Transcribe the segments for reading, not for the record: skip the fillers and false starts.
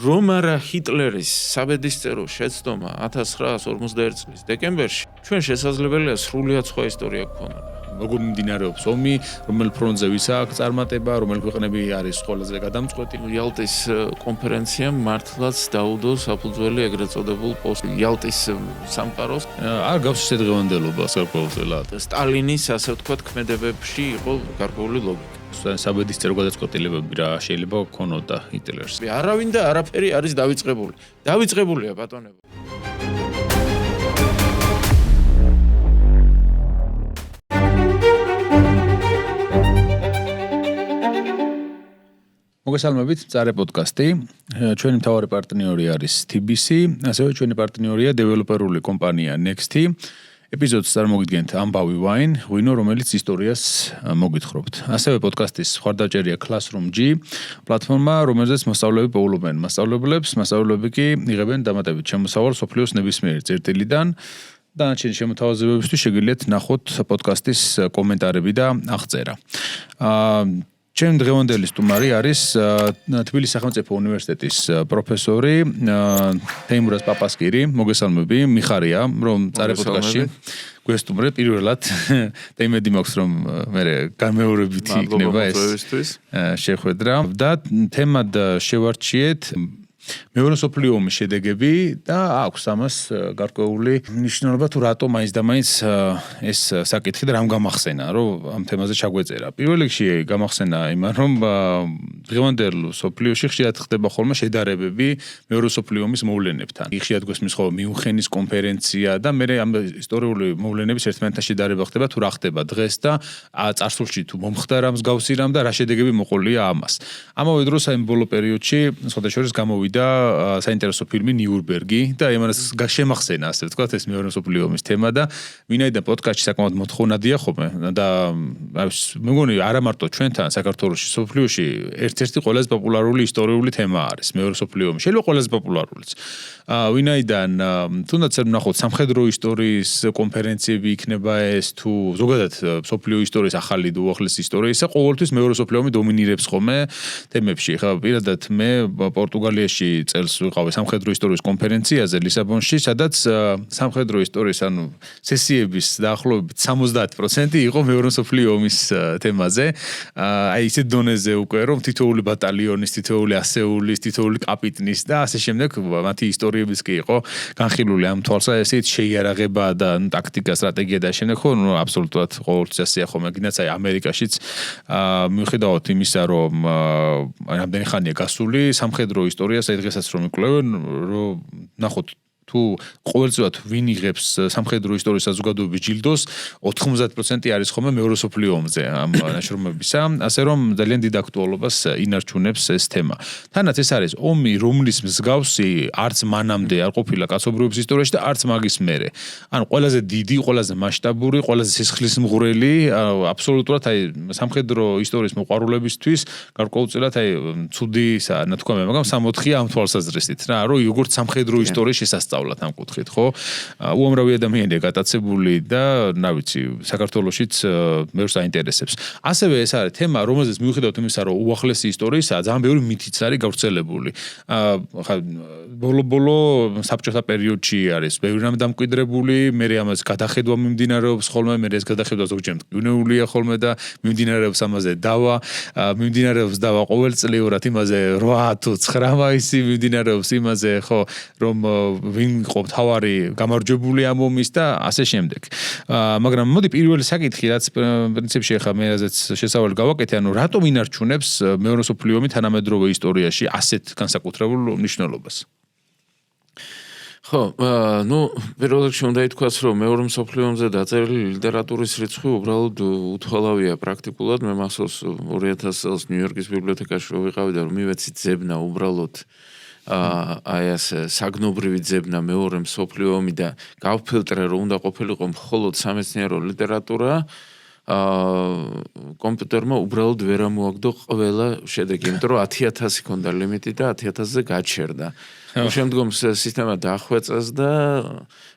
რომ არა ჰიტლერის საბედისწერო შეცდომა 1941 წლის დეკემბერში, ჩვენ შესაძლებელია სრულიად სხვა ისტორია გქონოდა. როგორ მიმდინარეობს ომი, რომელ ფრონტზე ვის აქვს წარმატება, რომელ ქვეყნები არის ყველაზე გადამწყვეტი. იალტის კონფერენციამ მართლაც დაუდო საფუძველი ეგრეთ წოდებულ იალტის სამყაროს. არ გავს ისეთ დღევანდელობას გარკვეულწილად. სტალინის, ასე ვთქვათ, ქმედებებში იყო გარკვეული ლოგიკა. საბედისწერო გადაწყვეტილებები რა შეიძლება გქონოდა ჰიტლერს. არავინ და არაფერი არის დავიწყებული. დავიწყებულია ბატონებო. მოგესალმებით, წარე პოდკასტი. ჩვენი მთავარი პარტნიორი არის TBC, ასევე ჩვენი პარტნიორია დეველოპერული კომპანია Nexty. ეპიზოდს წარმოგიდგენთ ამბავი Wine, ღვინო, რომელიც ისტორიას მოგითხრობთ. ასევე პოდკასტის მხარდაჭერია Classroom G, პლატფორმა, რომელზეც მასწავლებლები პოულობენ მასწავლებლებს, მასწავლებლები კი იღებენ დამატებით შემოსავალს სოფლიოს ნებისმიერი წერტილიდან. დანარჩენი შემოთავაზებებისთვის შეგიძლიათ ნახოთ პოდკასტის კომენტარები და აღწერა. ჩემი დღევანდელი სტუმარი არის თბილისის სახელმწიფო უნივერსიტეტის პროფესორი თეიმურაზ პაპასკირი. მოგესალმები, მიხარია რომ წარე პოდკასტში გვესტუმრეთ. პირველად იმედი მაქვს რომ მე გამეორებითი იქნება ეს შეხვედრა და თემად შევარჩიეთ მეორე მსოფლიო ომის შედეგები და აქვს ამას გარკვეული მნიშვნელობა თუ რატომ მაინც და მაინც ეს საკითხი და რამ გამახსენა რომ ამ თემაზე ჩაგვეწერა. პირველ რიგში გამახსენა იმან რომ დღევანდელ მსოფლიოში ხშირად ხდება ხოლმე შედარებები მეორე მსოფლიო ომის მოვლენებთან. ხშირად გვესმის ხოლმე მიუნხენის კონფერენცია და მე ამ ისტორიული მოვლენების ერთმანეთთან შედარება ხდება თუ რა ხდება დღეს და წარსულში თუ მომხდარა მსგავსი რამ და რა შედეგები მოყოლია ამას. ამავე დროს აი ბოლო პერიოდში სხვადასხვა გამოვიდა და საინტერესო ფილმი ნიურნბერგი და იმას შემახსენა ასე ვთქვათ ეს მეორე მსოფლიო ომის თემა და ვინაიდან პოდკასტში საკმაოდ მოთხოვნადია ხოლმე და მეგონი არა მარტო ჩვენთან საქართველოში მსოფლიოში ერთ-ერთი ყველაზე პოპულარული ისტორიული თემა არის მეორე მსოფლიო ომი. შეიძლება ყველაზე პოპულარულიც. ვინაიდან თუნდაც ნახოთ სამხედრო ისტორიის კონფერენციები იქნება ეს თუ ზოგადად მსოფლიო ისტორიის ახალი და უახლესი ისტორიისა ყოველთვის მეორე მსოფლიო ომი დომინირებს ხოლმე თემებში. ხა პირადად მე პორტუგალიაში წელს ვიყავი სამხედრო ისტორიის კონფერენციაზე ლისაბონში, სადაც სამხედრო ისტორიის ანუ სესიების დაახლოებით 70% იყო მეორე მსოფლიო ომის თემაზე. აი ისეთ დონეზე უკვე რომ თითოეული ბატალიონის, თითოეული ასეულის, თითოეული კაპიტნის და ასე შემდეგ მათი ისტორიებიც კი იყო განხილული ამ თვალსაზრისით შეიარაღება და ტაქტიკა, სტრატეგია და შემდეგ ხო აბსოლუტურად ყოველთვის ასეა ხოლმე. გინდაც აი ამერიკაშიც მიუხედავად იმისა რომ რამდენი ხანია გასული სამხედრო ისტორიას დღესაც რომ იკვლევენ, რომ ნახოთ თუ ყოველწლიურად ვინ იღებს სამხედრო ისტორიის საზოგადოების ჯილდოს 90% არის ხოლმე მეორე მსოფლიო ომზე ამ ნაშრომებისა, ასე რომ ძალიან დიდ აქტუალობას ინარჩუნებს ეს თემა. თანაც ეს არის ომი, რომლის მსგავსი არც მანამდე არ ყოფილა კაცობრიობის ისტორიაში და არც მაგის მერე. ანუ ყველაზე დიდი, ყველაზე მასშტაბური, ყველაზე სისხლისმღვრელი, აბსოლუტურად აი სამხედრო ისტორიის მოყვარულებისთვის გარკვეულწილად აი ცუდისა, ნათქვამია, მაგრამ 64 ამ თვალსაზრისით რა, რომ როგორც სამხედრო ისტორიის შესასწავლად ამ კუთხით, ხო? უამრავი ადამიანია გატაცებული და რა ვიცი, საქართველოშიც მეურს აინტერესებს. ასევე ეს არის თემა, რომელზეც მიუხედავად იმისა, რომ უახლესი ისტორიისაა, ძალიან ბევრი მითიც არის გავრცელებული. ხა ბოლო საბჭოთა პერიოდში არის ბევრი რამ დამკვიდრებული, მე ამას გადახედვა მიმდინარეობს ხოლმე, მე ეს გადახედვა ზოგჯერ მტკივნეულია ხოლმე და მიმდინარეობს ამაზე დავა, მიმდინარეობს დავა ყოველწლიურად იმაზე 8 თუ 9 მაისი მიმდინარეობს იმაზე, ხო, რომ ვინ იყო თავარი გამარჯვებული ამ ომის და ასე შემდეგ. მაგრამ მოდი პირველი საკითხი, რაც პრინციპში ახლა მე ასეც შესავალი გავაკეთე, ანუ რატომ ინარჩუნებს მეორე მსოფლიო ომი თანამედროვე ისტორიაში ასეთ განსაკუთრებულ მნიშვნელობას? ხო, პირველ რიგში უნდა ითქვას, რომ მეორე მსოფლიო ომზე დაწერილი ლიტერატურის რიცხვი უბრალოდ უთვალავია პრაქტიკულად. მე მახსოვს 2000 წელს ნიუ-იორკის ბიბლიოთეკაში რო ვიყავი და რომ მივეცით ზებნა უბრალოდ აი ეს საგნობრივი ძებნა მეორე მსოფლიო ომი და გავფილტრე რომ უნდა ყოფილიყო მხოლოდ სამეცნიერო ლიტერატურა, კომპიუტერმა უბრალოდ ვერ ამოაგდო ყველა შედეგი, იმიტომ რომ 10000 ქონდა ლიმიტი და 10000-ზე გაჩერდა. შემდგომ სისტემა დახვეწეს და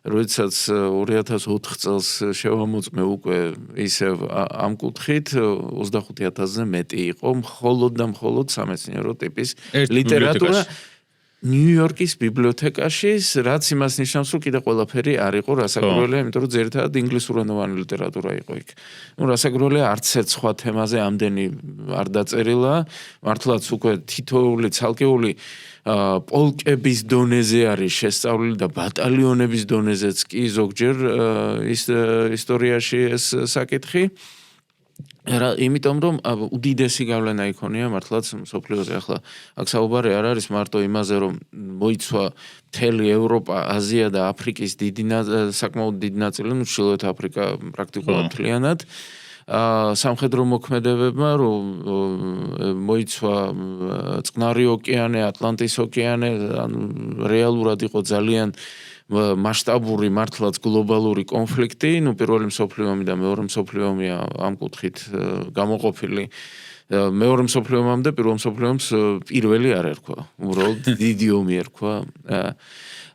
როდესაც 2004 წელს შევამოწმე უკვე ისევ ამ კუთხით 25000-ზე მეტი იყო მხოლოდ და მხოლოდ სამეცნიერო ტიპის ლიტერატურა. ნიუ-იორკის ბიბლიოთეკაში, რაც იმას ნიშნავს, რომ კიდე ყველაფერი არ იყო რასაკვირველია, იმიტომ რომ ძირითადად ინგლისურენოვანი ლიტერატურა იყო იქ. რასაკვირველია, არც ერთ სხვა თემაზე ამდენი არ დაწერილა, მართლაც უკვე თითოეული ცალკეული პოლკების დონეზე არის შესწავლილი და ბატალიონების დონეზეც კი ზოგჯერ ისტორიაში ეს საკითხი. იმიტომ რომ უდიდესი გავლენა იქონია მართლაც მსოფლიოზე. ახლა აქ საუბარი არ არის მარტო იმაზე, რომ მოიცვა მთელი ევროპა, აზია და აფრიკის საკმაოდ დიდი ნაწილი, ჩრდილოეთ აფრიკა პრაქტიკულად მთლიანად. სამხედრო მოქმედებებმა, რომ მოიცვა წყნარი ოკეანე, ატლანტის ოკეანე, რეალურად იყო ძალიან მასშტაბური მართლაც გლობალური კონფლიქტი, პირველი მსოფლიო ომი და მეორე მსოფლიო ომი ამ კუთხით გამოყოფილი. მეორე მსოფლიო ომამდე პირველ მსოფლიო ომს პირველი არ ერქვა, უბრალოდ დიდი ომი ერქვა.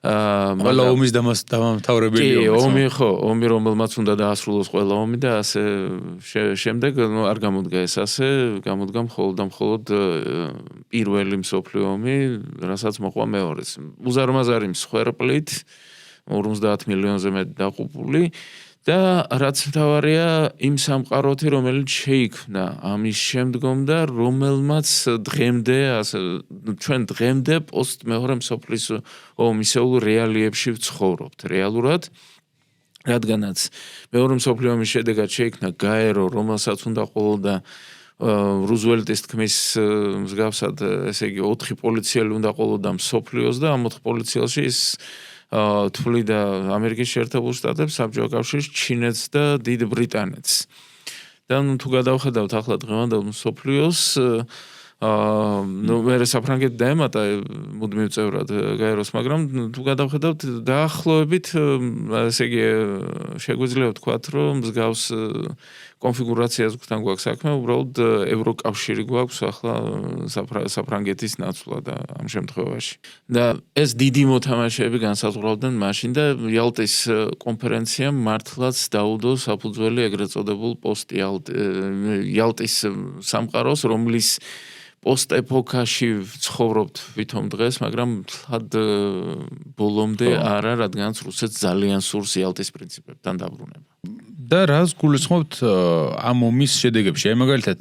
ყველა ომის დამამთავრებელი ომი ხო, ომი რომელმაც უნდა დაასრულოს ყველა ომი და ასე შემდეგ არ გამოდგა ეს ასე, გამოდგა მხოლოდ პირველი მსოფლიო ომი, რასაც მოყვა მეორეც. უზარმაზარი მსხვერპლით 50 მილიონზე მეტ დაყუპული და რაც მთავარია იმ სამყაროთი, რომელიც შეიქმნა ამის შემდგომ და რომელმაც დღემდე ჩვენ დღემდე პოსტ მეორე მსოფლიო ომისეულ რეალიებში ვცხოვრობთ რეალურად, რადგანაც მეორე მსოფლიო ომის შედეგად შეიქმნა გაერო, რომელსაც უნდა ყოლოდა რუზველტის თქმის მსგავსად, ესე იგი 4 პოლიციელი უნდა ყოლოდა მსოფლიოს და ამ 4 პოლიციელში ის თვლიდა ამერიკის შეერთებულ შტატებს, საბჭოთა კავშირს, ჩინეთს და დიდ ბრიტანეთს. და თუ გადავხედავთ ახლა დღევანდელ მსოფლიოს, მე საფრანგეთი დაემატა მუდმივ წევრად გაეროს, მაგრამ თუ გადავხედავთ დაახლოებით, ესე იგი შეგვიძლია ვთქვათ, რომ მსგავს კონფიგურაციასთან გვაქვს საქმე, უბრალოდ ევროკავშირი გვაქვს ახლა საფრანგეთის ნაცვლად ამ შემთხვევაში. და ეს დიდი მოთამაშეები განსაზღვრავდნენ მაშინ და იალტის კონფერენციამ მართლაც დაუდო საფუძველი ეგრეთ წოდებულ იალტის სამყაროს, რომლის პოსტ-ეპოქაში ვცხოვრობთ ვითომ დღეს, მაგრამ თლად ბოლომდე არა, რადგანაც რუსეთს ძალიან სურს იალტის პრინციპებთან დაბრუნება. და რას გულისხმობთ ამ ომის შედეგებში? აი მაგალითად,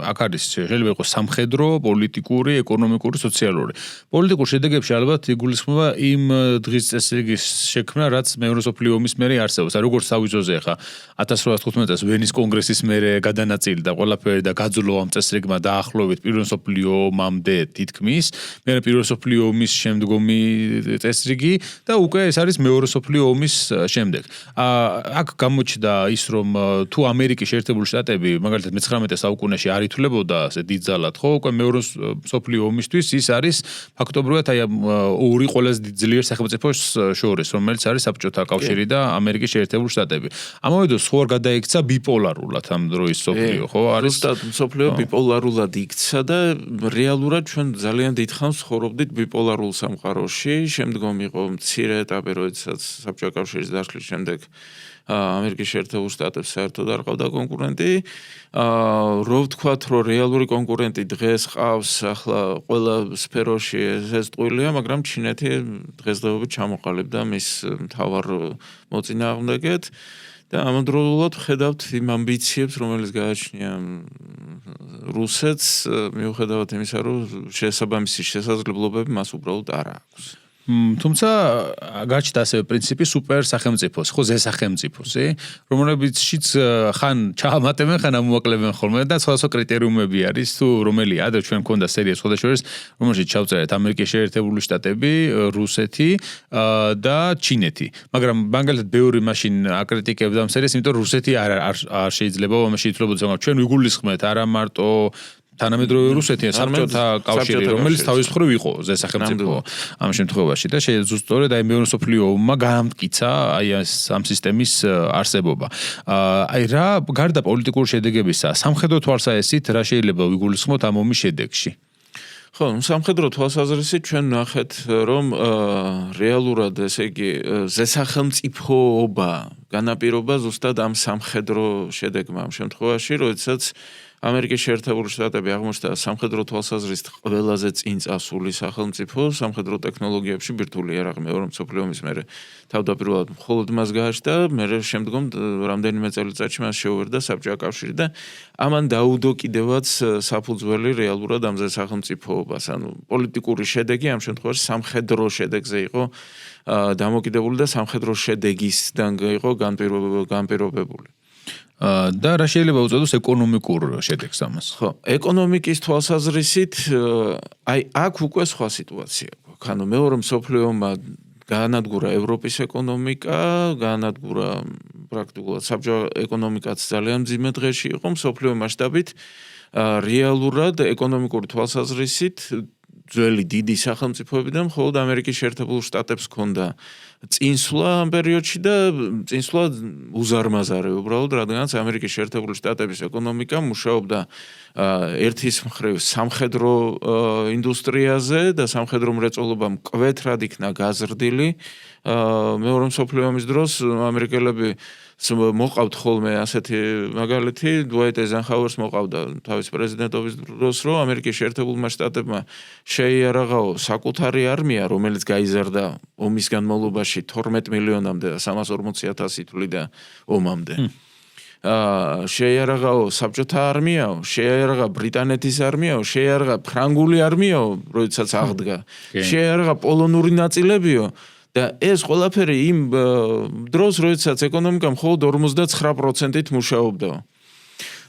აქ არის შეიძლება იყოს სამხედრო, პოლიტიკური, ეკონომიკური, სოციალური. პოლიტიკურ შედეგებში ალბათ იგულისხმება იმ დღის წესრიგის შექმნა, რაც მეორე მსოფლიო ომის მერე არსებობს. აი როგორც თავიზოზე ხა 1815 წელს ვენის კონგრესის მერე გადანაწილდა ყველაფერი და გაძლო ამ წესრიგმა დაახლოებით პირველ მსოფლიო ომამდე თითქმის, მერე პირველ მსოფლიო ომის შემდგომი წესრიგი და უკვე ეს არის მეორე მსოფლიო ომის შემდეგ. აქ გამოჩნდა ის რომ თუ ამერიკის შეერთებული შტატები მაგალითად მე-19 საუკუნეში არ ითვლებოდა ასე დიდძალად, ხო, უკვე მეორე მსოფლიო ომისთვის ის არის ფაქტობრივად აი ორი ყველაზე ძლიერ სახელმწიფოს შორის, რომელიც არის საბჭოთა კავშირი და ამერიკის შეერთებული შტატები. ამავე დროს ხო არ გადაიქცა ბიპოლარულად ამ დროის მსოფლიო, ხო, არის მსოფლიო ბიპოლარულად იქცა და რეალურად ჩვენ ძალიან დიდხანს ცხოვრობდით ბიპოლარულ სამყაროში, შემდგომ იყო მცირე ეტაპი, როდესაც საბჭოთა კავშირის დაშლის შემდეგ ამერიკის შეერთებულ შტატებს საერთოდ არ ყავდა კონკურენტი. რო ვთქვათ, რომ რეალური კონკურენტი დღეს ყავს ახლა ყველა სფეროში ეს ტყუილია, მაგრამ ჩინეთი დღესდღეობით ჩამოყალიბდა მის მთავარ მოწინააღმდეგედ და ამავდროულად ვხედავთ იმ ამბიციებს, რომელიც გააჩნია რუსეთს, მიუხედავად იმისა, რომ შესაბამისი შესაძლებლობები მას უბრალოდ არ აქვს. თუმცა გაჩნდა ასევე პრინციპი სუპერ სახელმწიფოს, ხო, ზესახელმწიფოსი, რომელებიცშიც ხან ჩაამატებენ, ხან ამოაკლებენ ხოლმე და სხვადასხვა კრიტერიუმები არის, თუ რომელია, და ჩვენ მქონდა სერია სხვადასხვა, რომელშიც ჩავწერეთ ამერიკის შეერთებული შტატები, რუსეთი და ჩინეთი. მაგრამ მაგალითად ბევრი მაშინ აკრიტიკებდა ამ სერიას, იმიტომ რომ რუსეთი არ შეიძლება ამაში ითვლებოდეს, მაგრამ ჩვენ ვიგულისხმეთ არა მარტო თანამედროვე რუსეთია, საბჭოთა კავშირი, რომელიც თავის მხრივ იყო ზესახელმწიფო ამ შემთხვევაში და ზუსტად აი მეორე მსოფლიო ომმა გაამტკიცა აი ამ სისტემის არსებობა. აი რა გარდა პოლიტიკური შედეგებისა, სამხედრო თვალსაზრისით რა შეიძლება ვიგულისხმოთ ამ ომის შედეგში? ხო, სამხედრო თვალსაზრისით ჩვენ ნახეთ, რომ რეალურად ესე იგი ზესახელმწიფოობა განაპირობა ზუსტად ამ სამხედრო შედეგმა ამ შემთხვევაში, როდესაც ამერიკის შეერთებული შტატები აღმოჩნდა სამხედრო თვალსაზრისით ყველაზე წინ წასული სახელმწიფო სამხედრო ტექნოლოგიებში ბირთვული იარაღი მეორე მსოფლიო ომის მერე თავდაპირველად მხოლოდ მას გააჩნდა, მერე შემდგომ რამდენიმე წელიწადში მას შეუერთდა საბჭოთა კავშირი და ამან დაუდო კიდევაც საფუძველი რეალურად ამზე სახელმწიფოობას, ანუ პოლიტიკური შედეგი ამ შემთხვევაში სამხედრო შედეგზე იყო დამოკიდებული და სამხედრო შედეგისგან იყო განპირობებული. და რა შეიძლება უწოდოს ეკონომიკურ შედეგს ამას? ხო, ეკონომიკის თვალსაზრისით აი აქ უკვე სხვა სიტუაცია გვაქვს. ანუ მეორე მსოფლიო ომმა გაანადგურა ევროპის ეკონომიკა, გაანადგურა პრაქტიკულად საბჭოთა ეკონომიკაც ძალიან მძიმე დღეში იყო მსოფლიო მასშტაბით. რეალურად ეკონომიკური თვალსაზრისით ძველი დიდი სახელმწიფოებიდან მხოლოდ ამერიკის შეერთებულ შტატებს ჰქონდა წინსვლა ამ პერიოდში და წინსვლა უზარმაზარი უბრალოდ, რადგანაც ამერიკის შეერთებული შტატების ეკონომიკა მუშაობდა ერთის მხრივ სამხედრო ინდუსტრიაზე და სამხედრო მრეწველობა მკვეთრად იქნა გაზრდილი. მეორე მსოფლიო ომის დროს ამერიკელები მოყავთ ხოლმე ასეთი მაგალითი, დუაიტ ეიზენჰაუერს მოყავდა თავის პრეზიდენტობის დროს, რომ ამერიკის შეერთებულმა შტატებმა შეიარაღაო საკუთარი არმია, რომელიც გაიზარდა ომის განმავლობაში 12 მილიონამდე და 340,000 თვლიდა ომამდე. შეიარაღაო საბჭოთა არმიაო, შეიარაღა ბრიტანეთის არმიაო, შეიარაღა ფრანგული არმიაო, როდესაც აღდგა. შეიარაღა პოლონური ნაწილებიო. და ეს ყველაფერი იმ დროს, როდესაც ეკონომიკა მხოლოდ 59%-ით მუშაობდა.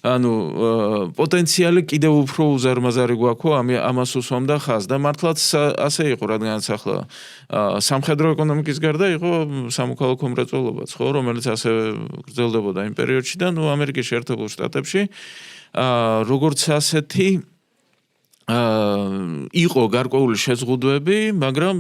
ანუ პოტენციალი კიდევ უფრო უზარმაზარი გვაქვს, ამას უსვამდა ხაზს და მართლაც ასე იყო, რადგანაც ახლა სამხედრო ეკონომიკის გარდა იყო სამოქალაქო მრეწველობაც, ხო, რომელიც ასე გრძელდებოდა იმ პერიოდში და ამერიკის შეერთებულ შტატებში როგორც ასეთი იყო გარკვეული შეზღუდვები, მაგრამ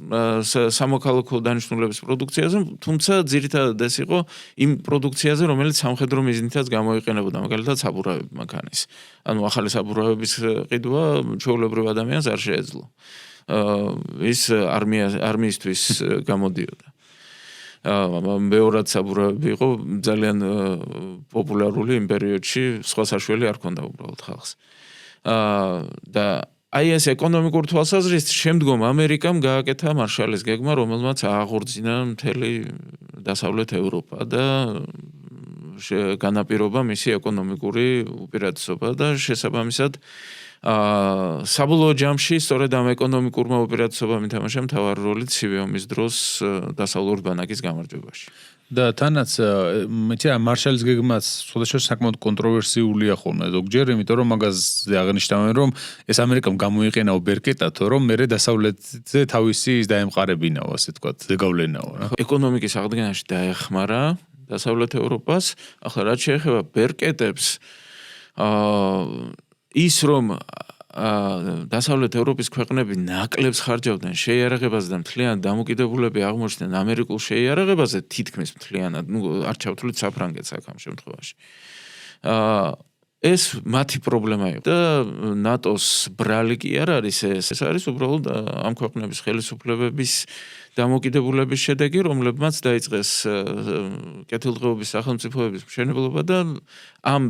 სამოქალაქო დანიშნულების პროდუქციაზე, თუმცა ძირითადად ეს იყო იმ პროდუქციაზე, რომელიც სამხედრო მიზნითაც გამოიყენებოდა, მაგალითად საბურავები მანქანის. ანუ ახალი საბურავების ყიდვა ჩვეულებრივ ადამიანს არ შეეძლო. ის არმიისთვის გამოდიოდა. მეორად საბურავები იყო ძალიან პოპულარული იმ პერიოდში, სხვა საშველი არ ჰქონდა უბრალოდ ხალხს. და აი ეს ეკონომიკურ თვალსაზრისით შემდგომ ამერიკამ გააკეთა მარშალის გეგმა, რომელმაც ააღორძინა მთელი დასავლეთ ევროპა და განაპირობა მისი ეკონომიკური უპირატესობა და შესაბამისად საბოლოო ჯამში სწორედ ამ ეკონომიკურმა უპირატესობამ ითამაშა მთავარი როლი ცივი ომის დროს დასავლური ბანაკის გამარჯვებაში. და თანაც მეცი მარშალის გეგმაც სხვადასხვა საკმაოდ კონტროვერსიულია ხოლმე ზოგჯერ, იმიტომ რომ მაგაზე აღნიშნავენ, რომ ეს ამერიკამ გამოიყენაო ბერკეტათო, რომ მერე დასავლეთზე თავისი ის დაემყარებინაო, ასე ვთქვათ, ზეგავლენაო რა. ეკონომიკის აღდგენაში დაეხმარა დასავლეთ ევროპას. ახლა რაც შეეხება ბერკეტებს, ის რომ დასავლეთ ევროპის ქვეყნები ნაკლებს ხარჯავდნენ შეიარაღებაზე და მთლიანად დამოკიდებულები აღმოჩნდნენ ამერიკულ შეიარაღებაზე, თითქმის მთლიანად, არ ჩავთვლით საფრანგეთს აქ ამ შემთხვევაში. ეს მათი პრობლემა იყო და ნატოს ბრალი კი არ არის ეს არის უბრალოდ ამ ქვეყნების ხელისუფლებების დამოკიდებულების შედეგი, რომლებმაც დაიწყეს კეთილდღეობის სახელმწიფოების მშენებლობა და ამ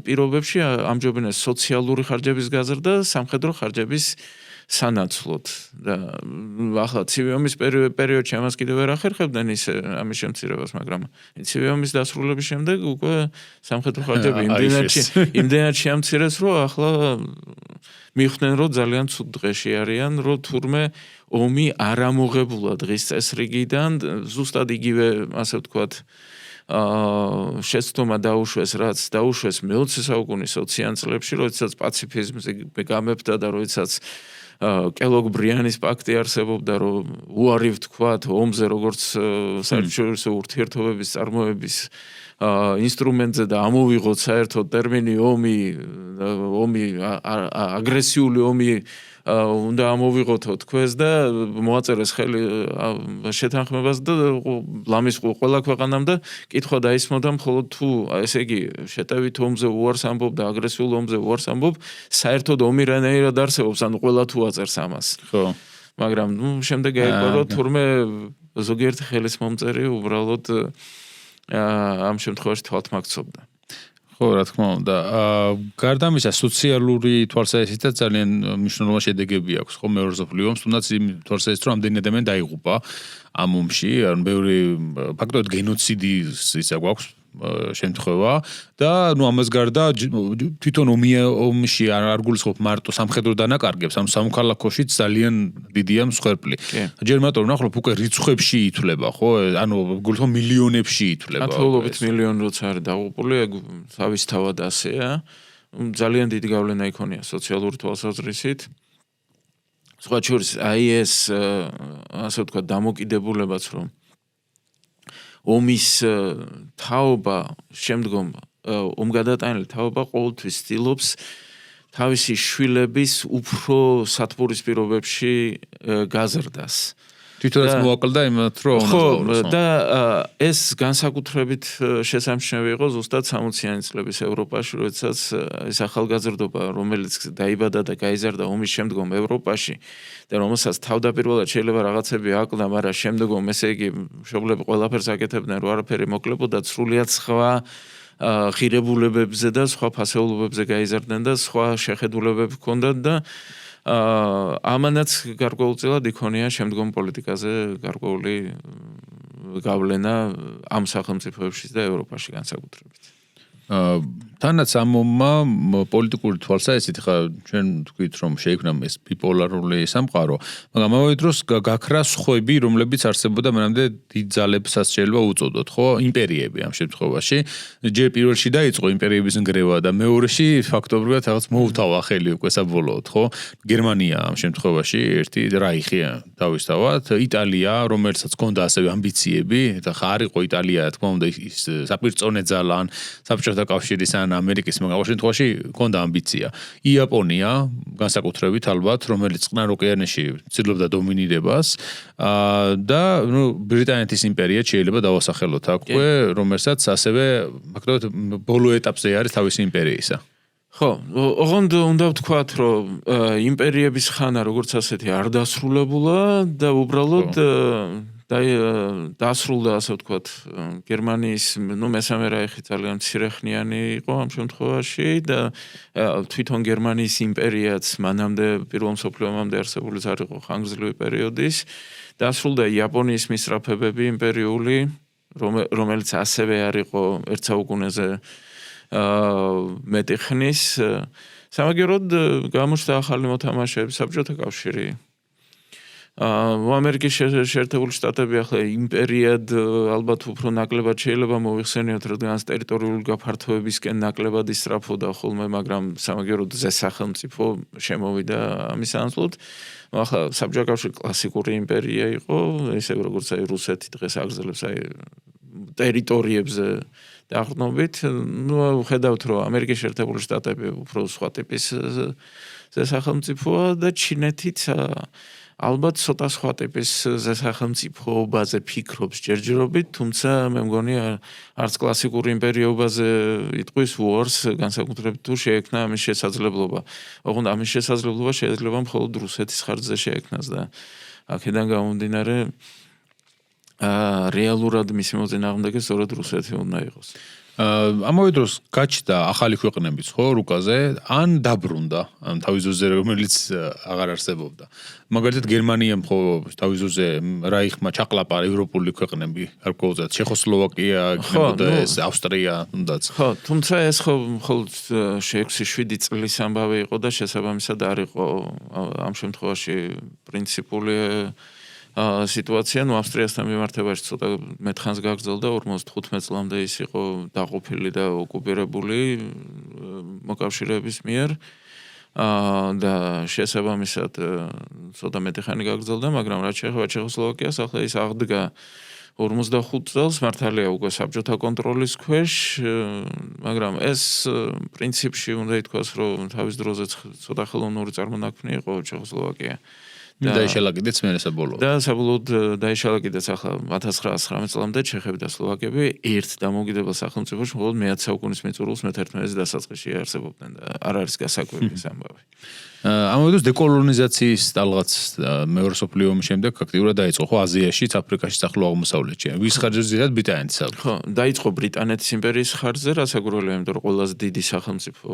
პირობებში ამჯობინეს სოციალური ხარჯების გაზრდა სამხედრო ხარჯების სანაცვლოდ. და ახლა ცივი ომის პერიოდში ამას კიდევ ვერ ახერხებდნენ ის ამის შემცირებას, მაგრამ ცივი ომის დასრულების შემდეგ უკვე სამხედრო ხარჯები იმდენად შეამცირეს, რომ ახლა მიხვდნენ, რომ ძალიან ცუდ დღეში არიან, რომ თურმე ომი არ ამოღებულა დღის წესრიგიდან, ზუსტად იგივე, ასე ვთქვათ, შეცდომა დაუშვეს, რაც დაუშვეს მე-20 საუკუნის 20-იან წლებში, როდესაც პაციფიზმზე გამეფდა და როდესაც კელოგ ბრიანის პაქტი არსებობდა, რომ უარი ვთქვათ ომზე, როგორც საერთაშორისო ურთიერთობების წარმოების ინსტრუმენტზე და ამოვიღოთ საერთოდ ტერმინი ომი აგრესიული ომი უნდა ამოვიღოთო თქვენს და მოაწერეს ხელი შეთანხმებას და ლამის ყველა ქვეყანამ და კითხვა დაისმოდა მხოლოდ თუ ესე იგი შეტევით ომზე უარს ამბობ და აგრესიულ ომზე უარს ამბობ, საერთოდ ომი რანაირად არსებობს, ანუ ყველა თუ აწერს ამას. ხო. მაგრამ შემდეგ გაიგო, რომ თურმე ზოგიერთი ხელისმომწერი უბრალოდ ამ შემთხვევაში თვალთმაქცობდა. ხო, რა თქმა უნდა. გარდა ამისა, სოციალური თვალსაზრისითაც ძალიან მნიშვნელოვანი შედეგები აქვს ხო მეორე მსოფლიო ომს, თუნდაც იმ თვალსაზრისით, რომ ამდენი ადამიანი დაიღუპა ამ ომში, ანუ ბევრი ფაქტობრივად გენოციდის ისა გვაქვს შემთხვევა და ნუ ამას გარდა თვითონ ომში არ გულისხმობ მარტო სამხედრო დანაკარგებს, ანუ სამოქალაქოშიც ძალიან დიდია მსხვერპლი. ჯერ მარტო ვნახოთ უკვე რიცხვებში ითვლება, ხო? ანუ გულისხმობ მილიონებში ითვლება. ათეულობით მილიონი როცა არის დაღუპული, თავისთავად ასეა. ძალიან დიდი გავლენა იქონია სოციალური თვალსაზრისით. სხვა შორის აი ეს ასე ვთქვათ დამოკიდებულებაც რომ ომის თაობა შემდგომ ომგადატანილი თაობა ყოველთვის ცდილობს თავისი შვილების უფრო სათბურის პირობებში გაზრდას. თვითონაც მოაკლდა იმათ რომ ხო და ეს განსაკუთრებით შესამჩნევი იყო ზუსტად 60-იანი წლების ევროპაში, როდესაც ეს ახალგაზრდობა, რომელიც დაიბადა და გაიზარდა ომის შემდგომ ევროპაში და რომელსაც თავდაპირველად შეიძლება რაღაცები აკლდა, მაგრამ შემდგომ ესე იგი მშობლები ყველაფერს აკეთებდნენ, რომ არაფერი მოკლებოდა, სრულიად სხვა ღირებულებებზე და სხვა ფასეულობებზე გაიზარდნენ და სხვა შეხედულებები ჰქონდათ და ამანაც გარკვეულწილად იქონია შემდგომ პოლიტიკაზე გარკვეული გავლენა ამ სახელმწიფოებში და ევროპაში განსაკუთრებით. თანაც ამ ომმა პოლიტიკური თვალსაზრისით ხა ჩვენ თქვით რომ შეიქმნა ეს ბიპოლარული სამყარო, მაგრამ ამავე დროს გაქრა სხვები, რომლებიც არსებობდა მანამდე დიდ ძალებსაც შეიძლება უწოდოთ, ხო? იმპერიები ამ შემთხვევაში. ჯერ პირველში დაიწყო იმპერიების ნგრევა და მეორეში ფაქტობრივად რაღაც მოუთავა ხელი უკვე საბოლოოდ, ხო? გერმანია ამ შემთხვევაში ერთი რაიხი თავისთავად, იტალია, რომელსაც ჰქონდა ასევე ამბიციები და ხა არ იყო იტალია, რა თქმა უნდა, ის საპირწონე ძალა ან საბჭოთა კავშირის ან ამერიკის მაგალ შემთხვევაში ჰქონდა ამბიცია. იაპონია განსაკუთრებით ალბათ, რომელიც წყნარ ოკეანეში ცდილობდა დომინირებას და ნუ ბრიტანეთის იმპერია შეიძლება დავასახელოთ აქვე, რომელსაც ასევე ფაქტობრივად ბოლო ეტაპზე არის თავისი იმპერიისა. ხო, ოღონდ უნდა ვთქვათ, რომ იმპერიების ხანა როგორც ასეთი არ დასრულებულა და უბრალოდ დასრულდა ასე ვთქვათ გერმანიის მესამე რაიხი ძალიან მცირეხნიანი იყო ამ შემთხვევაში და თვითონ გერმანიის იმპერიაც მანამდე პირველ მსოფლიო ომამდე არსებული არ იყო ხანგრძლივი პერიოდის დასრულდა იაპონიის მისწრაფებები იმპერიული რომელიც ასევე არ იყო ერთ საუკუნეზე მეტი ხნის სამაგიეროდ გამოჩნდა ახალი მოთამაშეები საბჭოთა კავშირი ამერიკის შეერთებული შტატები ახლა იმპერიად ალბათ უფრო ნაკლებად შეიძლება მოიხსენიოთ, რადგან ტერიტორიული გაფართოებისკენ ნაკლებად ისწრაფოდა ხოლმე, მაგრამ სამაგიეროდ ზესახელმწიფო შემოვიდა ამის ანსლოდ. ახლა საბჭოთა კავშირი კლასიკური იმპერია იყო, ისე როგორც აი რუსეთი დღეს აგრძელებს აი ტერიტორიებზე დაყრდნობით. ნუ ხედავთ, რომ ამერიკის შეერთებული შტატები უფრო სხვა ტიპის ზესახელმწიფოა და ჩინეთიც ალბათ ცოტა სხვა ტიპის ზესახელმწიფოობაზე ფიქრობს ჯერჯერობით, თუმცა მე მგონი არც კლასიკური იმპერიობაზე იტყვის უარს, განსაკუთრებით თუ შეექმნა ამის შესაძლებლობა. ოღონდ ამის შესაძლებლობა შეიძლება მხოლოდ რუსეთის ხარჯზე შეექმნას და აქედან გამომდინარე რეალურად მისი მოწინააღმდეგე სწორედ რუსეთი უნდა იყოს. ამავე დროს გაჩნდა ახალი ქვეყნებიც ხო რუკაზე ან დაბრუნდა ან თავის ძროზე რომელიც აღარ არსებობდა. მაგალითად გერმანიამ ხო თავის ძროზე რაიხმა ჩაყლაპა ევროპული ქვეყნები გარკვეულწილად ჩეხოსლოვაკია, ავსტრია თუნდაც. ხო, თუმცა ეს ხო მხოლოდ 6-7 წლის ამბავი იყო და შესაბამისად არ იყო ამ შემთხვევაში პრინციპული სიტუაცია, ნუ ავსტრიასთან მიმართებაში ცოტა მეთხანს გაგრძელდა 45 წლამდე ის იყო დაყოფილი და ოკუპირებული მოკავშირეების მიერ და შესაბამისად ცოტა მეტი ხანი გაგრძელდა, მაგრამ რაც შეეხება ჩეხოსლოვაკიას, ახლა ის აღდგა 45 წელს მართალია უკვე საბჭოთა კონტროლის ქვეშ, მაგრამ ეს პრინციპში უნდა ითქვას, რომ თავის დროზე ცოტა ხელოვნური წარმონაქმნი იყო ჩეხოსლოვაკია. დაიშალა კიდეც მერე საბოლოოდ. და საბოლოოდ დაიშალა კიდეც ახლა 1919 წლამდე ჩეხები და სლოვაკები ერთ დამოუკიდებელ სახელმწიფოში მხოლოდ მე-10 საუკუნის მიწურულს მე-11 დასაწყისში არსებობდნენ და არ არის გასაკვირი ეს ამბავი. ამავდროულად დეკოლონიზაციის რაღაც მეორე მსოფლიო ომის შემდეგ აქტიურად დაიწყო ხო აზიაში, აფრიკაში, ახლო აღმოსავლეთში. ვის ხარჯზე ზედად ბრიტანეთის ალბათ. ხო, დაიწყო ბრიტანეთის იმპერიის ხარჯზე, რასაკვირველია, იმიტომ რომ ყველაზე დიდი სახელმწიფო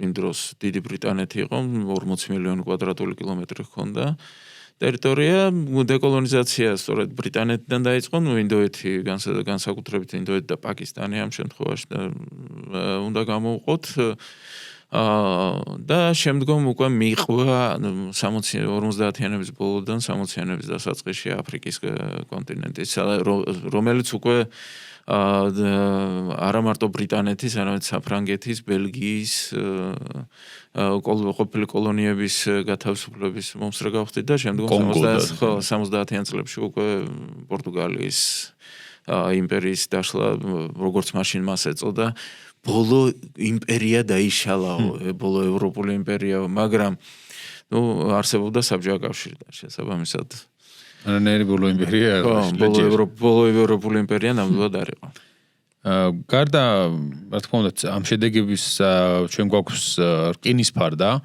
იმ დროს დიდი ბრიტანეთი იყო, 40 მილიონი კვადრატული კილომეტრი ჰქონდა. ტერიტორია დეკოლონიზაცია სწორედ ბრიტანეთიდან დაიწყო, ინდოეთი განსაკუთრებით ინდოეთი და პაკისტანი ამ შემთხვევაში უნდა გამოვყოთ. და შემდგომ უკვე მიყვება 50-იანების ბოლოდან 60-იანების დასაწყისში აფრიკის კონტინენტის, რომელიც უკვე არა მარტო ბრიტანეთის, არამედ საფრანგეთის, ბელგიის ყოფილი კოლონიების გათავისუფლების მომსწრე გავხდით და შემდგომ 70-იან წლებში უკვე პორტუგალიის იმპერიის დაშლა, როგორც მაშინ მას ეწოდა, ბოლო იმპერია დაიშალა, ბოლო ევროპული იმპერია, მაგრამ არსებობდა საბჭოთა კავშირი და შესაბამისად არანაირი ბოლო იმპერია ბოლო ევროპული იმპერია ნამდვილად არ იყო. გარდა, რა თქმა უნდა, ამ შედეგების ჩვენ გვაქვს რკინის ფარდა,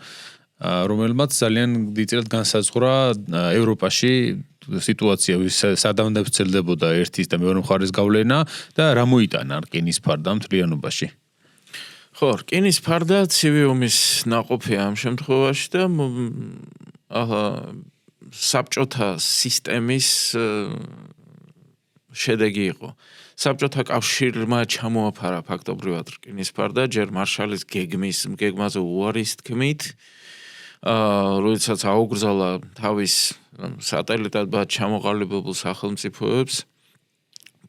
რომელმაც ძალიან დიდწილად განსაზღვრა ევროპაში სიტუაცია, სადამდე ვრცელდებოდა ერთის და მეორე მხარის გავლენა და რა მოიტანა რკინის ფარდა მთლიანობაში. ხო, რკინის ფარდა ცივი ომის ნაყოფია ამ შემთხვევაში და საბჭოთა სისტემის შედეგი იყო. საბჭოთა კავშირმა ჩამოაფარა ფაქტობრივად რკინის ფარდა, ჯერ მარშალის გეგმაზე უარის თქმით, როდესაც აუგრძალა თავის სატელიტად ჩამოყალიბებულ სახელმწიფოებს,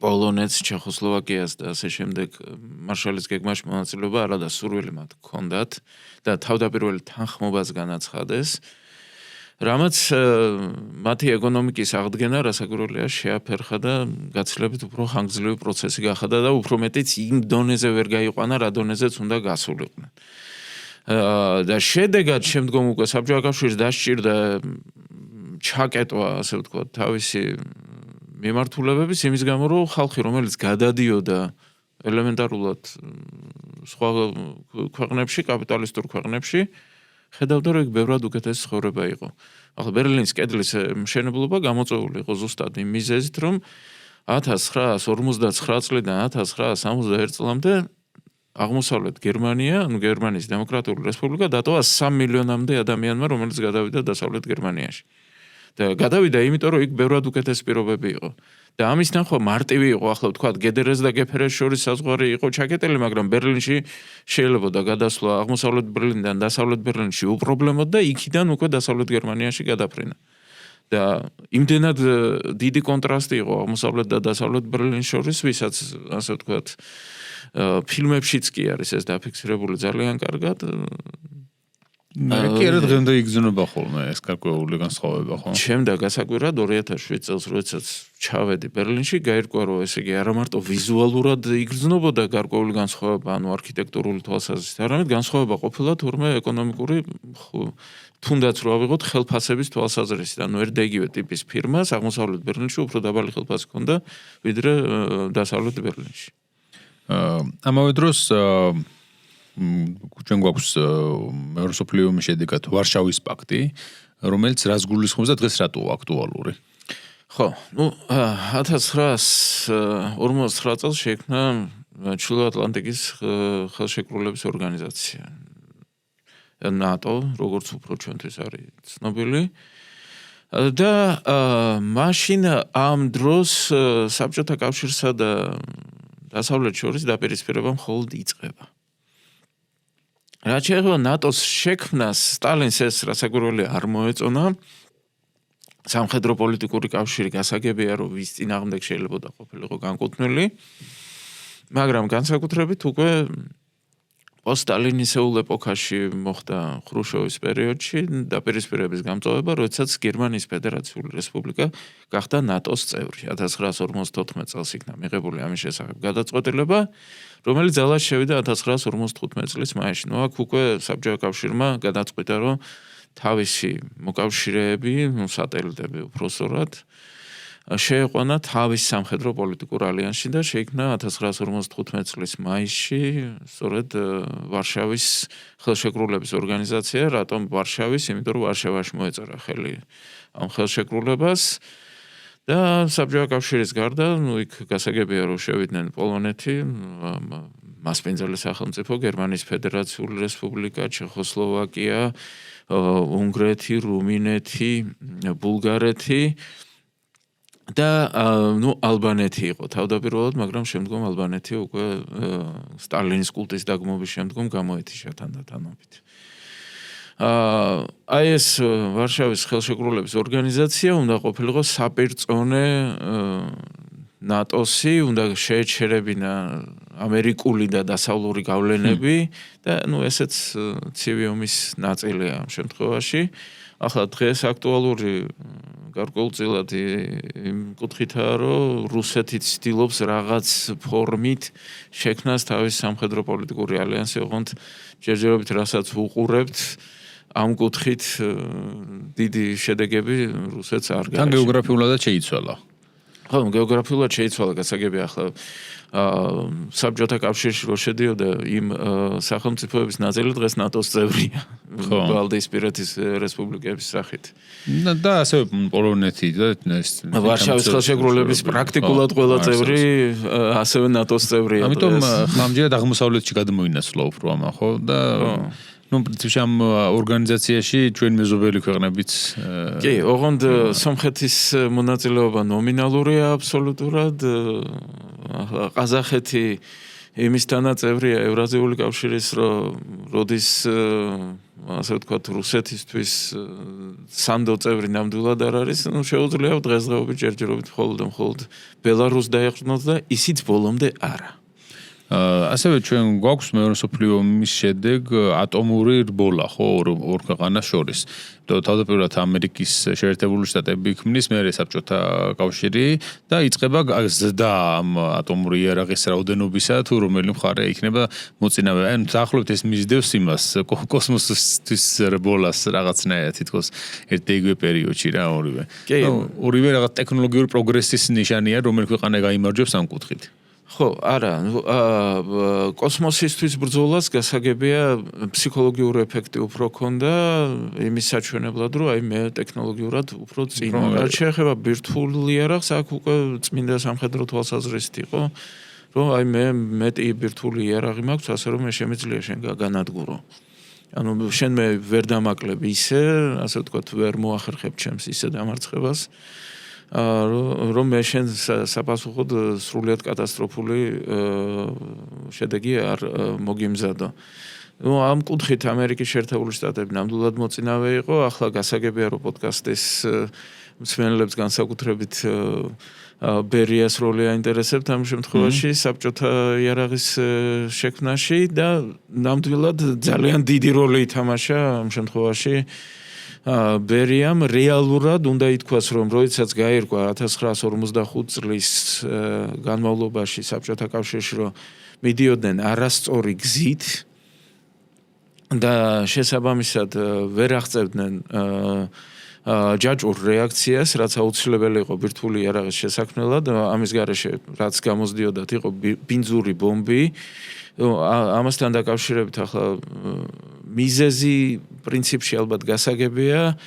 პოლონეთს, ჩეხოსლოვაკიას და ასე შემდეგ მარშალის გეგმაში მონაწილეობა არადა სურვილი მათ ჰქონდათ და თავდაპირველი თანხმობაც განაცხადეს, რამაც მათი ეკონომიკის აღდგენა რასაკვირველია შეაფერხა და გაცილებით უფრო ხანგრძლივი პროცესი გახადა და უფრო მეტიც იმ დონეზე ვერ გაიყვანა, რა დონეზეც უნდა გასულიყვნენ. და შედეგად შემდგომ უკვე საბჭოთა კავშირს დასჭირდა ჩაკეტვა, ასე ვთქვათ, თავისი მიმართულებების იმის გამო, რომ ხალხი, რომელიც გადადიოდა ელემენტარულად სხვა ქვეყნებში, კაპიტალისტურ ქვეყნებში, ხედავდა, რომ იქ ბევრად უკეთესი ცხოვრება იყო. ახლა ბერლინის კედლის მშენებლობა გამოწვეული იყო ზუსტად იმ მიზეზით, რომ 1959 წლიდან 1961 წლამდე აღმოსავლეთ გერმანია, გერმანიის დემოკრატიული რესპუბლიკა დატოვა 3 მილიონამდე ადამიანმა, რომელიც გადავიდა დასავლეთ გერმანიაში. და გადავიდა იმიტომ, რომ იქ ბევრად უკეთესი პირობები იყო. და ამის ნახვა მარტივი იყო, ახლა ვთქვათ, გედერეს და გეფერეს შორის საზღვარი იყო ჩაკეტილი, მაგრამ ბერლინში შეიძლებოდა გადასვლა აღმოსავლეთ ბერლინიდან დასავლეთ ბერლინში უპრობლემოდ და იქიდან უკვე დასავლეთ გერმანიაში გადაფრენა. და იმდენად დიდი კონტრასტი იყო აღმოსავლეთ და დასავლეთ ბერლინის შორის, ვისაც ასე ვთქვათ, ფილმებშიც კი არის ეს დაფიქსირებული ძალიან კარგად. კი არა დღემდე იგრძნობა ხოლმე ეს გარკვეული განსხვავება, ხო? შემდეგ გასაკვირად 2007 წელს, როდესაც ჩავედი ბერლინში, გაირკვა, რომ ესე იგი არა მარტო ვიზუალურად იგრძნობოდა გარკვეული განსხვავება, ანუ არქიტექტურული თვალსაზრისით, არამედ განსხვავება ყოფილა თურმე ეკონომიკური, თუნდაც რო ავიღოთ ხელფასების თვალსაზრისით, ანუ ერთ-იგივე ტიპის ფირმას აღმოსავლეთ ბერლინში უფრო დაბალი ხელფასი ჰქონდა, ვიდრე დასავლეთ ბერლინში. ამავე დროს ჩვენ გვაქვს მეორე მსოფლიო ომის შედეგად ვარშავის პაქტი, რომელიც რას გულისხმობს და დღეს რატო აქტუალური? ხო, 1949 წელს შეიქმნა ჩრდილოატლანტიკის ხელშეკრულების ორგანიზაცია. ნატო, როგორც უფრო ჩვენთვის არის ცნობილი. და მაშინ ამ დროს საბჭოთა კავშირსა და დასავლეთ შორის დაპირისპირება მხოლოდ იწყება. რაც შეეხება ნატოს შექმნას, სტალინს ეს რასაკვირველია არ მოეწონა. სამხედრო პოლიტიკური კავშირი გასაგებია, რომ ვის წინააღმდეგ შეიძლება ყოფილიყო განკუთვნილი, მაგრამ განსაკუთრებით უკვე პოსტსტალინისეულ ეპოქაში მოხდა ხრუშოვის პერიოდში დაპირისპირების გამწვავება, როდესაც გერმანიის ფედერაციული რესპუბლიკა გახდა ნატოს წევრი. 1954 წელს იქნა მიღებული ამის შესახებ გადაწყვეტილება, რომელიც ძალაში შევიდა 1955 წლის მაისში. აქ უკვე საბჭოთა კავშირმა გადაწყვიტა, რომ თავისი მოკავშირეები, სატელიტები უფრო სწორად, შეეყვანა თავის სამხედრო პოლიტიკურ ალიანსში და შეიქმნა 1955 წლის მაისში სწორედ ვარშავის ხელშეკრულების ორგანიზაცია, რატომ ვარშავის, იმიტომ რომ ვარშავაში მოეწერა ხელი ამ ხელშეკრულებას და საბჭოთა კავშირის გარდა, იქ გასაგებია რომ შევიდნენ პოლონეთი, მასპინძელი სახელმწიფო, გერმანიის ფედერაციული რესპუბლიკა, ჩეხოსლოვაკია, უნგრეთი, რუმინეთი, ბულგარეთი და ალბანეთი იყო თავდაპირველად, მაგრამ შემდგომ ალბანეთი უკვე სტალინის კულტის დაგმობის შემდგომ გამოეთიშა თანდათანობით. აი ეს ვარშავის ხელშეკრულების ორგანიზაცია უნდა ყოფილიყო საპირწონე ნატოსი, უნდა შეეჩერებინა ამერიკული და დასავლური გავლენები და ესეც ცივი ომის ნაწილია ამ შემთხვევაში. ახლა დღეს აქტუალური გარკვეულწილად იმ კუთხითაა, რომ რუსეთი ცდილობს რაღაც ფორმით შექმნას თავის სამხედრო პოლიტიკური ალიანსი, ოღონდ ჯერჯერობით რასაც უყურებთ, ამ კუთხით დიდი შედეგები რუსეთს არ გააჩნია. თან გეოგრაფიულადაც შეიცვალა. ხო, გეოგრაფიულად შეიცვალა, გასაგებია ახლა საბჭოთა კავშირში რო შედიოდა იმ სახელმწიფოების ნაწილი დღეს ნატოს წევრია. ბალტიისპირეთის რესპუბლიკების სახით. და ასევე პოლონეთი და ვარშავის ხელშეკრულების პრაქტიკულად ყველა წევრი ასევე ნატოს წევრია. ამიტომ ხამჯერად აღმოსავლეთში გადმოინაცვლა უფრო ამა, ხო? და პრინციპში ამ ორგანიზაციაში ჩვენ მეზობელი ქვეყნებიც კი, ოღონდ სომხეთის მონაწილეობა ნომინალურია აბსოლუტურად. ყაზახეთი იმის თანაწევრია ევრაზიული კავშირის, როდის ასე ვთქვათ, რუსეთისთვის სანდო წევრი ნამდვილად არ არის, შეუძლია დღესდღეობით ჯერჯერობით მხოლოდ ბელარუსს დაეხმაროთ და ისიც ბოლომდე არა. ასევე ჩვენ გვაქვს მეორე მსოფლიო ომის შედეგ ატომური რბოლა, ხო, ორ ქვეყანას შორის. თავდაპირველად ამერიკის შეერთებული შტატები ქმნის, მერე საბჭოთა კავშირი და იწყება ზრდა ამ ატომური იარაღის რაოდენობისა, თუ რომელი მხარე იქნება მოწინავე. ანუ დაახლოებით ეს მისდევს იმას, კოსმოსთვის რბოლას რაღაცნაირად თითქოს ერთ-იგივე პერიოდში რა ორივე. ორივე რაღაც ტექნოლოგიური პროგრესის ნიშანია, რომელი ქვეყანა გაიმარჯვებს ამ კუთხით. ხო, არა, კოსმოსისთვის ბრძოლას გასაგებია ფსიქოლოგიური ეფექტი უფრო ქონდა იმის საჩვენებლად, რომ აი მე ტექნოლოგიურად უფრო წინ ვარ. რაც შეეხება ბირთვულ იარაღს, აქ უკვე წმინდა სამხედრო თვალსაზრისით იყო, რომ აი მე მეტი ბირთვული იარაღი მაქვს, ასე რომ მე შემიძლია შენ განადგურო. ანუ შენ მე ვერ დამაკლებ ისე, ასე ვთქვათ, ვერ მოახერხებ ჩემს ისე დამარცხებას. რომ მე შენ საპასუხოდ სრულიად კატასტროფული შედეგი არ მოგიმზადო. ამ კუთხით ამერიკის შეერთებული შტატები ნამდვილად მოწინავე იყო. ახლა გასაგებია, რომ პოდკასტის მსმენელებს განსაკუთრებით ბერიას როლი აინტერესებთ ამ შემთხვევაში საბჭოთა იარაღის შექმნაში და ნამდვილად ძალიან დიდი როლი ითამაშა ამ შემთხვევაში ბერიამ. რეალურად უნდა ითქვას, რომ როდესაც გაირკვა 1945 წლის განმავლობაში საბჭოთა კავშირში, რომ მიდიოდნენ არასწორი გზით და შესაბამისად ვერ აღწევდნენ ჯაჭვურ რეაქციას, რაც აუცილებელი იყო ბირთვული იარაღის შესაქმნელად, ამის გარეშე რაც გამოსდიოდათ იყო ბინძური ბომბი. ამასთან დაკავშირებით ახლა მიზეზი პრინციპში ალბათ გასაგებია.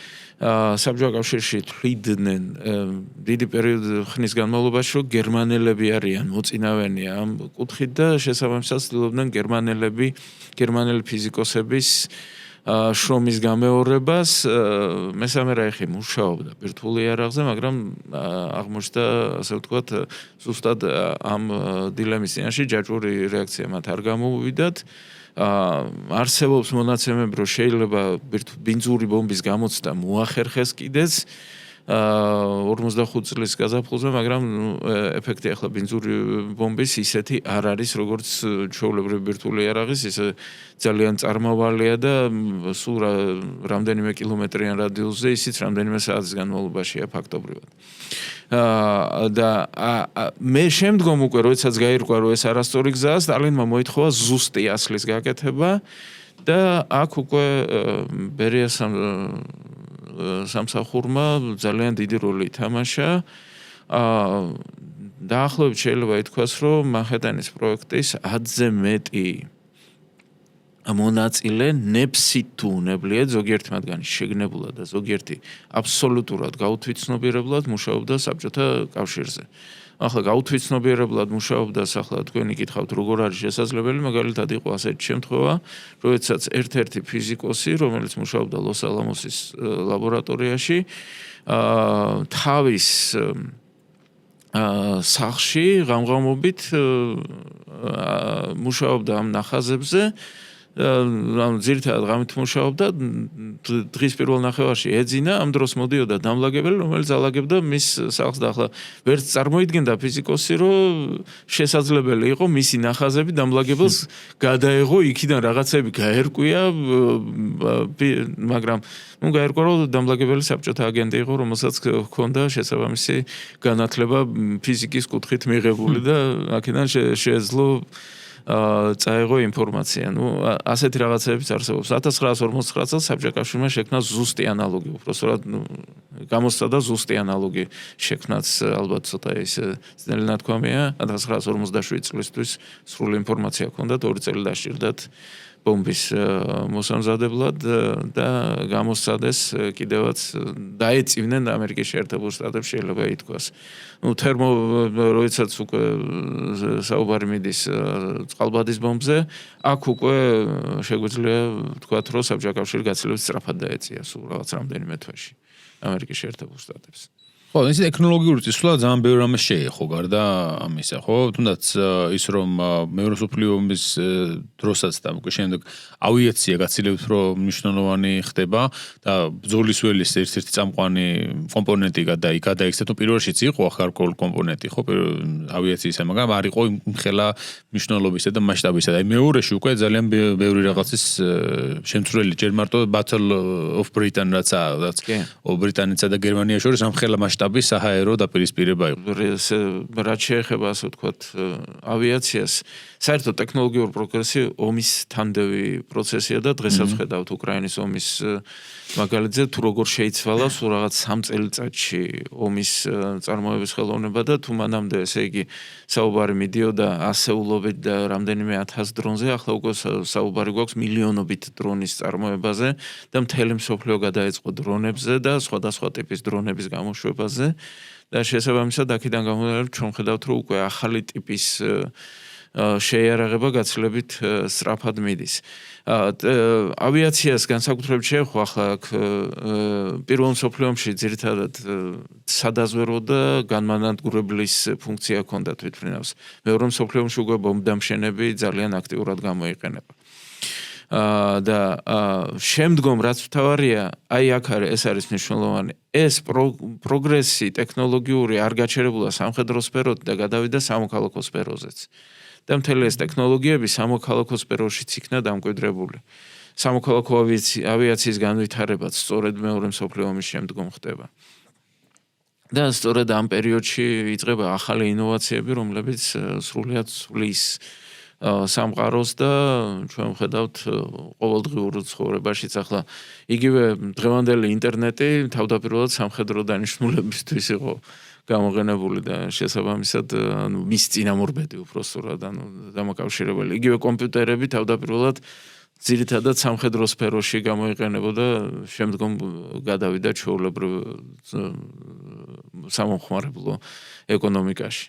საბჭოთა კავშირში თვლიდნენ დიდი პერიოდი ხნის განმავლობაში, რომ გერმანელები არიან მოწინავენი ამ კუთხით და შესაბამისად ცდილობდნენ გერმანელი ფიზიკოსების შრომის გამეორებას. მესამე რაიხი მუშაობდა ბირთვულ იარაღზე, მაგრამ აღმოჩნდა, ასე ვთქვათ, ზუსტად ამ დილემის წინაშე ჯაჭვური რეაქცია მათ არ გამოუვიდათ. არსებობს მონაცემები, რომ შეიძლება ბინძური ბომბის გამოცდა მოახერხეს კიდეც 45 წლის გაზაფხულზე, მაგრამ ეფექტი ახლა ბინძური ბომბის ისეთი არ არის, როგორც ჩვეულებრივი ბირთვული იარაღის, ისე ძალიან წარმავალია და სულ რამდენიმე კილომეტრიან რადიუსზე, ისიც რამდენიმე საათის განმავლობაშია ფაქტობრივად. და მე შემდგომ უკვე როდესაც გაირკვა, რომ ეს არასწორი გზაა, სტალინმა მოითხოვა ზუსტი ასლის გაკეთება და აქ უკვე ბერიას სამსახურმა ძალიან დიდი როლი ითამაშა. დაახლოებით შეიძლება ითქვას, რომ მანჰეტენის პროექტის 10-ზე მეტი მონაწილე ნებსით თუ უნებლიეთ, ზოგიერთი მათგანი შეგნებულად და ზოგიერთი აბსოლუტურად გაუთვითცნობიერებლად მუშაობდა საბჭოთა კავშირზე. ახლა გაუთვითცნობიერებლად მუშაობდა, ახლა თქვენი გითხავთ, როგორ არის შესაძლებელი, მაგალითად იყო ასეთი შემთხვევა, როდესაც ერთ-ერთი ფიზიკოსი, რომელიც მუშაობდა ლოს-ალამოსის ლაბორატორიაში, თავის სახლში ღამღამობით მუშაობდა ამ ნახაზებზე, ძირითადად ღამით მუშაობდა, დღის პირველ ნახევარში ეძინა, ამ დროს მოდიოდა დამლაგებელი, რომელიც ალაგებდა მის სახლს და ახლა ვერც წარმოიდგენდა ფიზიკოსი, რომ შესაძლებელი იყო მისი ნახაზები დამლაგებელს გადაეღო, იქიდან რაღაცები გაერკვია, მაგრამ გაერკვა, რომ დამლაგებელი საბჭოთა აგენტი იყო, რომელსაც ჰქონდა შესაბამისი განათლება ფიზიკის კუთხით მიღებული და აქედან შეეძლო წაეღო ინფორმაცია. ასეთი რაღაცებიც არსებობს. 1959 წელს საბჭოთა კავშირმა შექმნა ზუსტი ანალოგი, უბრალოდ გამოსცადა ზუსტი ანალოგი შექმნაც ალბათ ცოტა ის ძნელი ნათქვამია. 1957 წლისთვის სრული ინფორმაცია ჰქონდათ, 2 წელი დასჭირდათ ბომბის მოსამზადებლად და გამოსცადეს კიდევაც დაეწივნენ ამერიკის შეერთებულ შტატებში შეიძლება ითქვას. როდესაც უკვე საუბარი მიდის წყალბადის ბომბზე, აქ უკვე შეგვიძლია ვთქვათ, რომ საბჭოთა კავშირი გაცილებით სწრაფად დაეწია სულ რაღაც რამდენიმე თვეში ამერიკის შეერთებულ შტატებს. ხო, ეს ტექნოლოგიური წისვლა ძალიან ბევრ რამეს შეეხო გარდა ამისა, ხო? თუნდაც ის რომ მეორე მსოფლიო ომის დროსაც და უკვე შემდეგ ავიაცია გაცილებით უფრო მნიშვნელოვანი ხდება და ბრძოლის ველის ერთ-ერთი წამყვანი კომპონენტი გადაიქცა, თუ პირველ რიგშიც იყო გარკვეული კომპონენტი, ხო, ავიაციისა, მაგრამ არ იყო იმხელა მნიშვნელობისა და მასშტაბისა. და მეორეში უკვე ძალიან ბევრი რაღაცის შემცვლელი ჯერ მარტო Battle of Britain რაც ბრიტანეთსა და გერმანიას შორის ამხელა მასშტაბის საჰაერო დაპირისპირება იყო. რაც შეეხება ასე ვთქვათ ავიაციას, საერთოდ ტექნოლოგიური პროგრესი ომის თანდევი პროცესია და დღესაც ხედავთ უკრაინის ომის მაგალითზე, თუ როგორ შეიცვალა სულ რაღაც 3 წელიწადში ომის წარმოების ხელოვნება და თუ მანამდე ესე იგი საუბარი მიდიოდა ასეულობით და რამდენიმე 1000 დრონზე, ახლა უკვე საუბარი გვაქვს მილიონობით დრონის წარმოებაზე და მთელი მსოფლიო გადაეწყო დრონებზე და სხვადასხვა ტიპის დრონების გამოშვებაზე და შესაბამისად აქედან გამომდინარე ჩვენ ხედავთ, რომ უკვე ახალი ტიპის შეიარაღება გაცილებით სწრაფად მიდის. ავიაციას განსაკუთრებით შეეხო ახლა პირველ მსოფლიო ომში ძირითადად სადაზვერო და განმანადგურებლის ფუნქცია ჰქონდა თვითმფრინავს. მეორე მსოფლიო ომში უკვე ბომბდამშენები ძალიან აქტიურად გამოიყენება. და შემდგომ რაც მთავარია, აი აქ ეს არის მნიშვნელოვანი. ეს პროგრესი ტექნოლოგიური არ გაჩერებულა სამხედრო სფეროთი და გადავიდა სამოქალაქო სფეროზეც. და მთელი ეს ტექნოლოგიები სამოქალაქო სფეროშიც იქნა დამკვიდრებული. სამოქალაქო ავიაციის განვითარებაც სწორედ მეორე მსოფლიო ომის შემდგომ ხდება. და სწორედ ამ პერიოდში იწყება ახალი ინოვაციები, რომლებიც სრულიად ცვლის სამყაროს და ჩვენ ვხედავთ ყოველდღიურ ცხოვრებაშიც ახლა იგივე დღევანდელი ინტერნეტი თავდაპირველად სამხედრო დანიშნულებისთვის იყო გამოყენებული და შესაბამისად მის წინამორბედი უბრალოდ დამაკავშირებელი. იგივე კომპიუტერები თავდაპირველად ძირითადად სამხედრო სფეროში გამოიყენებოდა, შემდგომ გადავიდა ჩვეულებრივ სამომხმარებლო ეკონომიკაში.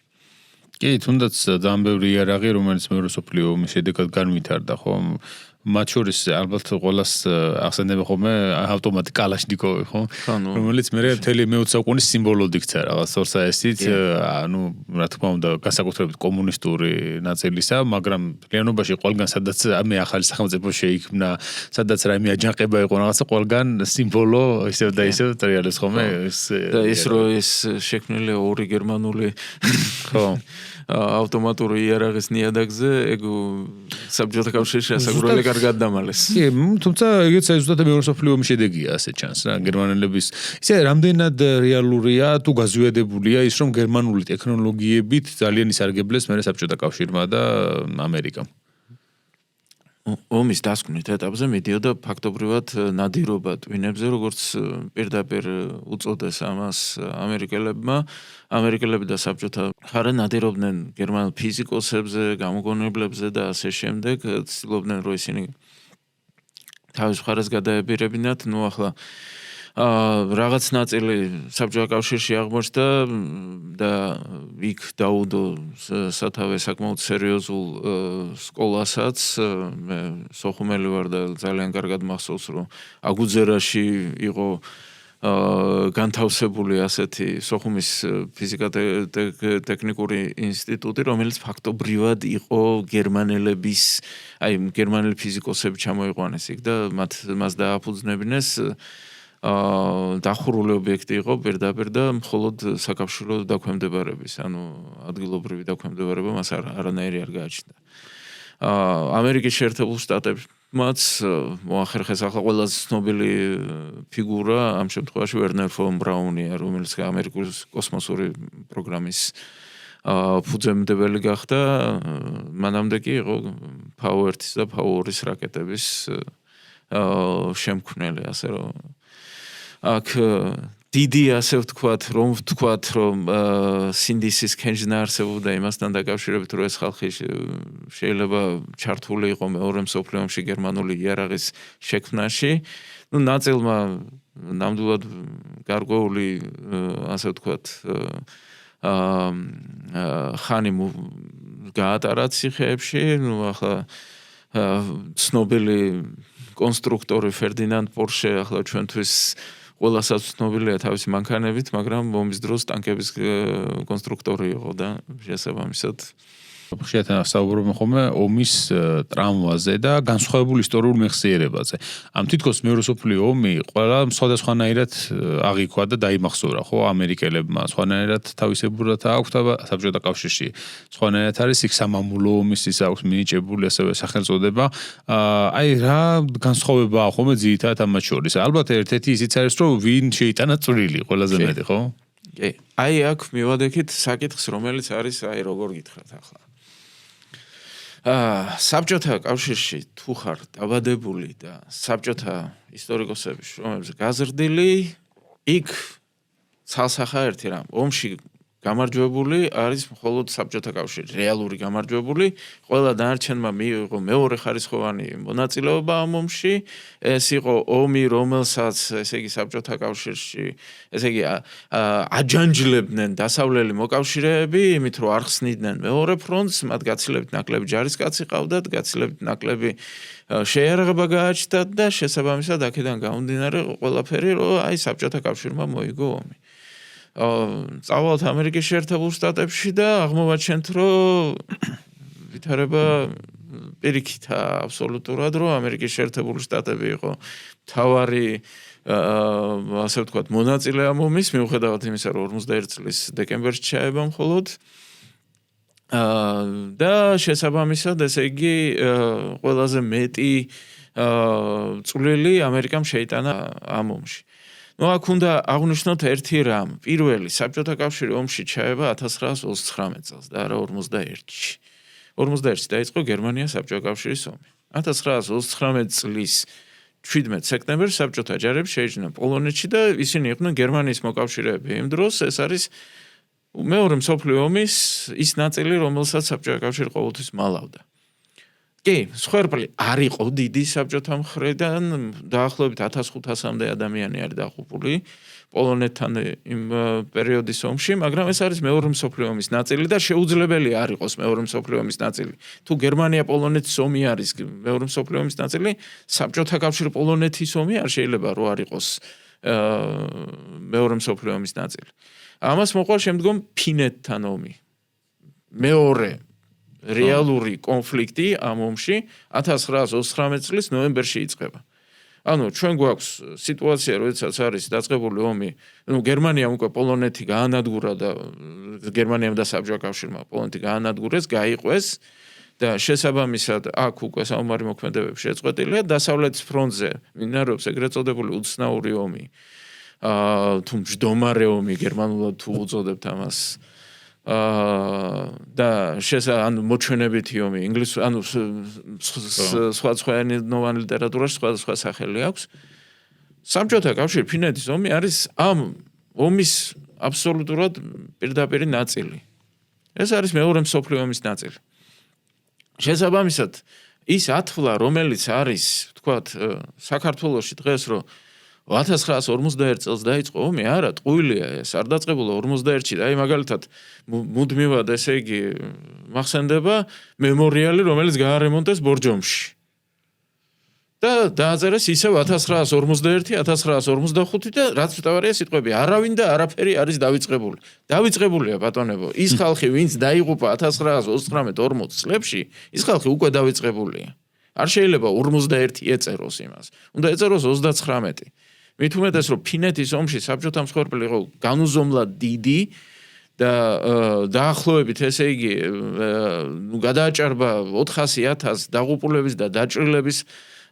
კი, თუნდაც ძალიან ბევრი იარაღი, რომელიც მეორე მსოფლიო ომის შედეგად განვითარდა, ხო? მათ შორის ალბათ ყველას ახსენდება ხოლმე ავტომატი კალაშნიკოვი, ხო? რომელიც მე მთელი მე-20 საუკუნის სიმბოლოდ იქცა რაღაც ორსაესით, ანუ რა თქმა უნდა, განსაკუთრებით კომუნისტური ნაწილისა, მაგრამ realობაში ყველგან სადაც მე ახალი სახელმწიფო შეიქმნა, სადაც რაიმე აჯანყება იყო რაღაცა, ყველგან სიმბოლო ისევ და ისევ ტრიალებს ხოლმე და ის რო ეს შექმნილი ორი გერმანული ხო ავტომატური იარაღის ნიადაგზე ეგ საბჭოთა კავშირში ასაგრული კარგად დამალეს. კი, თუმცა ეგეც ზუსტად მეორე მსოფლიო ომის შედეგია, ასე ჩანს რა, გერმანელების. ისე რამდენად რეალურია თუ გაზვიადებულია ის, რომ გერმანული ტექნოლოგიებით ძალიან ისარგებლეს მერე საბჭოთა კავშირმა და ამერიკამ. ომის დასკვნით ეტაპზე მიდიოდა ფაქტობრივად ნადირობა ტვინებზე, როგორც პირდაპირ უწოდეს ამას ამერიკელები და საბჭოთა მხარე ნადირობდნენ გერმანელ ფიზიკოსებზე, გამოგონებლებზე და ასე შემდეგ, ცდილობდნენ რომ ისინი თავის მხარეს გადაებირებინათ, ახლა რაღაც ნაწილი საბჭოთა კავშირში აღმოჩნდა და იქ დაუდო სათავე საკმაოდ სერიოზულ სკოლასაც მე სოხუმელი ვარ და ძალიან კარგად მახსოვს რომ აგუძერაში იყო განთავსებული ასეთი სოხუმის ფიზიკა-ტექნიკური ინსტიტუტი, რომელიც ფაქტობრივად იყო გერმანელი ფიზიკოსები ჩამოიყვანეს იქ და მას დააფუძნებინეს დახურული ობიექტი იყო პირდაპირ და მხოლოდ საკავშირო დაქვემდებარების, ანუ ადგილობრივი დაქვემდებარება მას არანაირი არ გააჩნდა. ამერიკის შეერთებულ შტატებმაც მოახერხეს ახლა ყველაზე ცნობილი ფიგურა ამ შემთხვევაში ვერნერ ფონ ბრაუნია, რომელიც ამერიკის კოსმოსური პროგრამის ფუძემდებელი გახდა, მანამდე კი იყო Power-1 და Power-2 რაკეტების შემქმნელი, ასე რომ აქ დიდი ასე ვთქვათ, რომ სინდისის ქენჯნა არსებობდა იმასთან დაკავშირებით, რომ ეს ხალხი შეიძლება ჩართული იყო მეორე მსოფლიო ომში გერმანული იარაღის შექმნაში. ნაწილმა ნამდვილად გარკვეული ასე ვთქვათ ხანი გაატარა ციხეებში, ახლა ცნობილი კონსტრუქტორი ფერდინანდ პორშე ახლა ჩვენთვის ყველასაც ცნობილია თავისი მანქანებით, მაგრამ ომის დროს ტანკების კონსტრუქტორი იყო და შესაბამისად ხშირად საუბრობენ ხოლმე ომის ტრამვაზე და განსხვავებულ ისტორიულ მეხსიერებაზე. ამ თითქოს მეორე მსოფლიო ომი ყველა სხვადასხვანაირად აღიქვა და დაიმახსოვრა, ხო, ამერიკელებმა სხვანაირად თავისებურად აქვთ და საბჭოთა კავშირში სხვანაირად არის იქ სამამულო ომის ის აქვს მინიჭებული ასევე სახელწოდება. აი რა განსხვავებაა ხოლმე ძირითადად ამას შორის. ალბათ ერთ-ერთი ისიც არის, რომ ვინ შეიტანა წვრილი ყველაზე მეტი, ხო? კი. აი აქ მივადექით საკითხს, რომელიც არის, აი როგორ გითხრათ ახლა. საბჭოთა კავშირში თუ ხარ დაბადებული და საბჭოთა ისტორიკოსების შრომებზე გაზრდილი, იქ ცალსახა ერთი რამ. ომში გამარჯვებული არის მხოლოდ საბჭოთა კავშირი, რეალური გამარჯვებული. ყველა დანარჩენმა მიიღო მეორე ხარისხოვანი მონაწილეობა ამ ომში. ეს იყო ომი, რომელსაც, ესე იგი, საბჭოთა კავშირში, ესე იგი, აჯანჯლებდნენ დასავლელი მოკავშირეები, იმით რომ არ ხსნიდნენ მეორე ფრონტს, მათ გაცილებით ნაკლები ჯარისკაცი ყავდათ, გაცილებით ნაკლები შეიარაღება გააჩნდათ და შესაბამისად აქედან გამომდინარე ყველაფერი, რომ აი საბჭოთა კავშირმა მოიგო ომი. წავალთ ამერიკის შეერთებულ შტატებში და აღმოვაჩენთ, რომ ვითარება პირიქითა აბსოლუტურად, რომ ამერიკის შეერთებული შტატები იყო მთავარი ასე ვთქვათ მონაწილე ამ ომის, მიუხედავად იმისა, რომ 41 წლის დეკემბერში ჩაება მხოლოდ და შესაბამისად, ესე იგი, ყველაზე მეტი წვლილი ამერიკამ შეიტანა ამ ომში. აქ უნდა აღვნიშნოთ ერთი რამ. პირველი საბჭოთა კავშირი ომში ჩაება 1929 წელს და არა 41-ში. 41-ში დაიწყო გერმანია საბჭოთა კავშირის ომი. 1929 წლის 17 სექტემბერში საბჭოთა ჯარები შეიჭრნენ პოლონეთში და ისინი იყვნენ გერმანიის მოკავშირეები. იმ დროს ეს არის მეორე მსოფლიო ომის ის ნაწილი, რომელსაც საბჭოთა კავშირი ყოველთვის მალავდა. კი, სხვერპლი არ იყო დიდი საბჭოთა მხრიდან, დაახლოებით 1500-მდე ადამიანი არის დაღუპული პოლონეთთან იმ პერიოდის ომში, მაგრამ ეს არის მეორე მსოფლიო ომის ნაწილი და შეუძლებელი არ იყოს მეორე მსოფლიო ომის ნაწილი. თუ გერმანია პოლონეთის ომი არის მეორე მსოფლიო ომის ნაწილი, საბჭოთა კავშირი პოლონეთის ომი არ შეიძლება რომ არ იყოს მეორე მსოფლიო ომის ნაწილი. ამას მოყვა შემდგომ ფინეთთან ომი. მეორე რეალური კონფლიქტი ამ ომში 1929 წლის ნოემბერში იწყება. ანუ ჩვენ გვაქვს სიტუაცია, როდესაც არის დაწყებული ომი, გერმანიამ უკვე პოლონეთი გაანადგურა და გერმანიამ და საბჭოთა კავშირმა პოლონეთი გაანადგურეს, გაიყვეს და შესაბამისად აქ უკვე საომარი მოქმედებები შეწყვეტილია. დასავლეთის ფრონტზე მინარევს ეგრეთ წოდებული უცნაური ომი. თუ მჯდომარე ომი გერმანულად თუ უწოდებთ ამას. და ანუ მოჩვენებითი ომი ინგლისურ ანუ სხვადასხვაენოვანი ლიტერატურაში სხვადასხვა სახელი აქვს. საბჭოთა კავშირი ფინეთის ომი არის ამ ომის აბსოლუტურად პირდაპირი ნაწილი. ეს არის მეორე მსოფლიო ომის ნაწილი. შესაბამისად, ის ათვლა, რომელიც არის, თქვათ, საქართველოში დღეს, რომ 1941 წელს დაიწყო ომი, არა, ტყუილია ეს, არ დაწყებულა 41-ში, აი მაგალითად, მუდმივად ესე იგი მახსენდება მემორიალი, რომელიც გაარემონტეს ბორჯომში. და დააწერეს ისევ 1941, 1945 და რაც მთავარია სიტყვები, არავინ და არაფერი არის დავიწყებული. დავიწყებულია ბატონებო, ის ხალხი, ვინც დაიღუპა 1939-40 წლებში, ის ხალხი უკვე დავიწყებულია. არ შეიძლება 41 ეწეროს იმას. უნდა ეწეროს 39. მით უმეტეს რომ ფინეთის ომში საბჭოთა მსხვერპლი იყო განუზომლად დიდი და დაახლოებით ესე იგი გადააჭარბა 400,000 დაღუპულების და დაჭრილების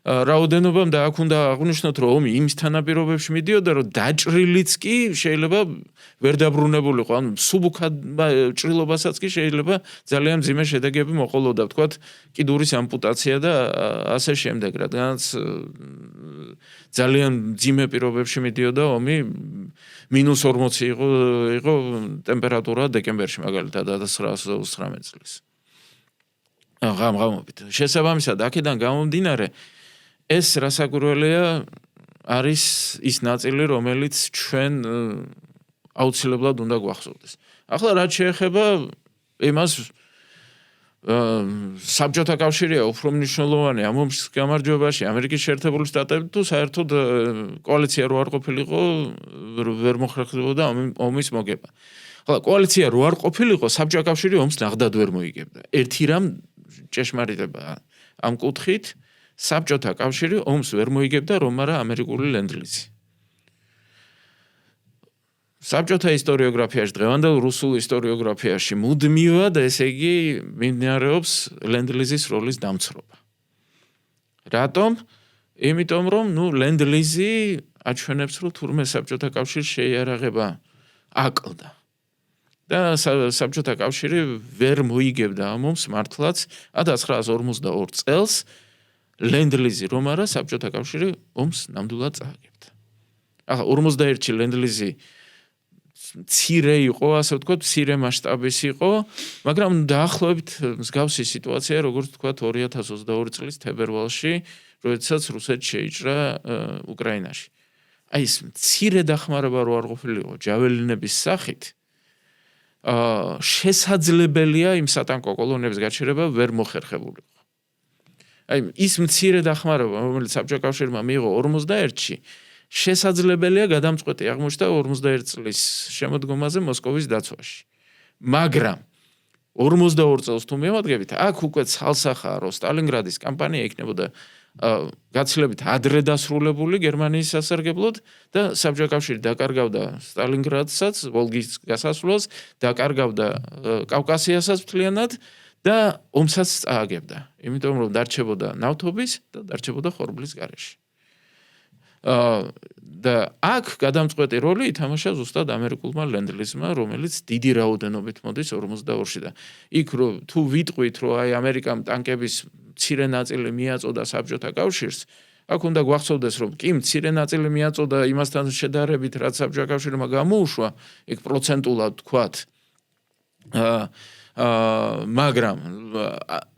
რაოდენობამ და აქ უნდა აღვნიშნოთ რომ ომი იმის თანაპირობებში მიდიოდა რომ დაჭრილიც კი შეიძლება ვერ დაბრუნებულიყო ანუ სუბუქად ჭრილობასაც კი შეიძლება ძალიან მძიმე შედეგები მოყოლოდა ვთქვათ კიდურის ამპუტაცია და ასე შემდეგ რადგანაც ძალიან მძიმე პირობებში მიდიოდა ომი -40 იყო ტემპერატურა დეკემბერში მაგალითად 1939 წლის ღამობით შესაბამისად აქედან გამომდინარე ეს რასაკვირველია არის ის ნაწილი რომელიც ჩვენ აუცილებლად უნდა გვახსოვდეს. ახლა რაც შეეხება იმას საბჭოთა კავშირია უფრო მნიშვნელოვანი ამ ომის გამარჯვებაში ამერიკის შეერთებული შტატები თუ საერთოდ კოალიცია რო არ ყოფილიყო ვერ მოხერხდებოდა ომის მოგება. ახლა კოალიცია რო არ ყოფილიყო საბჭოთა კავშირი ომს ნახდად ვერ მოიგებდა. ერთი რამ ჭეშმარიტებაა ამ კუთხით საბჭოთა კავშირი ომს ვერ მოიგებდა რომ არა ამერიკული ლენდლიზი. საბჭოთა ისტორიოგრაფიაში დღევანდელ რუსულ ისტორიოგრაფიაში მუდმივად ესე იგი მიმდინარეობს ლენდლიზის როლის დამცრობა. რატომ? იმიტომ რომ ლენდლიზი აჩვენებს რომ თურმე საბჭოთა კავშირის შეიარაღება აკლდა. და საბჭოთა კავშირი ვერ მოიგებდა ამ ომს მართლაც 1942 წელს ლენდლიზი რომ არა საბჭოთა კავშირი ომს ნამდვილად წააგებდა. ახლა 41-ში ლენდლიზი მცირე იყო, ასე ვთქვათ, მცირე მასშტაბის იყო, მაგრამ დაახლოებით მსგავსი სიტუაცია, როგორც ვთქვათ 2022 წლის თებერვალში, როდესაც რუსეთს შეიჭრა უკრაინაში. აი ეს მცირე დახმარება რო არ ყოფილიყო ჯაველინების სახით, შესაძლებელია იმ სატანკო კოლონების გაჩერება ვერ მოხერხებულიყო. აი ის მცირე დახმარება, რომელიც საბჭოთა კავშირმა მიიღო 41-ში, შესაძლებელია გადამწყვეტი აღმოჩნდა 41 წლის შემოდგომაზე მოსკოვის დაცვაში. მაგრამ 42 წელს თუ მივადგებით, აქ უკვე ცალსახაა, რომ სტალინგრადის კამპანია იქნებოდა გაცილებით ადრე დასრულებული გერმანიის სასარგებლოდ და საბჭოთა კავშირი დაკარგავდა სტალინგრადსაც, ვოლგის გასასვლელს, დაკარგავდა კავკასიასაც მთლიანად და ომსაც წააგებდა. იმიტომ რომ დარჩებოდა ნავთობის და დარჩებოდა ხორბლის გარეშე. და აქ გადამწყვეტი როლი ითამაშა ზუსტად ამერიკულმა ლენდლიზმა, რომელიც დიდი რაოდენობით მოდის 42-ში და იქ რომ თუ ვიტყვით რომ აი ამერიკამ ტანკების მცირე ნაწილი მიაწოდა საბჭოთა კავშირს, აქ უნდა გვახსოვდეს რომ კი მცირე ნაწილი მიაწოდა იმასთან შედარებით, რაც საბჭოთა კავშირმა გამოუშვა, იქ პროცენტულად თქვათ მაგრამ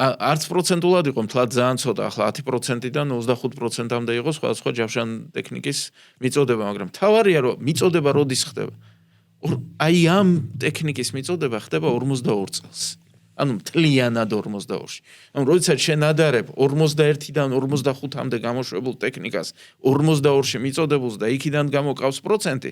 არც პროცენტულად იყო მთლად ძალიან ცოტა, ახლა 10%-დან 25%-მდე იყო სხვადასხვა ჯავშან ტექნიკის მიწოდება, მაგრამ თავარია რომ მიწოდება როდის ხდება? აი ამ ტექნიკის მიწოდება ხდება 42 წელს. ანუ მთლიანად 42-ში. ანუ როდესაც შენ ადარებ 41-დან 45-მდე გამოშვებულ ტექნიკას 42-ში მიწოდებულს და იქიდან გამოკავს პროცენტი,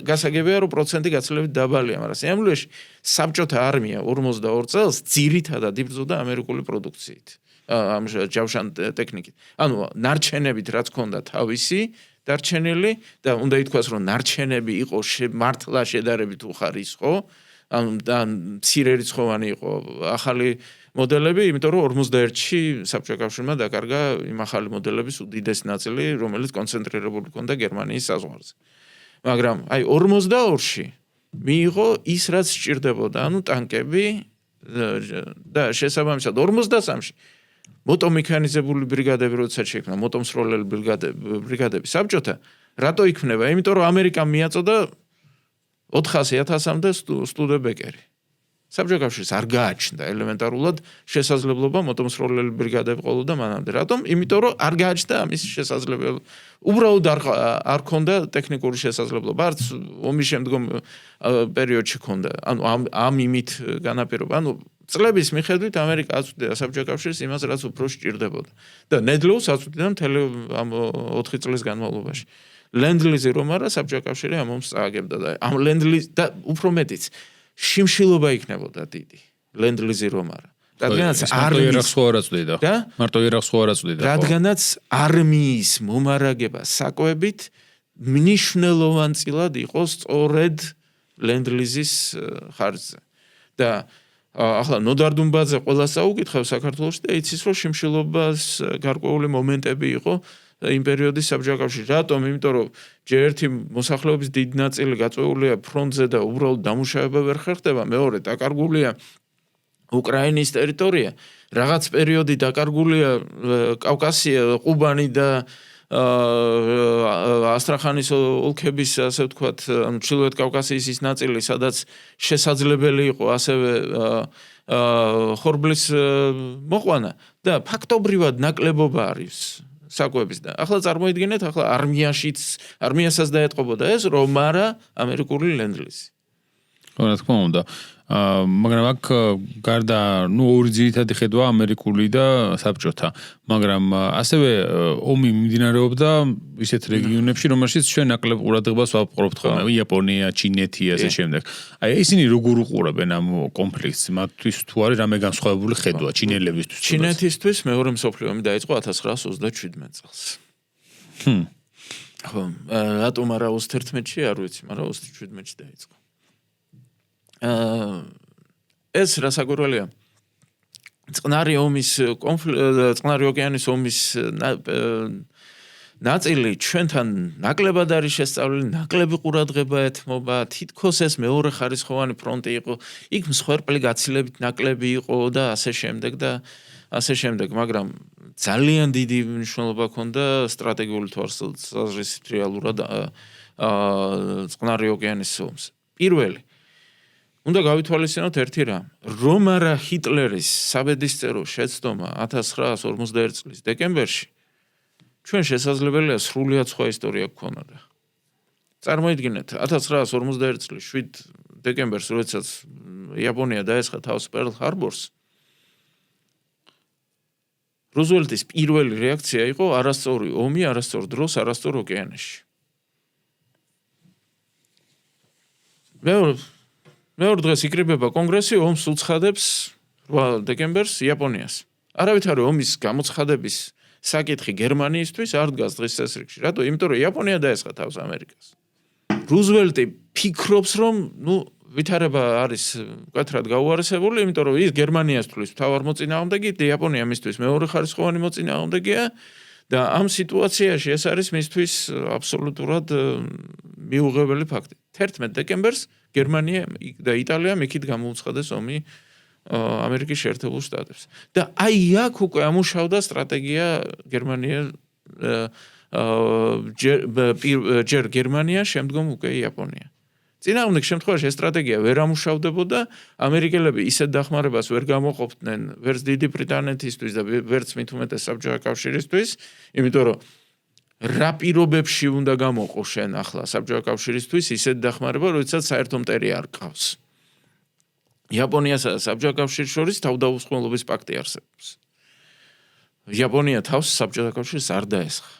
გასაგებია რომ პროცენტი გაცილებით დაბალია, მაგრამ სიამოვნებაში საბჭოთა არმია 42 წელს ძირითადად იბრძოდა ამერიკული პროდუქციით. ამ ჯავშან ტექნიკით. ანუ ნარჩენებით რაც ჰქონდა თავისი დარჩენილი და უნდა ითქვას რომ ნარჩენები იყო მართლა შედარებით უხარისხო. და მცირე რიცხოვანი იყო ახალი მოდელები, იმიტომ რომ 41-ში საბჭოთა კავშირმა დაკარგა იმ ახალი მოდელების უდიდესი ნაწილი, რომელიც კონცენტრირებული ჰქონდა გერმანიის საზღვარზე. მაგრამ აი 42-ში მიიღო ის რაც სჭირდებოდა, ანუ ტანკები და შესაბამისად 53-ში მოტომექანიზებული ბრიგადები როცა შეიქმნა, მოტომსროლელი ბრიგადები საბჭოთა, რატო იქმნება? იმიტომ რომ ამერიკამ მიაწოდა 400,000-მდე სტუდენტები. საბჭოთა კავშირს არ გააჩნდა ელემენტარულად შესაძლებლობა მოტომსროლელი ბრიგადები ყოლოდა მანამდე. რატომ? იმიტომ რომ არ გააჩნდა ამის შესაძლებლობა. უბრალოდ არ ქონდა ტექნიკური შესაძლებლობა. არც ომის შემდგომ პერიოდში ქონდა. ანუ ამ იმით განაპირობა. ანუ წლების მიხედვით ამერიკა აწვდიდა საბჭოთა კავშირს იმას, რაც უფრო სჭირდებოდა. და ნედლეულს აწვდიდა მთელი ამ 4 წლის განმავლობაში. ლენდ-ლიზი რომ არა, საბჭოთა კავშირი ამ ომს წააგებდა და ამ ლენდ-ლიზ და უფრო მეტიც შიმშილობა იქნებოდა დიდი. ლენდ-ლიზი რომ არა. რადგანაც არმიის ხო არ აწვდიდა. მარტო ერახს ხო არ აწვდიდა. რადგანაც არმიის მომარაგება საკვებით მნიშვნელოვანწილად იყო სწორედ ლენდ-ლიზის ხარჯზე. და ახლა ნოდარ დუმბაძე ყველას აუკითხავს საქართველოში და იცის რომ შიმშილობას გარკვეული მომენტები იყო იმ პერიოდის საბჭოთა კავშირში. რატომ? იმიტომ რომ ჯერ ერთი მოსახლეობის დიდი ნაწილი გაწვეულია ფრონტზე და უბრალოდ დამუშავება ვერ ხერხდება, მეორე დაკარგულია უკრაინის ტერიტორია, რაღაც პერიოდი დაკარგულია კავკასია, ყუბანი და ასტრახანის ოლქების, ასე ვთქვათ, ანუ ჩრდილოეთ კავკასიის ის ნაწილი, სადაც შესაძლებელი იყო ასევე ხორბლის მოყვანა და ფაქტობრივად ნაკლებობა არის საკვების და ახლა წარმოიდგინეთ, ახლა არმიასაც დაეტყობოდა ეს, რომ არა ამერიკული ლენდ-ლიზი. რა თქმა უნდა. მაგრამ აქ გარდა ორი ძირითადი ხედვა ამერიკული და საბჭოთა, მაგრამ ასევე ომი მიმდინარეობდა ისეთ რეგიონებში, რომელშიც ჩვენ ნაკლებ ყურადღებას ვაპყრობთ ხოლმე, იაპონია, ჩინეთი, ასე შემდეგ. აი ისინი როგორ უყურებენ ამ კონფლიქტს? მათთვის თუ არის რამე განსხვავებული ხედვა ჩინელებისთვის? ჩინეთისთვის მეორე მსოფლიო ომი დაიწყო 1927 წელს. ხო, რატომ არა 21-ში, არ ვიცი, მაგრამ 27-ში დაიწყო. ეს რასაკვირველია. წყნარი ოკეანის ომის ნაწილი ჩვენთან ნაკლებად არის შესწავლილი, ნაკლები ყურადღება ეთმობა, თითქოს ეს მეორე ხარისხოვანი ფრონტი იყო, იქ მსხვერპლი გაცილებით ნაკლები იყო და ასე შემდეგ, მაგრამ ძალიან დიდი მნიშვნელობა ჰქონდა სტრატეგიული თვალსაზრისით რეალურად წყნარი ოკეანის ომს. პირველი უნდა გავითვალისწინოთ ერთი რამ, რომ არა ჰიტლერის საბედისწერო შეცდომა 1941 წლის დეკემბერში ჩვენ შესაძლებელია სრულიად სხვა ისტორია გქონოდა. წარმოიდგინეთ, 1941 წლის 7 დეკემბერს, როდესაც იაპონია დაესხა თავს პერლ ჰარბორს, რუზველტის პირველი რეაქცია იყო არასწორი ომი, არასწორ დროს, არასწორ ოკეანეში. მეორე დღეს იკრიბება კონგრესი, ომს უცხადებს 8 დეკემბერს იაპონიას. არავითარი ომის გამოცხადების საკითხი გერმანიისთვის არ დგას დღის წესრიგში. რატო? იმიტომ რომ იაპონია დაესხა თავს ამერიკას. რუზველტი ფიქრობს, რომ ვითარება არის მკვეთრად გაუარესებული, იმიტომ რომ ის გერმანიასთვის მთავარ მოწინააღმდეგე, იაპონია მისთვის მეორე ხარისხოვანი მოწინააღმდეგეა და ამ სიტუაციაში ეს არის მისთვის აბსოლუტურად მიუღებელი ფაქტი. 11 დეკემბერს გერმანია და იტალია იქით გამოუცხადეს ომი ამერიკის შეერთებულ შტატებს. და აი აქ უკვე ამუშავდა სტრატეგია გერმანია ჯერ გერმანია, შემდგომ უკვე იაპონია. წინააღმდეგ შემთხვევაში ეს სტრატეგია ვერ ამუშავდებოდა, ამერიკელები ისეთ დახმარებას ვერ გამოყოფდნენ ვერც დიდი ბრიტანეთისთვის და ვერც მით უმეტეს საბჭოთა კავშირისთვის, იმიტომ რომ რა პირობებში უნდა გამოყო შენ ახლა საბჭოთა კავშირისთვის ისეთ დახმარება, როდესაც საერთო მტერი არ ყავს. იაპონიასა და საბჭოთა კავშირის შორის თავდაუხმელობის პაქტი არსებობს. იაპონია თავს საბჭოთა კავშირს არ დაესხა.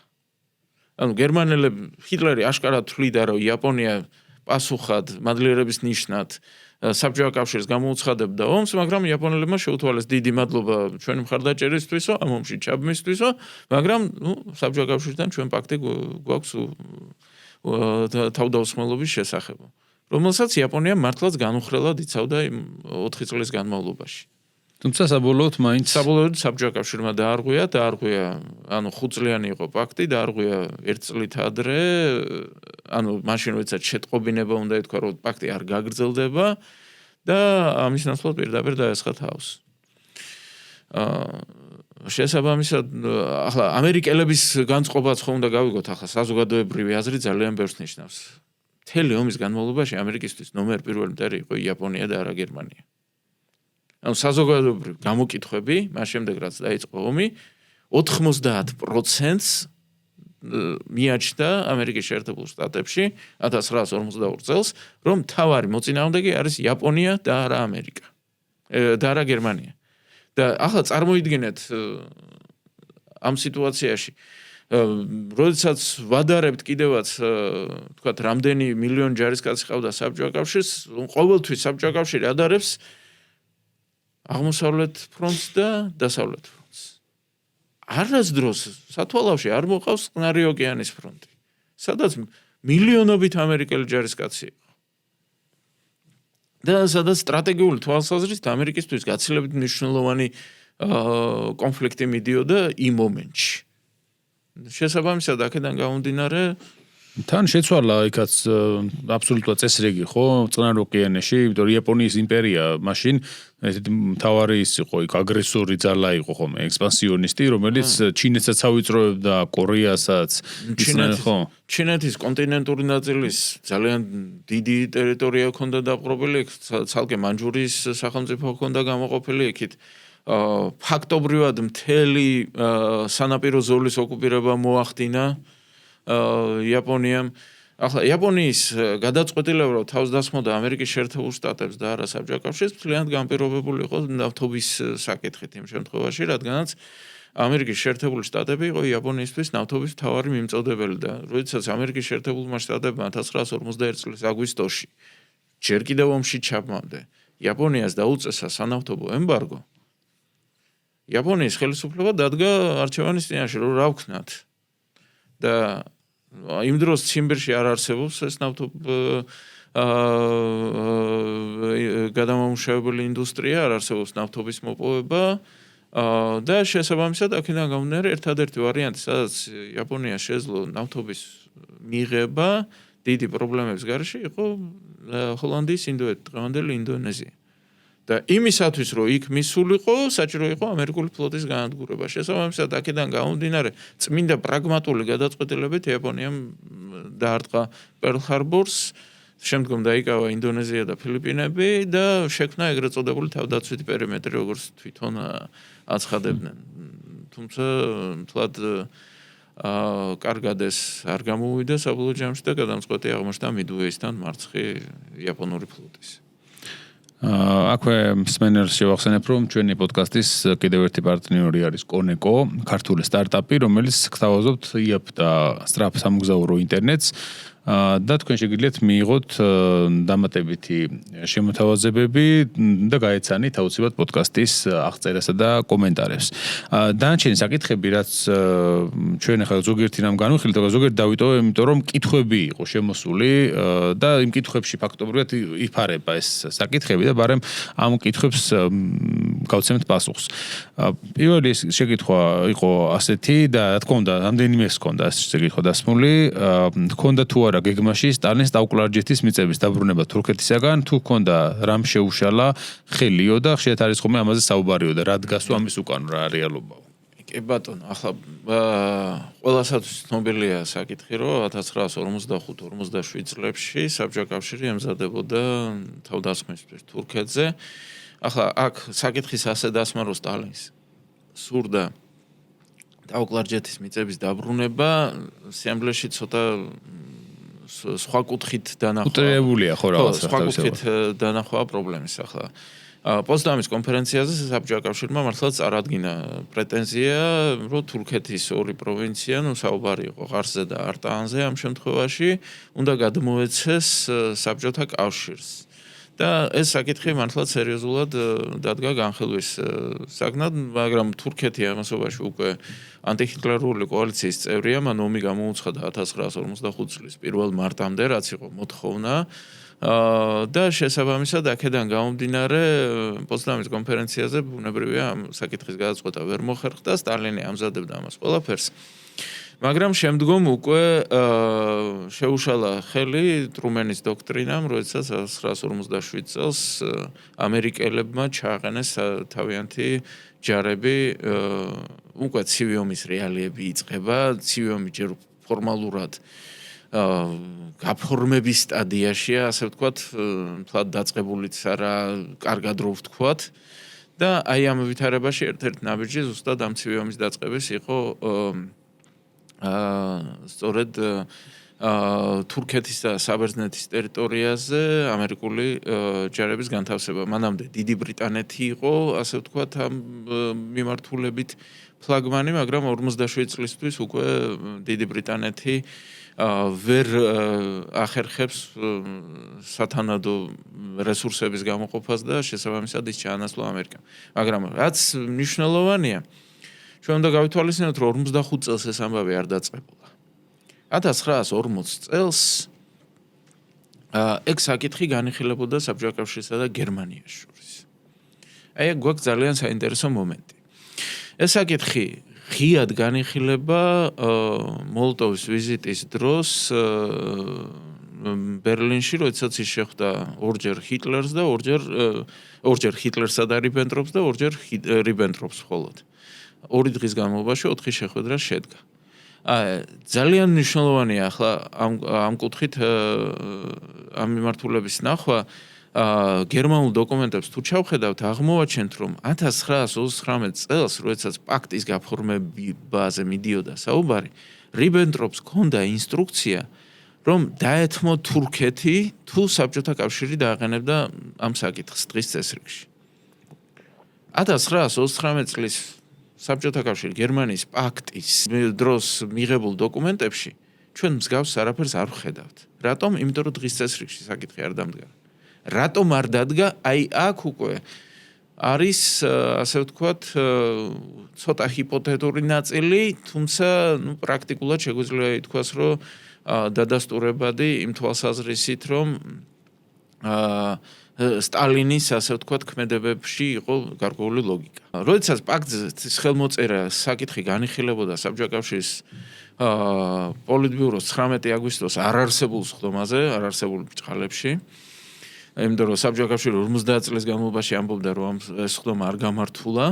ანუ გერმანელები, ჰიტლერი აშკარად თვლიდა, რომ იაპონია პასუხად, მადლიერების ნიშნად საბჭოთა კავშირს გამოუცხადებდა ომს, მაგრამ იაპონელებმა შეუთვალეს დიდი მადლობა ჩვენი მხარდაჭერისთვისო, ამ ომში ჩაბმისთვისო, მაგრამ საბჭოთა კავშირთან ჩვენ პაქტი გვაქვს თავდაუსხმელობის შესახებ, რომელსაც იაპონია მართლაც განუხრელად იცავდა იმ 4 წლის განმავლობაში. თუმცა საბოლოოდ საბჭოთა კავშირმა დაარღვია, ანუ 5 წლიანი იყო პაქტი, დაარღვია 1 წლით ადრე ანუ მაშინ როდესაც შეტყობინება უნდა ითქვა, რომ პაქტი არ გაგრძელდება და ამის ნაცვლად პირდაპირ დაესხა თავს. შესაბამისად, ახლა ამერიკელების განწყობაც ხო უნდა გავიგოთ, ახლა საზოგადოებრივი აზრი ძალიან ბევრს ნიშნავს. მთელი ომის განმავლობაში ამერიკისთვის ნომერ პირველი მტერი იყო იაპონია და არა გერმანია. ანუ საზოგადოებრივი გამოკითხვები, მას შემდეგ რაც დაიწყო ომი, 90%-ს მიაჩნდა ამერიკის შეერთებულ შტატებში 1942 წელს, რომ მთავარი მოწინააღმდეგე არის იაპონია და არა ამერიკა. და არა გერმანია. და ახლა წარმოიდგინეთ ამ სიტუაციაში როდესაც ვადარებთ კიდევაც თქვათ რამდენი მილიონი ჯარისკაცი ყავდა საბჭოთა კავშირს, ყოველთვის საბჭოთა კავშირი ადარებს აღმოსავლეთ ფრონტს და დასავლეთ ფრონტს. არასდროს სათვალავში არ მოყავს წყნარი ოკეანის ფრონტი, სადაც მილიონობით ამერიკელი ჯარისკაცი იყო. და სადაც სტრატეგიული თვალსაზრისით ამერიკისთვის გაცილებით მნიშვნელოვანი კონფლიქტი მიდიოდა იმ მომენტში. შესაბამისად, აქედან გამომდინარე თან შეცვალა იქაც აბსოლუტურად წესრიგი ხო წყნარ ოკეანეში, იმიტომ რომ იაპონიის იმპერია მაშინ ესეთი მთავარი ის იყო, იქ აგრესორი ძალა იყო ხომ, ექსპანსიონისტი, რომელიც ჩინეთსაც ავიწროებდა, კორეასაც, ხო. ჩინეთის კონტინენტური ნაწილის ძალიან დიდი ტერიტორია ჰქონდა დაპყრობილი, ცალკე მანჯურიის სახელმწიფო ჰქონდა გამოყოფილი იქით. ფაქტობრივად მთელი სანაპირო ზოლის ოკუპირება მოახდინა იაპონიამ. ახლა იაპონიის გადაწყვეტილება რომ თავს დასმოდა ამერიკის შეერთებულ შტატებს და არა საბჭოთა კავშირს მთლიანად განპირობებული იყო ნავთობის საკითხით იმ შემთხვევაში, რადგანაც ამერიკის შეერთებული შტატები იყო იაპონიისთვის ნავთობის მთავარი მიმწოდებელი და როდესაც ამერიკის შეერთებულმა შტატებმა 1941 წლის აგვისტოში ჯერ კიდევ ომში ჩაბმამდე იაპონიას დაუწესა სანავთობო ემბარგო, იაპონიის ხელისუფლება დადგა არჩევანის წინაშე, რომ რა ვქნათ. და იმ დროს ციმბირში არ არსებობს ეს გადამამუშავებელი ინდუსტრია, არ არსებობს ნავთობის მოპოვება და შესაბამისად აქედან გამომდინარე ერთადერთი ვარიანტი, სადაც იაპონიას შეძლო ნავთობის მიღება დიდი პრობლემების გარეშე იყო ჰოლანდიის ინდოეთი, დღევანდელი ინდონეზია. და იმისათვის რომ იქ მისულიყო, საჭირო იყო ამერიკული ფლოტის განადგურება. შესაბამისად, აქედან გამომდინარე წმინდა პრაგმატული გადაწყვეტილებით იაპონიამ დაარტყა პერლ-ჰარბორს, შემდგომ დაიკავა ინდონეზია და ფილიპინები და შექმნა ეგრეთ წოდებული თავდაცვითი პერიმეტრი, როგორც თვითონ აცხადებდნენ. თუმცა მთლად კარგად ეს არ გამოვიდა საბოლოო ჯამში და გადამწყვეტი აღმოჩნდა მიდუეისთან მარცხი იაპონური ფლოტის. აქვე მსმენელს შევახსენებ, რომ ჩვენი პოდკასტის კიდევ ერთი პარტნიორი არის კონეკო, ქართული სტარტაპი, რომელიც გთავაზობთ იაპ და სწრაფ სამგზავრო ინტერნეტს და თქვენ შეგიძლიათ მიიღოთ დამატებითი შემოთავაზებები და გაეცანით აუცილებლად პოდკასტის აღწერასა და კომენტარებს. დანარჩენი საკითხები, რაც ჩვენ ახლა ზოგიერთი რამ განვიხილეთ, ზოგიერთი დავიტოვე, იმიტომ რომ კითხვები იყო შემოსული და იმ კითხვებში ფაქტობრივად იფარება ეს საკითხები და ბარემ ამ კითხვებს გავცემთ პასუხს. პირველი შეკითხვა იყო ასეთი და რა თქმა უნდა, რამდენიმე ჰქონდა ეს შეკითხვა დასმული, ჰქონდა თუ არა გეგმაში სტალინის ტაუკლარჯეთის მიწების დაბრუნება თურქეთისაგან, თუ ჰქონდა რამ შეუშალა ხელიო და ხშირად არის ხოლმე ამაზე საუბარიო და რა დგასო ამის უკან რა რეალობაა. კი ბატონო, ახლა ყველასათვის ცნობილია საკითხი, რომ 1945-47 წლებში საბჭოთა კავშირი ემზადებოდა თავდასხმისთვის თურქეთზე. ახლა აქ საკითხის ასე დასმა, რომ სტალინს სურდა ტაუკლარჯეთის მიწების დაბრუნება, სიამბლეში ცოტა სხვა კუთხით დანახვა. უტრირებულია ხო რაღაცა. სხვა კუთხით დანახვა პრობლემის ახლა. პოცდამის კონფერენციაზე საბჭოთა კავშირმა მართლაც წარადგინა პრეტენზია, რომ თურქეთის ორი პროვინცია, საუბარი იყო ყარსზე და არტაანზე ამ შემთხვევაში, უნდა გადმოეცეს საბჭოთა კავშირს. და ეს საკითხი მართლაც სერიოზულად დადგა განხილვის საგნად, მაგრამ თურქეთი ამასობაში უკვე ანტიჰიტლერული კოალიციის წევრია, მან ომი გამოუცხადა 1945 წლის 1 მარტამდე, რაც იყო მოთხოვნა. და შესაბამისად აქედან გამომდინარე პოცდამის კონფერენციაზე ბუნებრივია ამ საკითხის გადაწყვეტა ვერ მოხერხდა, სტალინი ამზადებდა ამას ყველაფერს. მაგრამ შემდგომ უკვე შეუშალა ხელი ტრუმენის დოქტრინამ, როდესაც 1947 წელს ამერიკელებმა ჩააყენეს თავიანთი ჯარები, უკვე ცივი ომის რეალიები იწყება, ცივი ომი ჯერ ფორმალურად გაფორმების სტადიაშია, ასე ვთქვათ, თლად დაწყებულიც არა, კარგად რო ვთქვათ. და აი ამ ვითარებაში ერთ-ერთი ნაბიჯი ზუსტად ამ ცივი ომის დაწყების იყო სწორედ თურქეთის და საბერძნეთის ტერიტორიაზე ამერიკული ჯარების განთავსება. მანამდე დიდი ბრიტანეთი იყო, ასე ვთქვათ, ამ მიმართულებით ფლაგმანი, მაგრამ 57 წლისთვის უკვე დიდი ბრიტანეთი ვერ ახერხებს სათანადო რესურსების გამოყოფას და შესაბამისად ის ჩაანაცვლა ამერიკამ. მაგრამ რაც მნიშვნელოვანია, ჩვენ უნდა გავითვალისწინოთ, რომ 45 წელს ეს ამბავი არ დაწყებულა. 1940 წელს ეგ საკითხი განიხილებოდა საბჭოთა კავშირსა და გერმანიას შორის. აი ეგ გვაქვს ძალიან საინტერესო მომენტი. ეს საკითხი ღიად განიხილება მოლოტოვის ვიზიტის დროს ბერლინში, როდესაც ის შეხვდა ორჯერ ჰიტლერს და ორჯერ ჰიტლერსა და რიბენტროპს და ორჯერ რიბენტროპს მხოლოდ. 2 დღის განმავლობაში 4 შეხვედრა შედგა. ძალიან მნიშვნელოვანია ახლა ამ კუთხით ამ მიმართულების ნახვა გერმანულ დოკუმენტებს თუ ჩავხედავთ, აღმოვაჩენთ, რომ 1939 წელს, როდესაც პაქტის გაფორმებაზე მიდიოდა საუბარი, რიბენტროპს ჰქონდა ინსტრუქცია, რომ დაეთმო თურქეთი, თუ საბჭოთა კავშირი დააყენებდა ამ საკითხს დღის წესრიგში. 1939 წლის საბჭოთა კავშირი გერმანიის პაქტის დროს მიღებულ დოკუმენტებში ჩვენ მსგავს არაფერს არ ვხედავთ. რატომ? იმიტომ რომ დღის წესრიგში საკითხი არ დამდგარა. რატომ არ დადგა? აი აქ უკვე არის, ასე ვთქვათ, ცოტა ჰიპოთეტური ნაწილი, თუმცა პრაქტიკულად შეგვიძლია ითქვას, რომ დადასტურებადი იმ თვალსაზრისით, რომ სტალინის, ასე ვთქვათ, ქმედებებში იყო გარკვეული ლოგიკა. როდესაც პაქტის ხელმოწერა საკითხი განიხილებოდა საბჭოთა კავშირის პოლიტბიუროს 19 აგვისტოს არარსებულ სხდომაზე, არარსებულ ბჭყალებში, იმიტომ რომ საბჭოთა კავშირი 50 წლის განმავლობაში ამბობდა, რომ ეს სხდომა არ გამართულა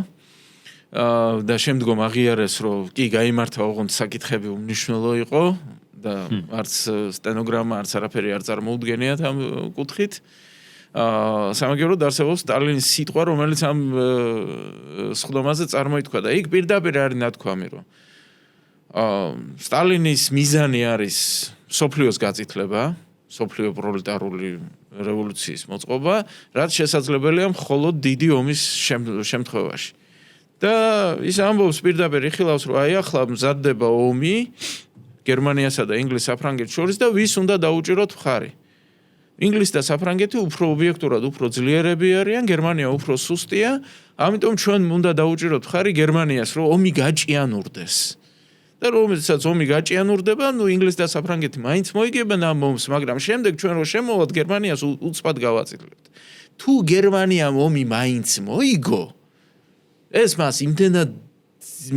და შემდგომ აღიარეს, რომ კი გაიმართა, ოღონდ საკითხები უმნიშვნელო იყო და არც სტენოგრამა, არც არაფერი არ წარმოუდგენიათ ამ კუთხით. სამაგიეროდ არსებობს სტალინის სიტყვა, რომელიც ამ სხდომაზე წარმოითქვა და იქ პირდაპირ არის ნათქვამი, რომ სტალინის მიზანი არის სოფლიოს გაწითლება, სოფლიო პროლეტარული რევოლუციის მოწყობა, რაც შესაძლებელია მხოლოდ დიდი ომის შემთხვევაში. და ის ამბობს პირდაპირ იხილავს, რომ აი ახლა მზადდება ომი გერმანიასა და ინგლისს საფრანგეთს შორის და ვის უნდა დაუჭიროთ მხარი. ინგლისი და საფრანგეთი უფრო ობიექტურად უფრო ძლიერები არიან, გერმანია უფრო სუსტია, ამიტომ ჩვენ უნდა დაუჭიროთ მხარი გერმანიას, რომ ომი გაჭიანურდეს. და რომელსაც ომი გაჭიანურდება, ინგლისი და საფრანგეთი მაინც მოიგებენ ამ ომს, მაგრამ შემდეგ ჩვენ რო შემოვად გერმანიას უცბად გავაწილებთ. თუ გერმანიამ ომი მაინც მოიგო, ეს მას იმდენად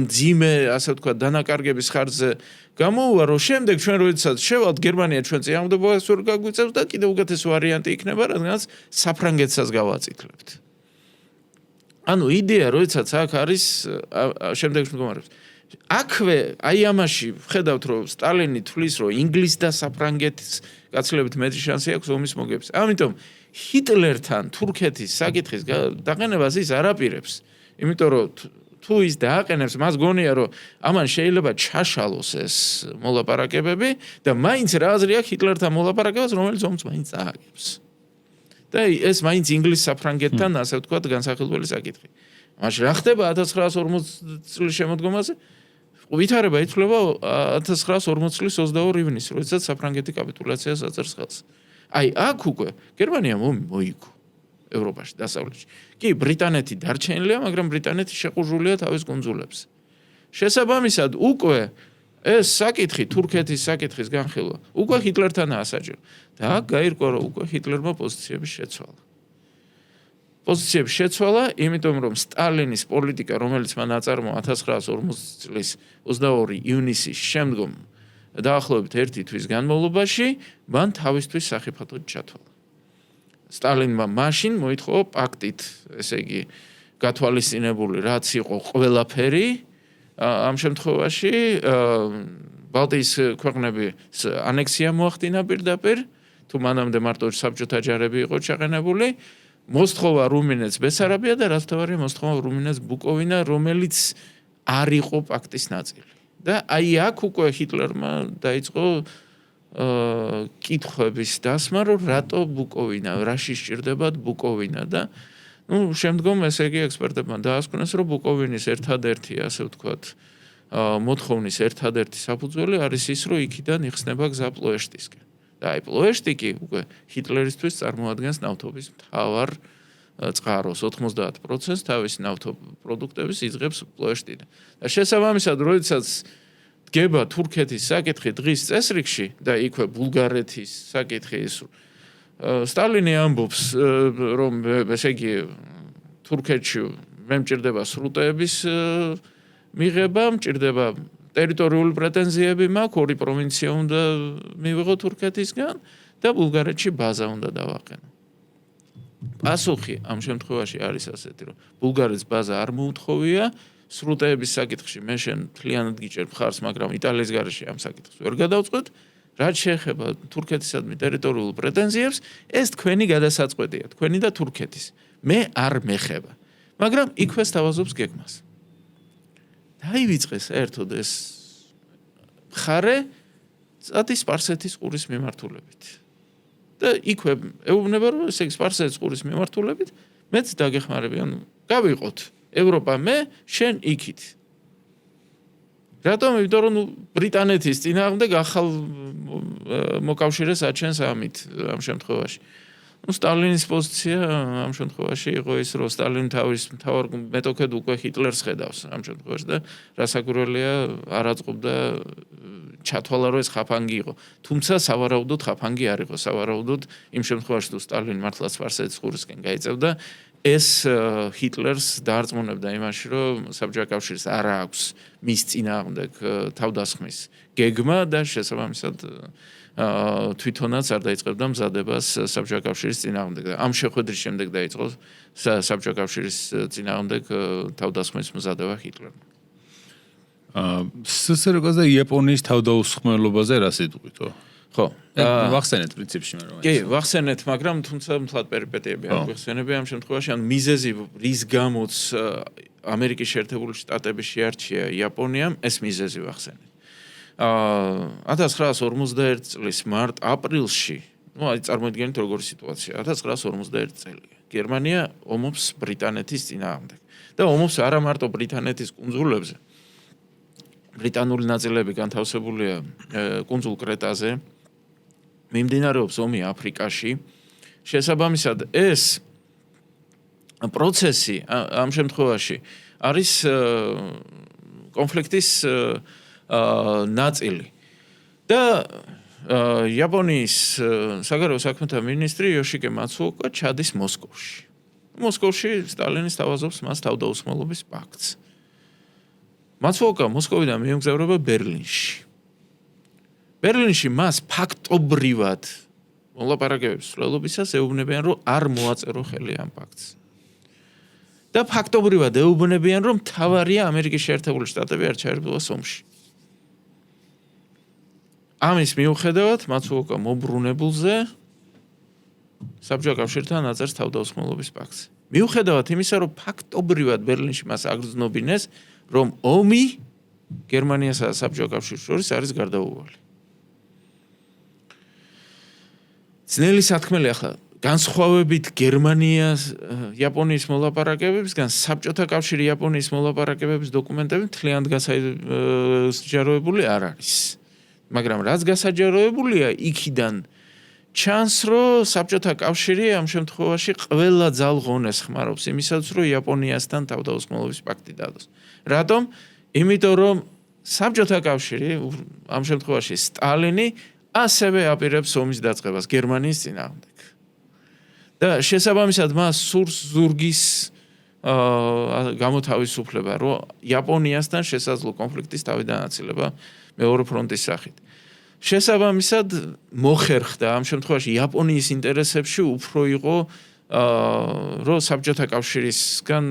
მძიმე, ასე ვთქვათ, დანაკარგების ხარჯზე გამოუვა, რომ შემდეგ ჩვენ როდესაც შევალთ გერმანია ჩვენ წინააღმდეგობას ვერ გაგვიწევს და კიდევ უკეთესი ვარიანტი იქნება, რადგანაც საფრანგეთსაც გავაწითლებთ. ანუ იდეა, როდესაც აქ არის შემდეგში მდგომარეობს. აქვე აი ამაში ვხედავთ, რომ სტალინი თვლის, რომ ინგლისი და საფრანგეთის გაცილებით მეტი შანსი აქვს ომის მოგების. ამიტომ ჰიტლერთან თურქეთის საკითხის დაყენებას ის არ აპირებს. იმიტომ რომ თუ ის დააყენებს, მას გონია, რომ ამან შეიძლება ჩაშალოს ეს მოლაპარაკებები და მაინც რა აზრი აქვს ჰიტლერთან მოლაპარაკებას, რომელიც ომს მაინც ააგებს. და ეს მაინც ინგლისს საფრანგეთთან, ასე ვთქვათ, განსახილველი საკითხი. მაშინ რა ხდება 1940 წლის შემოდგომაზე? ვითარება ითვლება 1940 წლის 22 ივნისს, როდესაც საფრანგეთი კაპიტულაციას აწერს ხელს. აი აქ უკვე გერმანიამ ომი მოიგო ევროპაში, დასავლეთში. კი, ბრიტანეთი დარჩენილია, მაგრამ ბრიტანეთი შეყუჟულია თავის კუნძულებზე. შესაბამისად, უკვე ეს საკითხი, თურქეთის საკითხის განხილვა, უკვე ჰიტლერთანაა საჭირო. და აქ გაირკვა, რომ უკვე ჰიტლერმა პოზიციები შეცვალა. პოზიციებს შეცვალა, იმიტომ რომ სტალინის პოლიტიკა, რომელიც მან აწარმოა 1940 წლის 22 ივნისის შემდგომ დაახლოებით 1 თვის განმავლობაში, მან თავისთვის სახიფათოდ ჩათვალა. სტალინმა მაშინ მოითხოვა პაქტით, ესე იგი, გათვალისწინებული რაც იყო ყველაფერი, ამ შემთხვევაში ბალტიის ქვეყნების ანექსია მოახდინა პირდაპირ, თუ მანამდე მარტო საბჭოთა ჯარები იყო ჩაყენებული, მოსთხოვა რუმინეთს ბესარაბია და რაც თავარია მოსთხოვა რუმინეთს ბუკოვინა, რომელიც არ იყო პაქტის ნაწილი. და აი აქ უკვე ჰიტლერმა დაიწყო კითხვების დასმა, რომ რატო ბუკოვინა, რაში სჭირდებათ ბუკოვინა და შემდგომ ესე იგი ექსპერტებმა დაასკვნეს, რომ ბუკოვინის ერთადერთი, ასე ვთქვათ, მოთხოვნის ერთადერთი საფუძველი არის ის, რომ იქიდან იხსნება გზა პლოეშტისკენ. და აი პლოეშტი კი უკვე ჰიტლერისთვის წარმოადგენს ნავთობის მთავარ წყაროს, 90% თავისი ნავთობპროდუქტების იღებს პლოეშტიდან. და შესაბამისად, როდესაც დგება თურქეთის საკითხი დღის წესრიგში და იქვე ბულგარეთის საკითხი ის სტალინი ამბობს, რომ ესე იგი თურქეთში მე მჭირდება სრუტეების მიღება, მჭირდება ტერიტორიული პრეტენზიები მაქვს, 2 პროვინცია უნდა მივიღო თურქეთისგან და ბულგარეთში ბაზა უნდა დავაყენო. პასუხი ამ შემთხვევაში არის ასეთი, რომ ბულგარეთს ბაზა არ მოუთხოვია, სრუტეების საკითხში მე შენ მთლიანად გიჭერ მხარს, მაგრამ იტალიის გარეშე ამ საკითხს ვერ გადავწყვეტ. რაც შეეხება თურქეთისადმი ტერიტორიულ პრეტენზიებს, ეს თქვენი გადასაწყვეტია, თქვენი და თურქეთის. მე არ მეხება. მაგრამ იქვე სთავაზობს გეგმას. დაივიწყეს საერთოდ ეს მხარე წადის სპარსეთის ყურის მიმართულებით. და იქვე ეუბნება, რომ ესე იგი სპარსეთის ყურის მიმართულებით მეც დაგეხმარებიან, გავიყოთ ევროპა მე, შენ იქით. რატომ? იმიტომ რომ ბრიტანეთის წინააღმდეგ ახალ მოკავშირეს აჩენს ამით ამ შემთხვევაში. სტალინის პოზიცია ამ შემთხვევაში იყო ის, რომ სტალინი თავის მთავარ მეტოქედ უკვე ჰიტლერს ხედავს ამ შემთხვევაში და რასაკვირველია არ აწყობდა ჩათვალა, რომ ეს ხაფანგი იყო. თუმცა სავარაუდოდ ხაფანგი არ იყო, სავარაუდოდ იმ შემთხვევაში თუ სტალინი მართლაც სპარსეთის ყურისკენ გაიწევდა, ეს ჰიტლერს დაარწმუნებდა იმაში, რომ საბჭოთა კავშირს არ აქვს მის წინააღმდეგ თავდასხმის გეგმა და შესაბამისად თვითონაც არ დაიწყებდა მზადებას საბჭოთა კავშირის წინააღმდეგ. ამ შეხვედრის შემდეგ დაიწყო საბჭოთა კავშირის წინააღმდეგ თავდასხმის მზადება ჰიტლერმა. ssrs და იაპონიის თავდაუსხმელობაზე რა სიტყვითო? ხო, ვახსენეთ პრინციპში მე რომ. კი, ვახსენეთ, მაგრამ თუმცა მთლად პერიპეტიები არ ვიხსენები ამ შემთხვევაში, ან მიზეზი რის გამოც ამერიკის შეერთებული შტატები შეარჩია იაპონიამ, ეს მიზეზი ვახსენეთ. 1941 წლის მარტ-აპრილში, აი წარმოიდგინეთ როგორი სიტუაცია. 1941 წელი. გერმანია ომობს ბრიტანეთის წინააღმდეგ. და ომობს არა მარტო ბრიტანეთის კუნძულებზე. ბრიტანული ნაწილები განთავსებულია კუნძულ კრეტაზე. მიმდინარეობს ომი აფრიკაში. შესაბამისად, ეს პროცესი ამ შემთხვევაში არის კონფლიქტის ნაწილი. და იაპონიის საგარეო საქმეთა მინისტრი იოშიკე მაცუოკა ჩადის მოსკოვში. მოსკოვში სტალინი სთავაზობს მას თავდაუსხმელობის პაქტს. მაცუოკა მოსკოვიდან მიემგზავრება ბერლინში. ბერლინში მას ფაქტობრივად მოლაპარაკებების სრულობისას ეუბნებიან, რომ არ მოაწერო ხელი ამ პაქტს. და ფაქტობრივად ეუბნებიან, რომ მთავარია ამერიკის შეერთებული შტატები არ ჩაერთვას ომში. ამის მიუხედავად მაცუოკა მობრუნებულზე საბჭოთა კავშირთან აწერს თავდაუსხმელობის პაქტს. მიუხედავად იმისა, რომ ფაქტობრივად ბერლინში მას აგრძნობინეს, რომ ომი გერმანიასა და საბჭოთა კავშირს შორის არის გარდაუვალი. ძნელი სათქმელი ახლა განსხვავებით გერმანიას იაპონიის მოლაპარაკებებისგან საბჭოთა კავშირი იაპონიის მოლაპარაკებების დოკუმენტები მთლიანად გასაჯაროებული არ არის. მაგრამ რაც გასაჯაროებულია, იქიდან ჩანს, რომ საბჭოთა კავშირი ამ შემთხვევაში ყველა ძალღონეს ხმარობს იმისაც, რომ იაპონიასთან თავდაუსხმელობის პაქტი დადოს. რატომ? იმიტომ რომ საბჭოთა კავშირი ამ შემთხვევაში სტალინი ასევე აპირებს ომის დაწყებას გერმანიის წინააღმდეგ. და შესაბამისად მას სურს ზურგის გამოთავისუფლება, რომ იაპონიასთან შესაძლო კონფლიქტის თავიდანაცილება მეორე ფრონტის სახით. შესაბამისად მოხერხდა ამ შემთხვევაში იაპონიის ინტერესებში უფრო იყო რომ საბჭოთა კავშირისგან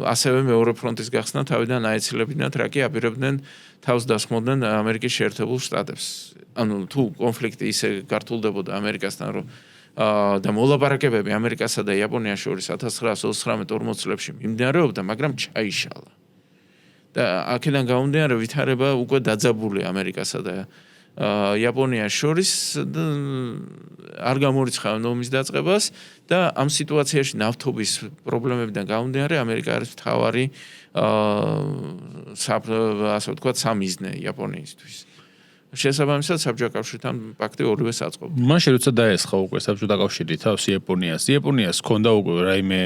ასევე მეორე ფრონტის გახსნა თავიდან აეცილებინათ, რა კი აპირებდნენ თავს დასხმოდნენ ამერიკის შეერთებულ შტატებს. ანუ თუ კონფლიქტი ისე გართულდებოდა ამერიკასთან, რომ და მოლაპარაკებები ამერიკასა და იაპონიას შორის 1939-40 წლებში მიმდინარეობდა, მაგრამ ჩაიშალა. და აქედან გამომდინარე ვითარება უკვე დაძაბული ამერიკასა და იაპონიას შორის არ გამორიცხავენ ომის დაწყებას და ამ სიტუაციაში ნავთობის პრობლემებიდან გამომდინარე ამერიკა არის მთავარი ასე ვთქვათ სამიზნე იაპონიისთვის. შესაბამისად საბჭოთა კავშირთან პაქტი ორივე საწყობ. მაშინ როცა დაესხა უკვე საბჭოთა კავშირი თავს იაპონიას ჰქონდა უკვე რაიმე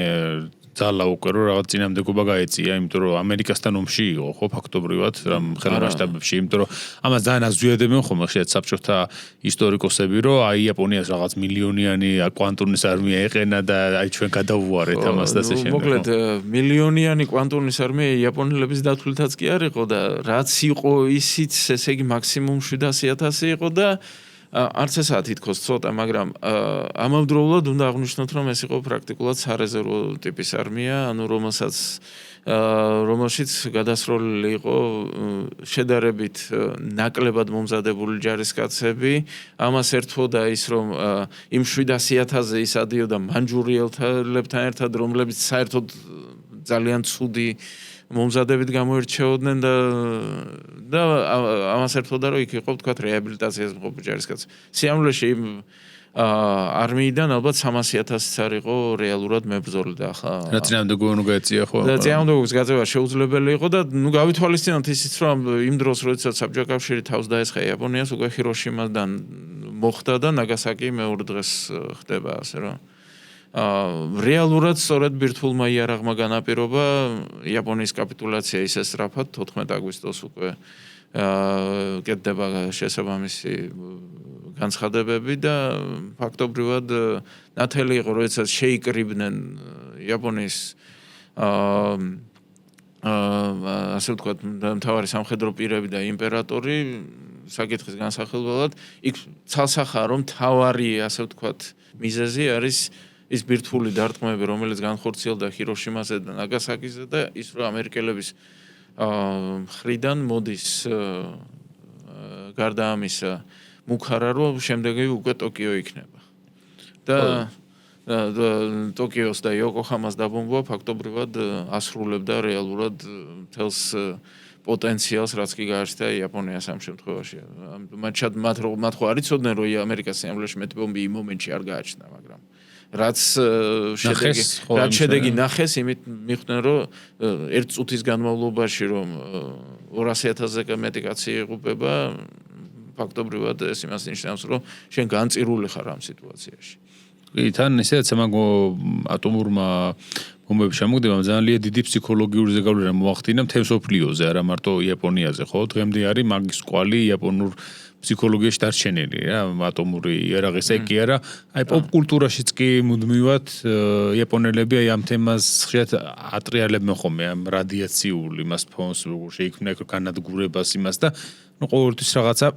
ძალა უკვე რომ რაღაც წინამდებობა გაეწია, იმიტომ რომ ამერიკასთან ომში იყო, ხო, ფაქტობრივად, რამ ხელმასშტაბებში, იმიტომ რომ ამას ძალიან აზვიადებენ ხოლმე ხშირად საბჭოთა ისტორიკოსები, რომ აი იაპონიას რაღაც მილიონიანი კვანტურნის არმია ეყენა და აი ჩვენ გადავუარეთ ამას და ასე შემდეგ. მოკლედ მილიონიანი კვანტურნის არმია იაპონელების დათვლითაც კი არ იყო და რაც იყო ისიც, ესე იგი მაქსიმუმ 700,000 იყო და არც ესაა თითქოს ცოტა, მაგრამ ამავდროულად უნდა აღვნიშნოთ, რომ ეს იყო პრაქტიკულად სარეზერვო ტიპის არმია, ანუ რომელშიც გადასროლილი იყო შედარებით ნაკლებად მომზადებული ჯარისკაცები. ამას ერთვოდა ის, რომ იმ 700,000-ზე ის ადიოდა მანჯურიელებთან ერთად, რომლებიც საერთოდ ძალიან ცუდი მომზადებით გამოირჩეოდნენ და ამას ერთვოდა, რომ იქ იყო თქვათ რეაბილიტაციას მყოფი ჯარისკაცი. სიამოვნებაში არმიიდან ალბათ 300,000-იც არ იყო რეალურად მებრძოლი და ახლა რა წინამდებობა გაეწია ხო? და წინამდებობის გაწევა შეუძლებელი იყო და გავითვალისწინოთ ისიც, რომ იმ დროს, როდესაც საბჭოთა კავშირი თავს დაესხა იაპონიას, უკვე ჰიროშიმადან მოხდა და ნაგასაკი მეორე დღეს ხდება, ასე რომ რეალურად სწორედ ბირთვულმა იარაღმა განაპირობა იაპონიის კაპიტულაცია ისე სწრაფად 14 აგვისტოს უკვე კეთდება შესაბამისი განცხადებები და ფაქტობრივად ნათელი იყო, როდესაც შეიკრიბნენ იაპონიის ასე ვთქვათ მთავარი სამხედრო პირები და იმპერატორი საკითხის განსახილველად, იქ ცალსახაა, რომ მთავარი ასე ვთქვათ მიზეზი არის ის ბირთვული დარტყმები, რომელიც განხორციელდა ჰიროშიმაზე და ნაგასაკიზე და ის რომ ამერიკელების მხრიდან მოდის გარდა ამისა მუქარა, რომ შემდეგი უკვე ტოკიო იქნება. და ტოკიოს და იოკოჰამას დაბომბვა ფაქტობრივად ასრულებდა რეალურად მთელს პოტენციალს, რაც კი გააჩნდა იაპონიას ამ შემთხვევაში. მათ ხო არ იცოდნენ, რომ ამერიკას სიამოვნებაში მეტი ბომბი იმ მომენტში არ გააჩნდა, მაგრამ რაც შედეგი ნახეს, იმით მიხვდნენ, რომ ერთ წუთის განმავლობაში რომ 200,000-ზე მეტი კაცი იღუპება, ფაქტობრივად ეს იმას ნიშნავს, რომ შენ განწირული ხარ ამ სიტუაციაში. თან ისედაც მაგ ატომურმა ბომბების შემოგდებამ ძალიან დიდი ფსიქოლოგიური ზეგავლენა მოახდინა მთელ მსოფლიოზე, არა მარტო იაპონიაზე, ხო? დღემდე არის მაგის კვალი იაპონურ ფსიქოლოგიაში დარჩენილი, რა, ატომური იარაღის კი არა. აი პოპ კულტურაშიც კი მუდმივად იაპონელები აი ამ თემას ხშირად ატრიალებენ ხოლმე, ამ რადიაციულ იმას ფონს, როგორ შეიქმნა ეგ განადგურებას იმას და ну ყოველთვის რაღაცა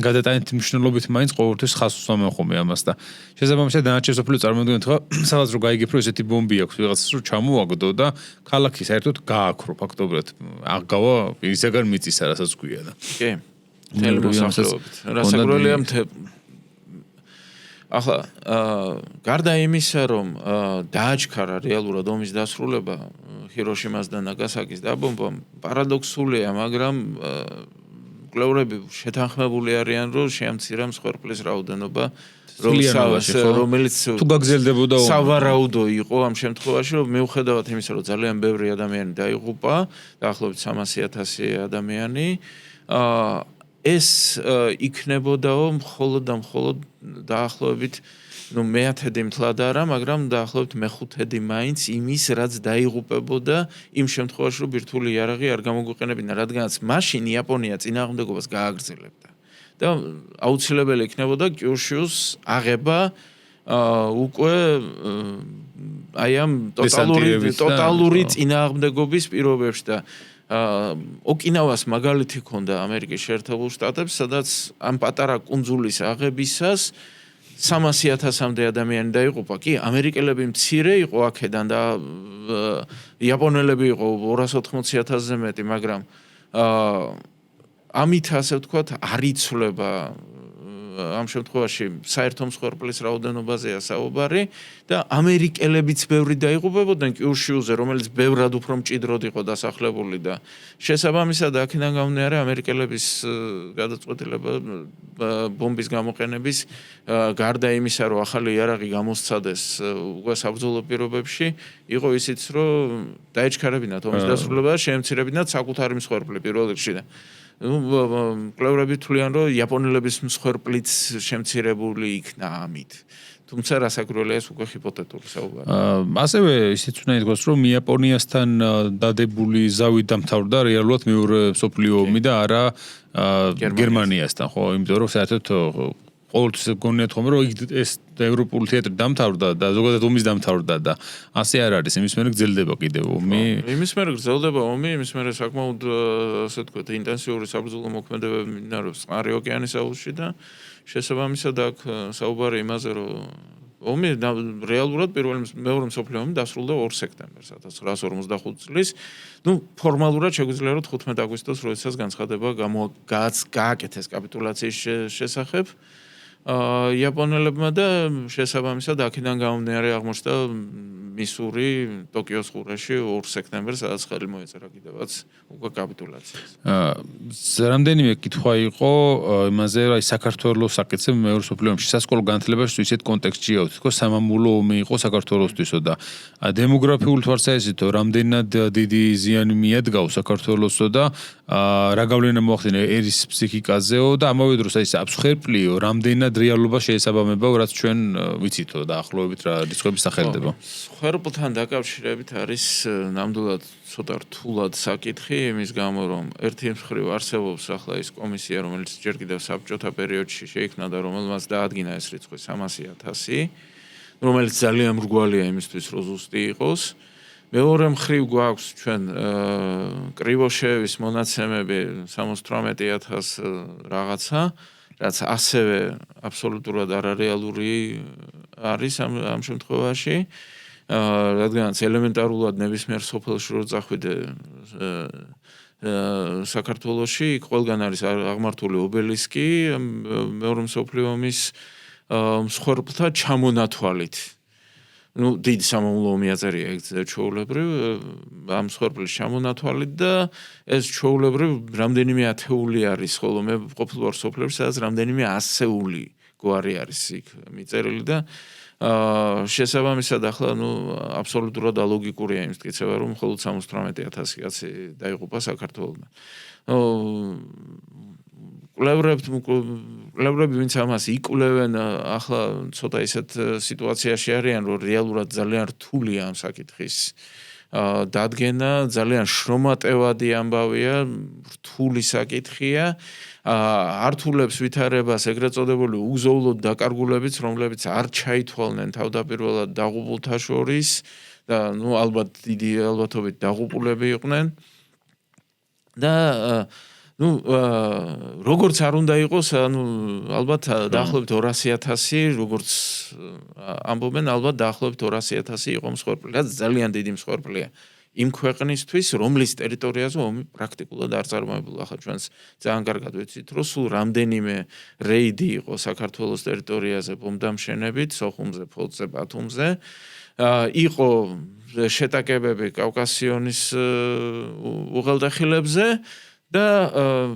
გადატანით მნიშვნელობით მაინც ყოველთვის ხას უსვამენ ხოლმე ამას და შესაბამისად დანარჩენ სოფლიო წარმოადგენთ ხო სადაც რო გაიგებ რომ ესეთი ბომბი აქვს ვიღაცას რო ჩამოაგდო და ქალაქი საერთოდ გააქრო ფაქტობრივად აღგავა ისეგან მიწისა რასაც გვია და კი თელმოსახლეობით რასაკვირველია ახლა გარდა იმისა რომ დააჩქარა რეალურად ომის დასრულება ჰიროშიმას და ნაგასაკის დაბომბვამ პარადოქსულია მაგრამ კვლევრები შეთანხმებული არიან, რომ შეამცირა მსხვერპლის რაოდენობა, რომელიც თუ გაგზელდებოდა სავარაუდო იყო ამ შემთხვევაში, რომ მიუხედავად იმისა, რომ ძალიან ბევრი ადამიანი დაიღუპა, დაახლოებით 300,000 ადამიანი, ეს იქნებოდაო მხოლოდ და მხოლოდ დაახლოებით მე-10 მთლად არა, მაგრამ დაახლოებით მე-5 მაინც იმის, რაც დაიღუპებოდა იმ შემთხვევაში, რომ ბირთვული იარაღი არ გამოგვიყენებინა, რადგანაც მაშინ იაპონია წინააღმდეგობას გააგრძელებდა. და აუცილებელი იქნებოდა კიუშიუს აღება უკვე აი ამ ტოტალური წინააღმდეგობის პირობებში და ოკინავას მაგალითი ჰქონდა ამერიკის შეერთებულ შტატებს, სადაც ამ პატარა კუნძულის აღებისას 300,000-მდე ადამიანი დაიღუპა. კი, ამერიკელები მცირე იყო აქედან და იაპონელები იყო 280,000-ზე მეტი, მაგრამ ამით ასე ვთქვათ, არ იცვლება ამ შემთხვევაში საერთო მსხვერპლის რაოდენობაზეა საუბარი და ამერიკელებიც ბევრი დაიღუპებოდნენ კიუშიუზე, რომელიც ბევრად უფრო მჭიდროდ იყო დასახლებული და შესაბამისად აქედან გამომდინარე ამერიკელების გადაწყვეტილება ბომბის გამოყენების გარდა იმისა, რომ ახალი იარაღი გამოსცადეს უკვე საბრძოლო პირობებში, იყო ისიც, რომ დაეჩქარებინათ ომის დასრულება და შეემცირებინათ საკუთარი მსხვერპლი პირველ რიგში და კვლევრები თვლიან, რომ იაპონელების მსხვერპლიც შემცირებული იქნა ამით. თუმცა რასაკვირველია ეს უკვე ჰიპოთეტური საუბარი. ასევე ისიც უნდა ითქვას, რომ იაპონიასთან დადებული ზავით დამთავრდა რეალურად მეორე მსოფლიო ომი და არა გერმანიასთან, ხო? იმიტომ რომ საერთოდ ყოველთვის გონიათ ხომ, რომ ეს ევროპული თეატრი დამთავრდა და ზოგადად ომის დამთავრდა და ასე არ არის. იმის მერე გრძელდება კიდევ ომი. იმის მერე გრძელდება ომი, იმის მერე საკმაოდ ასე ვთქვათ, ინტენსიური საბრძოლო მოქმედებები მიმდინარეობს წყნარი ოკეანის აუზში და შესაბამისად აქ საუბარი იმაზე, რომ ომი რეალურად მეორე მსოფლიო ომი დასრულდა 2 სექტემბერს 1945 წლის. ფორმალურად შეგვიძლია რომ 15 აგვისტოს როდესაც განცხადება გააკეთეს კაპიტულაციის შესახებ იაპონელებმა და შესაბამისად აქედან გამომდინარე აღმოჩნდა მისური ტოკიოს ყურეში 2 სექტემბერს, სადაც ხელი მოეწერა კიდევაც უკვე კაპიტულაციას. რამდენიმე კითხვა იყო იმაზე, აი საქართველოს საკითხზე მეორე მსოფლიო ომში სასკოლო განათლებაში ისეთ კონტექსტშია, თქო სამამულო ომი იყო საქართველოსთვისო და დემოგრაფიული თვალსაზრისით რამდენად დიდი ზიანი მიადგავს საქართველოსო და რა გავლენა მოახდინა ერის ფსიქიკაზეო და ამავე დროს აი მსხვერპლიო რამდენად რეალობა შეესაბამება, რაც ჩვენ ვიცითო და ახლობებით რა რიცხვები სახელდება. მსხვერპლთან დაკავშირებით არის ნამდვილად ცოტა რთულად საკითხი, იმის გამო რომ ერთი მხრივ არსებობს ახლა ის კომისია, რომელიც ჯერ კიდევ საბჭოთა პერიოდში შეიქმნა და რომელმაც დაადგინა ეს რიცხვი 300,000, რომელიც ძალიან მრგვალია იმისთვის, რომ ზუსტი იყოს. მეორე მხრივ გვაქვს ჩვენ კრივოშევის მონაცემები 78,000 რაღაცა, რაც ასევე აბსოლუტურად არარეალური არის ამ შემთხვევაში. რადგანაც ელემენტარულად ნებისმიერ სოფელში რო წახვიდე საქართველოში, იქ ყველგან არის აღმართული ობელისკი მეორე მსოფლიო ომის მსხვერპლთა ჩამონათვალით. დიდი სამამულო ომი აწერია ეგ ჩვეულებრივ ამ მსხვერპლის ჩამონათვალით და ეს ჩვეულებრივ რამდენიმე ათეული არის, ხოლო მე ყოფილ ვარ სოფლებში, სადაც რამდენიმე ასეული გვარი არის იქ მიწერილი და შესაბამისად ახლა აბსოლუტურად ალოგიკურია იმის მტკიცება, რომ მხოლოდ 78,000 კაცი დაიღუპა საქართველოსთან. კვლევრები ვინც ამას იკვლევენ, ახლა ცოტა ისეთ სიტუაციაში არიან, რომ რეალურად ძალიან რთულია ამ საკითხის დადგენა, ძალიან შრომატევადი ამბავია, რთული საკითხია. ართულებს ვითარებას ეგრეთ წოდებული უგზოვლოდ დაკარგულებიც, რომლებიც არ ჩაითვალნენ თავდაპირველად დაღუპულთა შორის და ალბათ დიდი ალბათობით დაღუპულები იყვნენ და როგორც არ უნდა იყოს, ალბათ დაახლოებით 200,000, როგორც ამბობენ, ალბათ დაახლოებით 200,000 იყო მსხვერპლი, რაც ძალიან დიდი მსხვერპლია. იმ ქვეყნისთვის, რომლის ტერიტორიაზე ომი პრაქტიკულად არ წარმოებულა. ახლა ჩვენს ძალიან კარგად ვიცით, რომ სულ რამდენიმე რეიდი იყო საქართველოს ტერიტორიაზე ბომბდამშენებით, სოხუმზე, ფოთზე, ბათუმზე. იყო შეტაკებები კავკასიონის უღელტეხილებზე და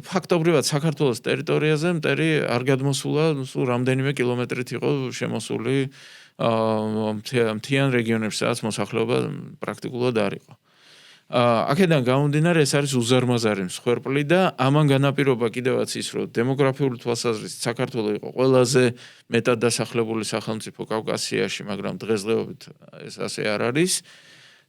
ფაქტობრივად საქართველოს ტერიტორიაზე მტერი არ გადმოსულა, სულ რამდენიმე კილომეტრით იყო შემოსული მთიან რეგიონებში, სადაც მოსახლეობა პრაქტიკულად არ იყო. აქედან გამომდინარე ეს არის უზარმაზარი მსხვერპლი და ამან განაპირობა კიდევაც ის, რომ დემოგრაფიული თვალსაზრისით საქართველო იყო ყველაზე მეტად დასახლებული სახელმწიფო კავკასიაში, მაგრამ დღესდღეობით ეს ასე არ არის.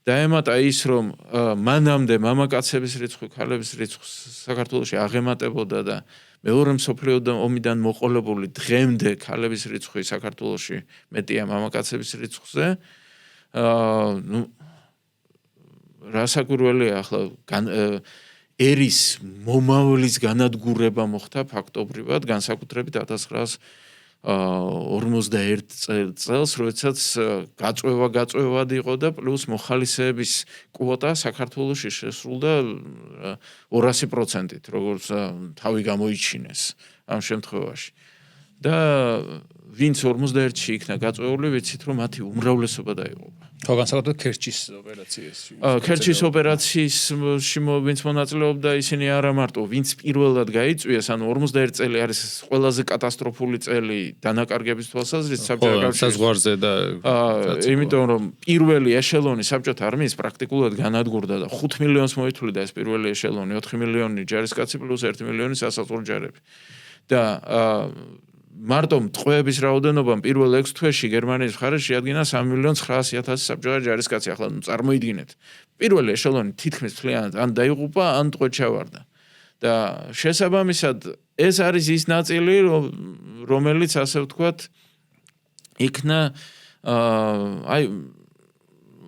დაემატა ის, რომ მანამდე მამაკაცების რიცხვი, ქალების რიცხვს საქართველოში აღემატებოდა და მეორე მსოფლიო ომიდან მოყოლებული დღემდე ქალების რიცხვი საქართველოში მეტია მამაკაცების რიცხვზე. ნუ რასაკვირველია ახლა ერის მომავლის განადგურება მოხდა ფაქტობრივად, განსაკუთრებით 1941 წელს, როდესაც გაწვევად იყო და პლუს მოხალისეების კვოტა საქართველოში შესრულდა 200%-ით, როგორც თავი გამოიჩინეს ამ შემთხვევაში. და ვინც 51-ში იქნა გაწვეული, ვიცით რომ მათი უმრავლესობა დაიღუპა. ხო, განსაკუთრებით ქერჩის ოპერაციაში. ქერჩის ოპერაციაში ვინც მონაწილეობდა, ისინი არა მარტო ვინც პირველად გაიწვიეს, ანუ 51 წელი არის ყველაზე კატასტროფული წელი დანაკარგების თვალსაზრისით საბჭოთა კავშირის საზღვარზე და იმიტომ რომ პირველი ეშელონი საბჭოთა არმიის პრაქტიკულად განადგურდა და 5 მილიონს მოითვლიდა ეს პირველი ეშელონი, 4 მილიონი ჯარისკაცი პლუს 1 მილიონი სასაზღვრო ჯარები. და მარტო მტყვეების რაოდენობამ პირველ 6 თვეში გერმანიის მხარეს შეადგინა 3.900.000 საბჭოთა ჯარისკაცი. ახლა წარმოიდგინეთ, პირველი ეშელონი თითქმის მთლიანად ან დაიღუპა, ან მტყვედ ჩავარდა. და შესაბამისად ეს არის ის ნაწილი, რომელიც ასე ვთქვათ, იქნა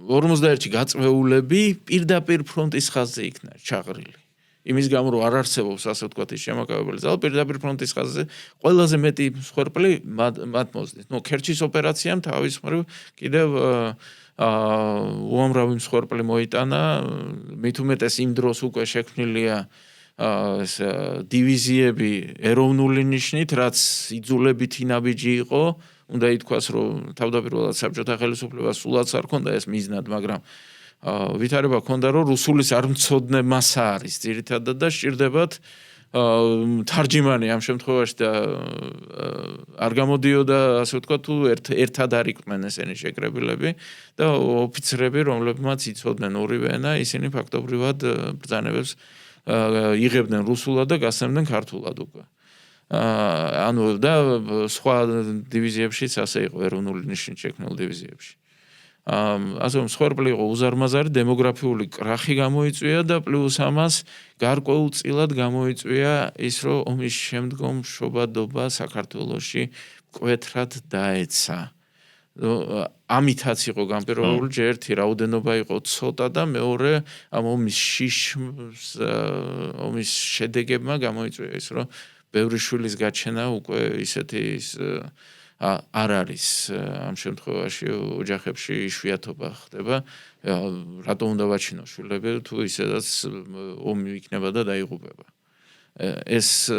51-ში გაწვეულები პირდაპირ ფრონტის ხაზზე იქნა ჩაღრილი. იმის გამო რომ არ არსებობს ასე ვთქვათ ის შემაკავებელი ძალა პირდაპირ ფრონტის ხაზზე ყველაზე მეტი მსხვერპლი მათ მოსდით. ნუ ქერჩის ოპერაციამ თავის მხრივ კიდევ უამრავი მსხვერპლი მოიტანა, მით უმეტეს იმ დროს უკვე შექმნილია ეს დივიზიები ეროვნული ნიშნით, რაც იძულებითი ნაბიჯი იყო. უნდა ითქვას, რომ თავდაპირველად საბჭოთა ხელისუფლებას სულაც არ ჰქონდა ეს მიზნად, მაგრამ ვითარება ჰქონდა, რომ რუსულის არ მცოდნე მასა არის ძირითადად და სჭირდებათ თარჯიმანი ამ შემთხვევაში და არ გამოდიოდა, ასე ვთქვათ, თუ ერთად არ იყვნენ ესენი შეკრებილები და ოფიცრები, რომლებმაც იცოდნენ ორივე ენა, ისინი ფაქტობრივად ბრძანებებს იღებდნენ რუსულად და გასცემდნენ ქართულად უკვე. ანუ და სხვა დივიზიებშიც ასე იყო, ეროვნული ნიშნით შექმნილ დივიზიებში. ასე მსხვერპლი იყო უზარმაზარი დემოგრაფიული კრახი გამოიწვია და პლუს ამას გარკვეულწილად გამოიწვია ის, რომ ომის შემდგომ მშობადობა საქართველოში მკვეთრად დაეცა. ამითაც იყო განპირობებული, ერთი რაოდენობა იყო ცოტა და მეორე ამ ომის შედეგებმა გამოიწვია ის, რომ ბევრი შვილის გაჩენა უკვე ისეთი არ არის ამ შემთხვევაში ოჯახებში იშვიათობა ხდება. რატო უნდა ვაჩინო შვილები თუ ისედაც ომი იქნება და დაიღუპება. ეს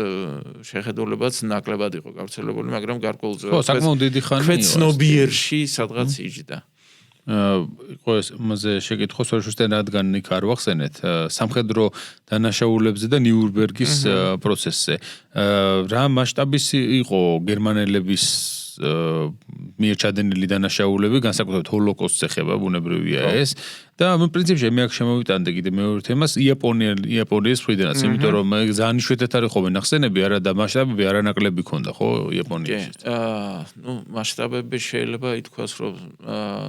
შეხედულებაც ნაკლებად იყო გავრცელებული, მაგრამ გარკვეულწილად ხო, საკმაოდ დიდი ხანი იყო. ქვეცნობიერში სადღაც იჯდა. იყო ეს მასე შეკითხვა სოციალისტენ რადგან იქ არ ვახსენეთ სამხედრო დანაშაულებზე და ნიურნბერგის პროცესზე. რა მასშტაბის იყო გერმანელების მიერ ჩადენილი დანაშაულები, განსაკუთრებით ჰოლოკოსტს ეხება, ბუნებრივია ეს. და პრინციპში მე აქ შემოვიტანდი კიდე მეორე თემას იაპონიის მხრიდანაც, იმიტომ რომ ძალიან იშვიათად არის ხოლმე ნახსენები, არა და მასშტაბები არანაკლები ქონდა, ხო, იაპონიაში. ნუ მასშტაბები შეიძლება ითქვას, რომ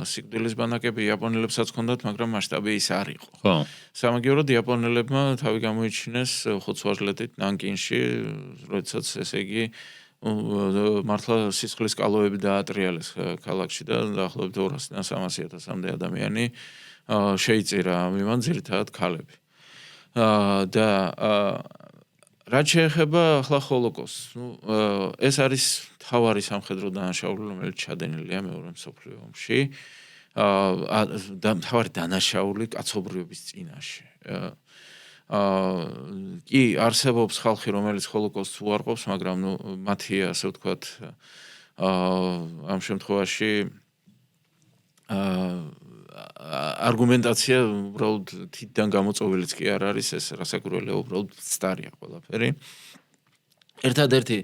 სიკვდილის ბანაკები იაპონელებსაც ქონდათ, მაგრამ მასშტაბი ის არ იყო. ხო. სამაგიეროდ იაპონელებმა თავი გამოიჩინეს ხუცვაჟლეთით ნანკინში, როდესაც ესე იგი მართლა სისხლის კალოები დაატრიალეს ქალაქში და დაახლოებით 200-დან 300,000-მდე ადამიანი შეიწირა ამან ძირითადად ქალები. და რაც შეეხება ახლა ჰოლოკოსტს, ეს არის მთავარი სამხედრო დანაშაული, რომელიც ჩადენილია მეორე მსოფლიო ომში. მთავარი დანაშაული კაცობრიობის წინაშე. კი არსებობს ხალხი, რომელიც ჰოლოკოსტს უარყოფს, მაგრამ მათი ასე ვთქვათ ამ შემთხვევაში არგუმენტაცია უბრალოდ თითიდან გამოწვევილიც კი არ არის, ეს რასაკვირველია, უბრალოდ სტარია ყველაფერი. ერთადერთი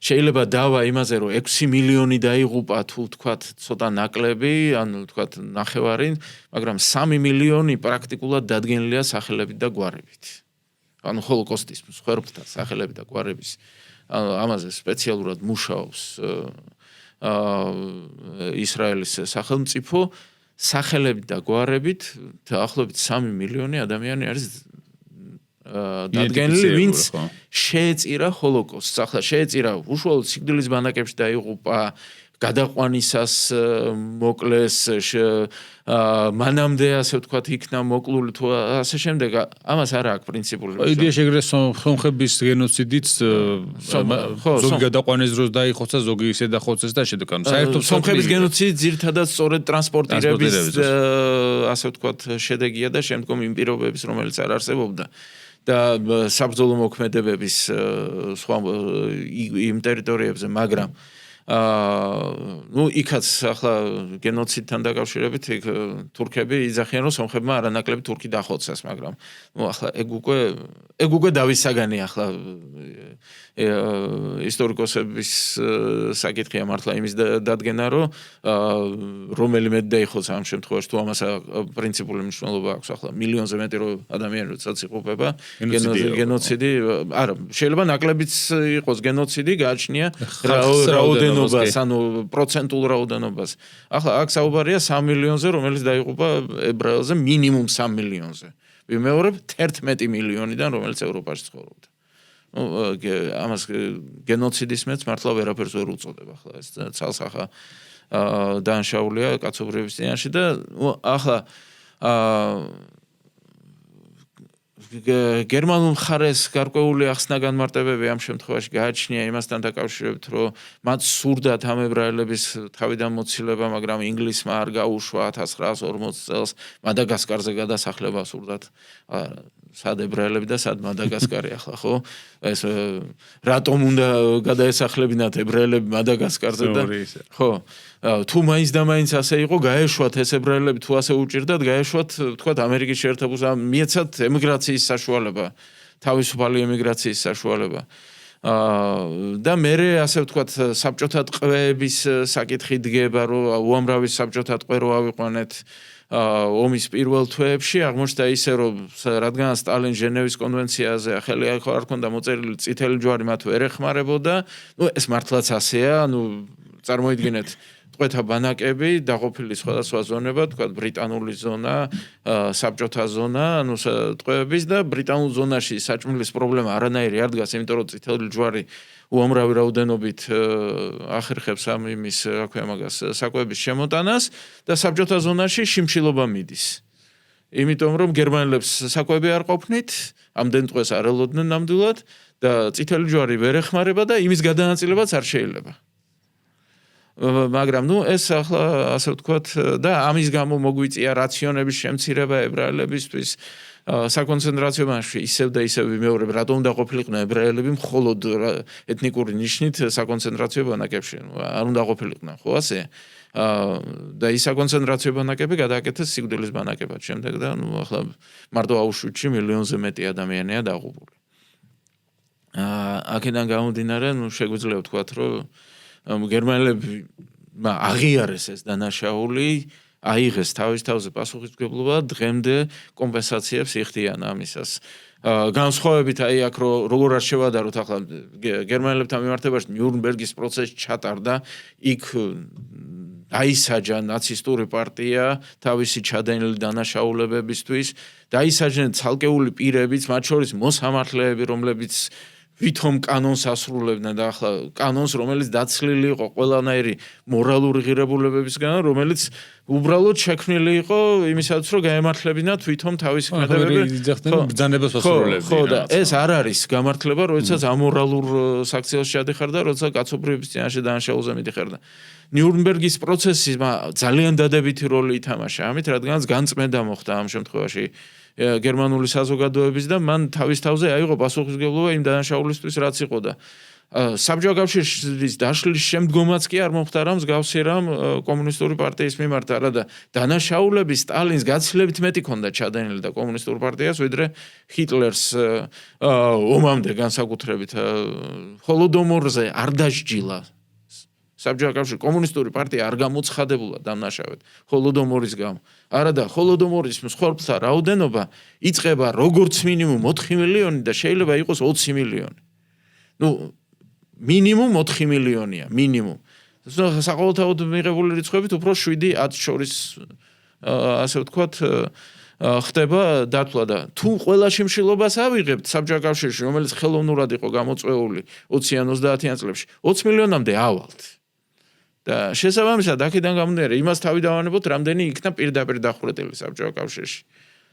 შეიძლება დავა იმაზე, რომ 6 მილიონი დაიღუპა თუ ვთქვათ ცოტა ნაკლები, ანუ ვთქვათ ნახევარი, მაგრამ 3 მილიონი პრაქტიკულად დადგენილია სახელებით და გვარებით. ანუ ჰოლოკოსტის მსხვერპლთა სახელებით და გვარების ამაზე სპეციალურად მუშაობს ისრაელის სახელმწიფო სახელებით და გვარებით დაახლოებით 3 მილიონი ადამიანი არის დადგენილი, ვინც შეეწირა ჰოლოკოსტს. ახლა შეეწირა უშუალოდ სიკვდილის ბანაკებში დაიღუპა, გადაყვანისას მოკლეს, მანამდე ასე ვთქვათ იქნა მოკლული თუ ასე შემდეგ, ამას არა აქვს პრინციპული. იდეაში ეგრე სომხების გენოციდიც ზოგი გადაყვანის დროს დაიხოცა, ზოგი ისე დახოცეს და შედკან. საერთოდ სომხების გენოციდი ძირითადად სწორედ ტრანსპორტირების ასე ვთქვათ შედეგია და შემდგომ იმ პირობების, რომელიც არ არსებობდა. და საბრძოლო მოქმედებების სხვა იმ ტერიტორიებზე, მაგრამ იქაც ახლა გენოციდთან დაკავშირებით თურქები იძახიან, რომ სომხებმა არანაკლები თურქი დახოცეს, მაგრამ ახლა ეგ უკვე დავისაგანი ახლა ისტორიკოსების საკითხია მართლა იმის დადგენა, რომ რომელიმე დაიხოცა ამ შემთხვევაში, თუ ამას პრინციპული მნიშვნელობა აქვს, ახლა მილიონზე მეტი ადამიანი როდესაც იღუპება, გენოციდი, არა, შეიძლება ნაკლებიც იყოს გენოციდი, გააჩნია რაოდენობას, ანუ პროცენტულ რაოდენობას. ახლა აქ საუბარია 3 მილიონზე, რომელიც დაიღუპა ებრაელზე, მინიმუმ 3 მილიონზე. ვიმეორებ 11 მილიონიდან, რომელიც ევროპაში ცხოვრობდა. ამას გენოციდის მეც მართლა ვერაფერს ვერ უწოდებ, ახლა ეს ცალსახა დანაშაულია კაცობრიობის წინაშე და ახლა გერმანულ მხარეს გარკვეული ახსნა განმარტებები ამ შემთხვევაში გააჩნია იმასთან დაკავშირებით, რომ მათ სურდათ ამ ებრაელების თავიდან მოცილება, მაგრამ ინგლისმა არ გაუშვა 1940 წელს მადაგასკარზე გადასახლება სურდათ. სად ებრაელები და სად მადაგასკარი ახლა, ხო? ეს რატომ უნდა გადაესახლებინათ ებრაელები მადაგასკარზე და ხო? თუ მაინც და მაინც ასე იყო, გაეშვათ ეს ებრაელები თუ ასე უჭირდათ, გაეშვათ, ვთქვათ, ამერიკის შეერთებულ მიეცათ ემიგრაციის საშუალება, თავისუფალი ემიგრაციის საშუალება. და მერე ასე ვთქვათ, საბჭოთა ტყვეების საკითხი დგება, რომ უამრავი საბჭოთა ტყვე რო ავიყვანეთ ომის პირველ თვეებში, აღმოჩნდა ისე, რომ რადგან სტალინ ჟენევის კონვენციაზე ხელი არ ჰქონდა მოწერილი, წითელი ჯვარი მათ ვერ ეხმარებოდა, ეს მართლაც ასეა, წარმოიდგინეთ ტყვეთა ბანაკები დაყოფილი სხვადასხვა ზონებად, თქვა ბრიტანული ზონა, საბჭოთა ზონა, ტყვეების და ბრიტანულ ზონაში საჭმლის პრობლემა არანაირი არ დგას, იმიტომ რომ წითელი ჯვარი უამრავი რაოდენობით ახერხებს ამ იმის, რა ქვია მაგას, საკვების შემოტანას და საბჭოთა ზონაში შიმშილობა მიდის. იმიტომ რომ გერმანელებს საკვები არ ყოფნით, ამდენ ტყვეს არ ელოდნენ ნამდვილად და წითელი ჯვარი ვერ ეხმარება და იმის გადანაწილებაც არ შეიძლება. მაგრამ ეს ახლა ასე ვთქვათ და ამის გამო მოგვიწია რაციონების შემცირება ებრაელებისთვის საკონცენტრაციო ბანაკში ისევ და ისევ ვიმეორებ, რატომ უნდა ყოფილიყვნენ ებრაელები მხოლოდ ეთნიკური ნიშნით საკონცენტრაციო ბანაკებში, არ უნდა ყოფილიყვნენ, ხო ასე? და ის საკონცენტრაციო ბანაკები გადააკეთეს სიკვდილის ბანაკებად შემდეგ და ახლა მარტო აუშვიცში მილიონზე მეტი ადამიანია დაღუპული. აქედან გამომდინარე, შეგვიძლია ვთქვათ, რომ გერმანელები აღიარეს ეს დანაშაული, აიღეს თავის თავზე პასუხისმგებლობა, დღემდე კომპენსაციებს იხდიან ამისას. განსხვავებით აი აქ როგორ არ შევადაროთ ახლა გერმანელებთან მიმართებაში ნიურნბერგის პროცესი ჩატარდა, იქ დაისაჯა ნაცისტური პარტია თავისი ჩადენილი დანაშაულებებისთვის, დაისაჯნენ ცალკეული პირებიც, მათ შორის მოსამართლეები, რომლებიც ვითომ კანონს ასრულებდნენ და ახლა კანონს, რომელიც დაცლილი იყო ყველანაირი მორალური ღირებულებებისგან, რომელიც უბრალოდ შექმნილი იყო იმისათვის, რომ გაემართლებინათ ვითომ თავისი ქმედებები ბრძანებას ასრულებდნენ. ხო, და ეს არ არის გამართლება, როდესაც ამორალურ საქციელში ჩადიხარ და როცა კაცობრიობის წინაშე დანაშაულზე მიდიხარ და ნიურნბერგის პროცესი ძალიან დადებითი როლი ითამაშა ამით, რადგანაც განწმენდა მოხდა ამ შემთხვევაში გერმანული საზოგადოების და მან თავის თავზე აიღო პასუხისმგებლობა იმ დანაშაულისთვის, რაც იყო და საბჭოთა კავშირის დაშლის შემდგომაც კი არ მომხდარა მსგავსი რამ კომუნისტური პარტიის მიმართ, არადა დანაშაულები სტალინს გაცილებით მეტი ჰქონდა ჩადენილი და კომუნისტურ პარტიას, ვიდრე ჰიტლერს ომამდე განსაკუთრებით ჰოლოდომორზე არ დასჯილა. საბჭოთა კავშირის კომუნისტური პარტია არ გამოცხადებულა დამნაშავედ ჰოლოდომორის გამო. არადა ჰოლოდომორის მსხვერპლთა რაოდენობა იწყება როგორც მინიმუმ 4 მილიონი და შეიძლება იყოს 20 მილიონი. მინიმუმ 4 მილიონია, მინიმუმ. საყოველთაოდ მიღებული რიცხვებით უფრო 7-10 შორის ასე ვთქვათ, ხდება დათვლა და თუ ყველა შიმშილობას ავიღებთ საბჭოთა კავშირში, რომელიც ხელოვნურად იყო გამოწვეული 20-ან 30-ან წლებში, 20 მილიონამდე ავალთ. და შესაბამისად, აქედან გამომდინარე, იმას თავი დავანებოთ, რამდენი იქნა პირდაპირ დახვრეტილი საბჭოთა კავშირში.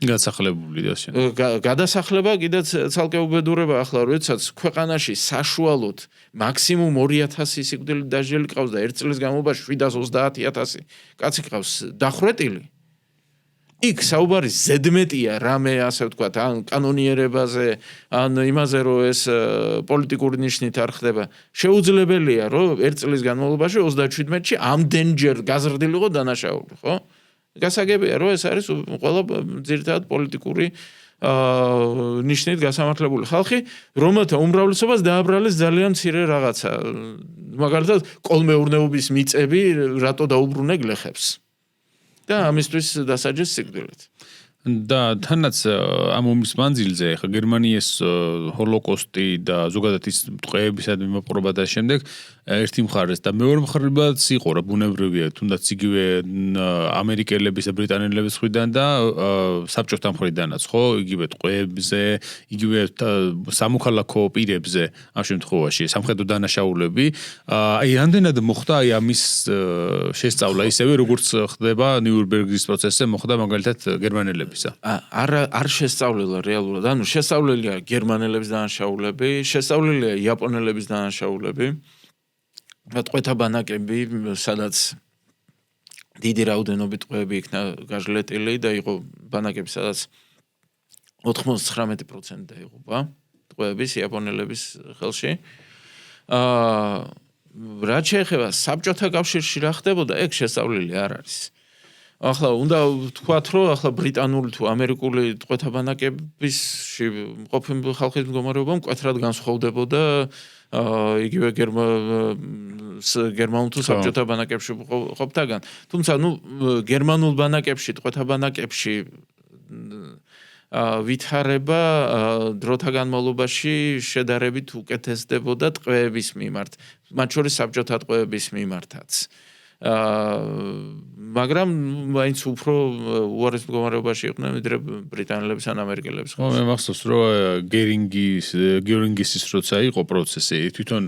გადასახლებული და გადასახლება კიდეც ცალკე უბედურება ახლა, როდესაც ქვეყანაში საშუალოდ მაქსიმუმ 2000 სიკვდილით დასჯელი ყავს და ერთ წლის განმავლობაში 730,000 კაცი ყავს დახვრეტილი. იქ საუბარი ზედმეტია რამე ასე ვთქვათ, ან კანონიერებაზე, ან იმაზე, რომ ეს პოლიტიკური ნიშნით არ ხდება. შეუძლებელია, რომ ერთ წლის განმავლობაში 37-ში ამდენჯერ გაზრდილიყო დანაშაული, ხო? გასაგებია, რომ ეს არის ყველა ძირითადად პოლიტიკური ნიშნით გასამართლებული ხალხი, რომელთა უმრავლესობას დააბრალეს ძალიან მცირე რაღაცა. მაგალითად, კოლმეურნეობის მიწები რატო დაუბრუნე გლეხებს. და ამისთვის დასაჯეს სიკვდილით. და თანაც ამ ომის მანძილზე ხა გერმანიის ჰოლოკოსტი და ზოგადად ის ტყვეებისადმი მოპყრობა და შემდეგ ერთი მხარეს და მეორე მხარებაც იყო რა ბუნებრივია თუნდაც იგივე ამერიკელების და ბრიტანელების მხრიდან და საბჭოთა მხრიდანაც ხო იგივე ტყვეებზე იგივე სამოქალაქო პირებზე ამ შემთხვევაში სამხედრო დანაშაულები აი ამდენად მოხდა აი ამის შესწავლა ისევე როგორც ხდება ნიურნბერგის პროცესზე მოხდა მაგალითად გერმანელებისა არ შესწავლელა რეალურად ანუ შესწავლელია გერმანელების დანაშაულები შესწავლელია იაპონელების დანაშაულები ტყვეთა ბანაკები, სადაც დიდი რაოდენობით ტყვეები იქნა გაჟლეტილი და იყო ბანაკები, სადაც 99% დაიღუპა ტყვეების იაპონელების ხელში. რაც შეეხება საბჭოთა კავშირში რა ხდებოდა, ეგ შესწავლილი არ არის. ახლა უნდა ვთქვათ, რომ ახლა ბრიტანული თუ ამერიკული ტყვეთა ბანაკებისში მყოფი ხალხის მდგომარეობა მკვეთრად განსხვავდებოდა იგივე გერმანულ თუ საბჭოთა ბანაკებში ყოფთაგან. თუმცა, გერმანულ ბანაკებში, ტყვეთა ბანაკებში ვითარება დროთა განმავლობაში შედარებით უკეთესდებოდა ტყვეების მიმართ, მათ შორის საბჭოთა ტყვეების მიმართაც. მაგრამ მაინც უფრო უარეს მდგომარეობაში იყვნენ ვიდრე ბრიტანელების ან ამერიკელების. მე მახსოვს რომ გერინგისის როცა იყო პროცესი თვითონ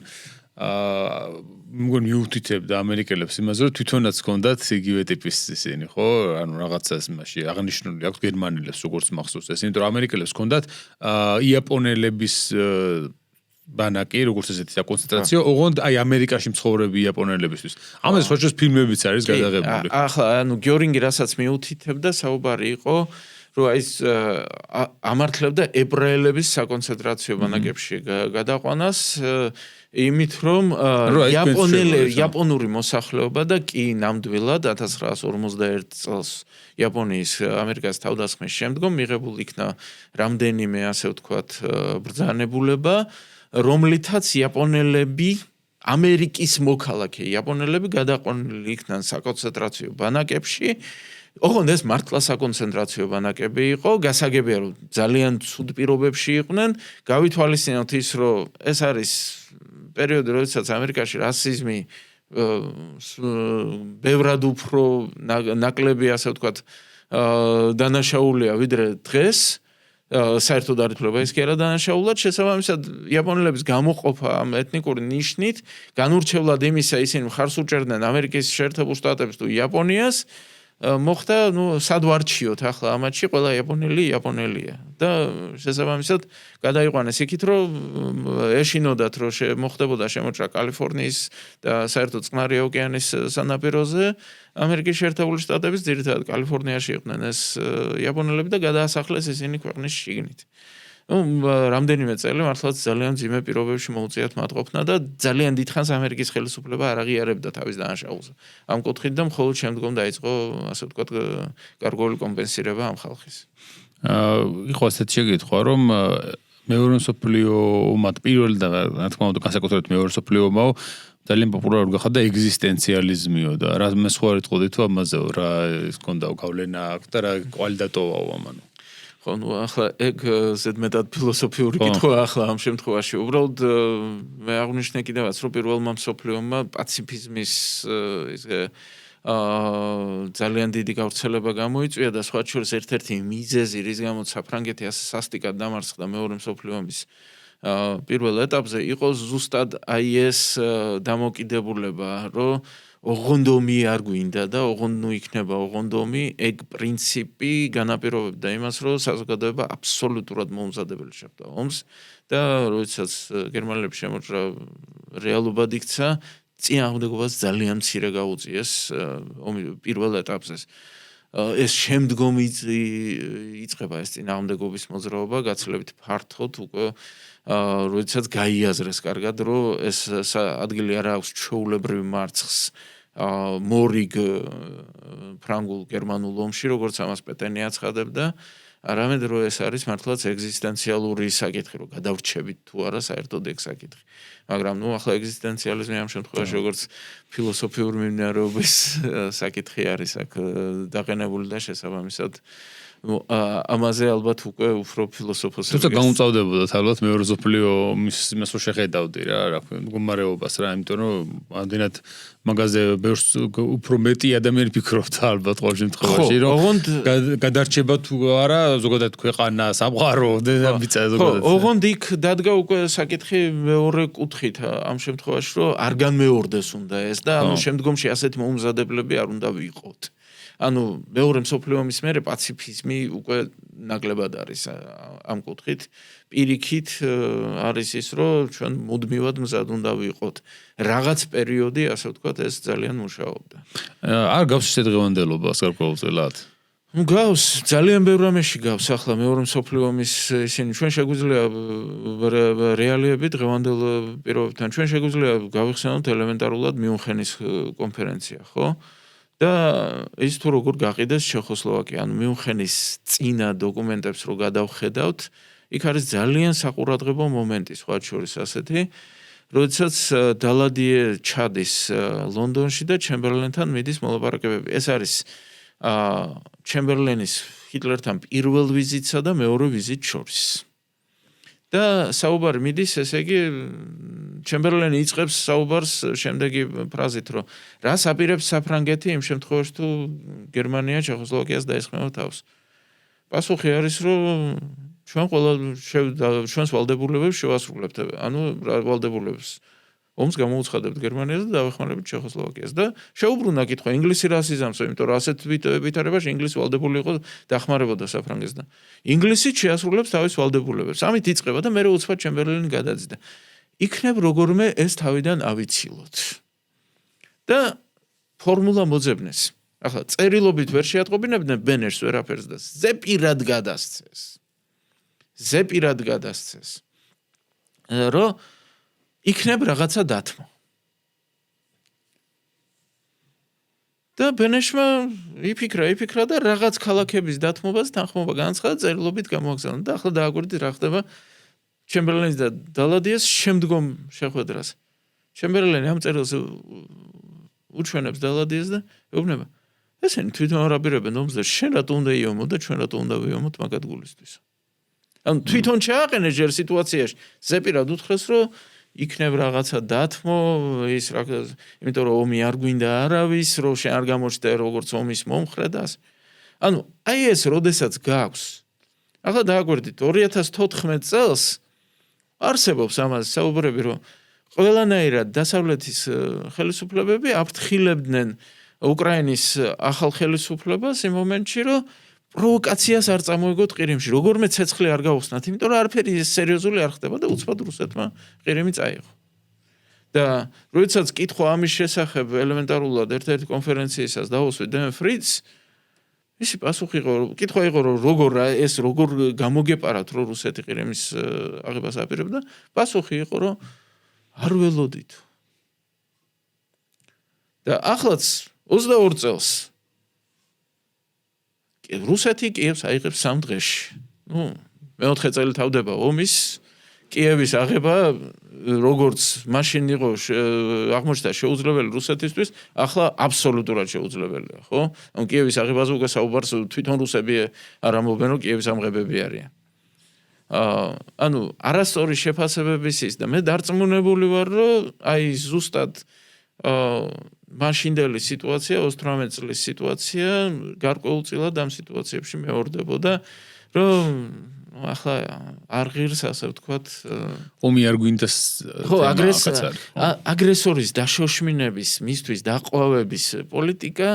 მგონი მიუთითებდა ამერიკელებს იმაზე რომ თვითონაც ჰქონდათ იგივე ტიპის ისინი ხო ანუ რაღაცას იმაში აღნიშნული აქვს გერმანელებს როგორც მახსოვს ეს იმიტომ რომ ამერიკელებს ჰქონდათ იაპონელების ბანაკი როგორც ესეთი საკონცენტრაციო ოღონდ აი ამერიკაში მცხოვრები იაპონელებისთვის ამას ხოჭოს ფილმებიც არის გადაღებული ახლა ანუ გიორინგი რასაც მიუთითებდა საუბარი იყო რომ აი ამართლებდა ებრაელების საკონცენტრაციო ბანაკებში გადაყვანას იმით რომ იაპონური მოსახლეობა და კი ნამდვილად 1951 წელს იაპონიის ამერიკას თავდასხმის შემდგომ მიღებულ იქნა რამდენიმე ასე ვთქვათ ბრძანებულება რომლითაც იაპონელები ამერიკის მოქალაქე იაპონელები გადაყვანილი იქნან საკონცენტრაციო ბანაკებში ოღონდ ეს მართლა საკონცენტრაციო ბანაკები იყო გასაგებია რომ ძალიან ცუდ პირობებში იყვნენ გავითვალისწინოთ ის რომ ეს არის პერიოდი როდესაც ამერიკაში რასიზმი ბევრად უფრო ნაკლები ასე ვთქვათ დანაშაულია ვიდრე დღეს საერთოდ არ ითვლება ის კი არა დანაშაულად შესაბამისად იაპონელების გამოყოფა ამ ეთნიკური ნიშნით განურჩევლად იმისა ისინი მხარს უჭერდნენ ამერიკის შეერთებულ შტატებს თუ იაპონიას მოხდა სად ვარჩიოთ ახლა ამათში ყველა იაპონელია და შესაბამისად გადაიყვანეს იქით რომ ეშინოდათ რომ მოხდებოდა შემოჭრა კალიფორნიის და საერთოდ წყნარი ოკეანის სანაპიროზე ამერიკის შეერთებული შტატების ძირითადად კალიფორნიაში იყვნენ ეს იაპონელები და გადაასახლეს ისინი ქვეყნის შიგნით რამდენიმე წელი მართლაც ძალიან ძიმე პირობებში მოუწიათ მათ ყოფნა და ძალიან დიდხანს ამერიკის ხელისუფლება არ აღიარებდა თავის დანაშაულს. ამ კუთხით და მხოლოდ შემდგომ დაიწყო ასე ვთქვათ გარკვეული კომპენსირება ამ ხალხის. იყო ასეთ შეკითხვა რომ მეორე მსოფლიო ომად პირველ და რა თქმა უნდა განსაკუთრებით მეორე მსოფლიო ომაო ძალიან პოპულარული გახდა ეგზისტენციალიზმიო და რა მე სხვა რიტყოდი თუ ამაზეო რა ის ქონდა გავლენა აქვს და რა კვალი დატოვაო ამანო. ხო, ახლა ეგ ზედმეტად ფილოსოფიური კითხვაა ახლა ამ შემთხვევაში. უბრალოდ მე აღვნიშნე კიდევაც რომ პირველმა მსოფლიო ომმა პაციფიზმის ძალიან დიდი გავრცელება გამოიწვია და სხვა შორის ერთ-ერთი მიზეზი, რის გამოც საფრანგეთი ასე სასტიკად დამარცხდა მეორე მსოფლიო ომის პირველ ეტაპზე იყო ზუსტად აი ეს დამოკიდებულება, რომ ოღონდომი არ გვინდა და ოღონდ იქნება ოღონდომი, ეგ პრინციპი განაპირობებდა იმას, რომ საზოგადოება აბსოლუტურად მოუმზადებელი შეხვდა ომს და როდესაც გერმანელებს შემოჭრა რეალობად იქცა, წინააღმდეგობას ძალიან მცირე გაუწიეს პირველ ეტაპზე. ეს შემდგომ იწყება ეს წინააღმდეგობის მოძრაობა, გაცილებით ფართოდ უკვე როდესაც გაიაზრეს კარგად, რომ ეს ადგილი არ აქვს ჩვეულებრივ მარცხს მორიგ ფრანგულ გერმანულ ომში, როგორც ამას პეტენი აცხადებდა, არამედ რომ ეს არის მართლაც ეგზისტენციალური საკითხი, რომ გადავრჩებით თუ არა საერთოდ ეგ საკითხი. მაგრამ ახლა ეგზისტენციალიზმი ამ შემთხვევაში როგორც ფილოსოფიური მიმდინარეობის საკითხი არის აქ დაყენებული და შესაბამისად ამაზე ალბათ უკვე უფრო ფილოსოფოსები. თუმცა გამოწავდებოდათ ალბათ მეორე მსოფლიო ომის იმას რო შეხედავდი რა ქვია, მდგომარეობას რა, იმიტომ რომ ამდენად მაგაზე ბევრს უფრო მეტი ადამიანი ფიქრობდა ალბათ ყოველ შემთხვევაში, რომ გადარჩება თუ არა ზოგადად ქვეყანა, სამყარო, დედამიწა ზოგადად. ოღონდ იქ დადგა უკვე საკითხი მეორე კუთხით ამ შემთხვევაში, რომ არ განმეორდეს უნდა ეს და ანუ შემდგომში ასეთი მოუმზადებლები არ უნდა ვიყოთ. ანუ მეორე მსოფლიო ომის მერე პაციფიზმი უკვე ნაკლებად არის ამ კუთხით. პირიქით არის ის, რომ ჩვენ მუდმივად მზად უნდა ვიყოთ. რაღაც პერიოდი, ასე ვთქვათ, ეს ძალიან მუშაობდა. არ გავს შედღევანდელობას გარკვეულწილად. გავს, ძალიან ბევრ რამეში გავს ახლა მეორე მსოფლიო ომის ისინი ჩვენ შეგვიძლია რეალიები დღევანდელ პირობებთან ჩვენ შეგვიძლია გავიხსენოთ ელემენტარულად მიუნხენის კონფერენცია, ხო? და ის თუ როგორ გაყიდეს ჩეხოსლოვაკია, ანუ მიუნხენის წინა დოკუმენტებს რო გადავხედავთ, იქ არის ძალიან საყურადღებო მომენტი, სხვა შორის ასეთი, როდესაც დალადიე ჩადის ლონდონში და ჩემბერლენთან მიდის მოლაპარაკებები. ეს არის ჩემბერლენის ჰიტლერთან პირველ ვიზიტსა და მეორე ვიზიტს შორის. და საუბარი მიდის, ესე იგი ჩემბერლენი იწყებს საუბარს შემდეგი ფრაზით, რომ რას აპირებს საფრანგეთი იმ შემთხვევაში თუ გერმანია ჩეხოსლოვაკიას დაესხმება თავს. პასუხი არის, რომ ჩვენს ვალდებულებებს შევასრულებთ, ანუ ვალდებულებს ომს გამოუცხადებთ გერმანიას და დავეხმარებით ჩეხოსლოვაკიას და შეუბრუნა კითხვა ინგლისი რას იზამს, იმიტომ რომ ასეთ ვითარებაში ინგლისი ვალდებული იყო დახმარებოდა საფრანგეთს და ინგლისი შეასრულებს თავის ვალდებულებებს. ამით იწყება და მერე უცბად ჩემბერლენი გადაძიდა. იქნებ როგორმე ეს თავიდან ავიცილოთ. და ფორმულა მოძებნეს. ახლა წერილობით ვერ შეატყობინებდნენ ბენერს ვერაფერს და ზეპირად გადასცეს. რომ იქნებ რაღაცა დათმო. და ბენეშმა იფიქრა და რაღაც ქალაქების დათმობას თანხმობა განაცხადა წერილობით გამოაგზავნა და ახლა დააკვირდით რა ხდება ჩემბერლენის და დალადიეს შემდგომ შეხვედრას. ჩემბერლენი ამ წერილს უჩვენებს დალადიეს და ეუბნება ესენი თვითონ არ აპირებენ ომს და შენ რატო უნდა იომო და ჩვენ რატო უნდა ვიომოთ მაგათ გულისთვის. ანუ თვითონ ჩააყენეს ჯერ სიტუაციაში ზეპირად უთხრეს რომ იქნებ რაღაცა დათმო, ის რა, იმიტომ რომ ომი არ გვინდა არავის, რომ შენ არ გამოჩნდე როგორც ომის მომხრე და ასე. ანუ აი ეს როდესაც გაქვს. ახლა დააკვირდით 2014 წელს არსებობს ამაზე საუბრები, რომ ყველანაირად დასავლეთის ხელისუფლებები აფრთხილებდნენ უკრაინის ახალ ხელისუფლებას იმ მომენტში, რომ პროვოკაციას არ წამოეგოთ ყირიმში. როგორმე ცეცხლი არ გაუხსნათ, იმიტომ რომ არაფერი სერიოზული არ ხდება და უცბად რუსეთმა ყირიმი წაიღო. და როდესაც კითხვა ამის შესახებ ელემენტარულად ერთ-ერთი კონფერენციისას დაუსვით დენ ფრიც, ისი პასუხი იყო, კითხვა იყო, რომ როგორ გამოგეპარათ, რომ რუსეთი ყირიმის აღებას აპირებდა, პასუხი იყო, რომ არ ველოდით. და ახლაც 22 წელს რუსეთი კიევს აიღებს 3 დღეში. მეოთხე წელი თავდება ომის, კიევის აღება როგორც მაშინ იყო აღმოჩნდა შეუძლებელი რუსეთისთვის, ახლა აბსოლუტურად შეუძლებელია, ხო? ანუ კიევის აღებაზე უკვე საუბარს თვითონ რუსები არ ამბობენ, რომ კიევის ამღებები არიან. ანუ არასწორი შეფასებების ის და მე დარწმუნებული ვარ, რომ აი ზუსტად მაშინდელი სიტუაცია 28 წლის სიტუაცია გარკვეულწილად ამ სიტუაციებში მეორდებოდა რომ ახლა არ ღირს ასე ვთქვათ ომი არ გვინდა აგრესორის დაშოშმინების მისთვის დაყვავების პოლიტიკა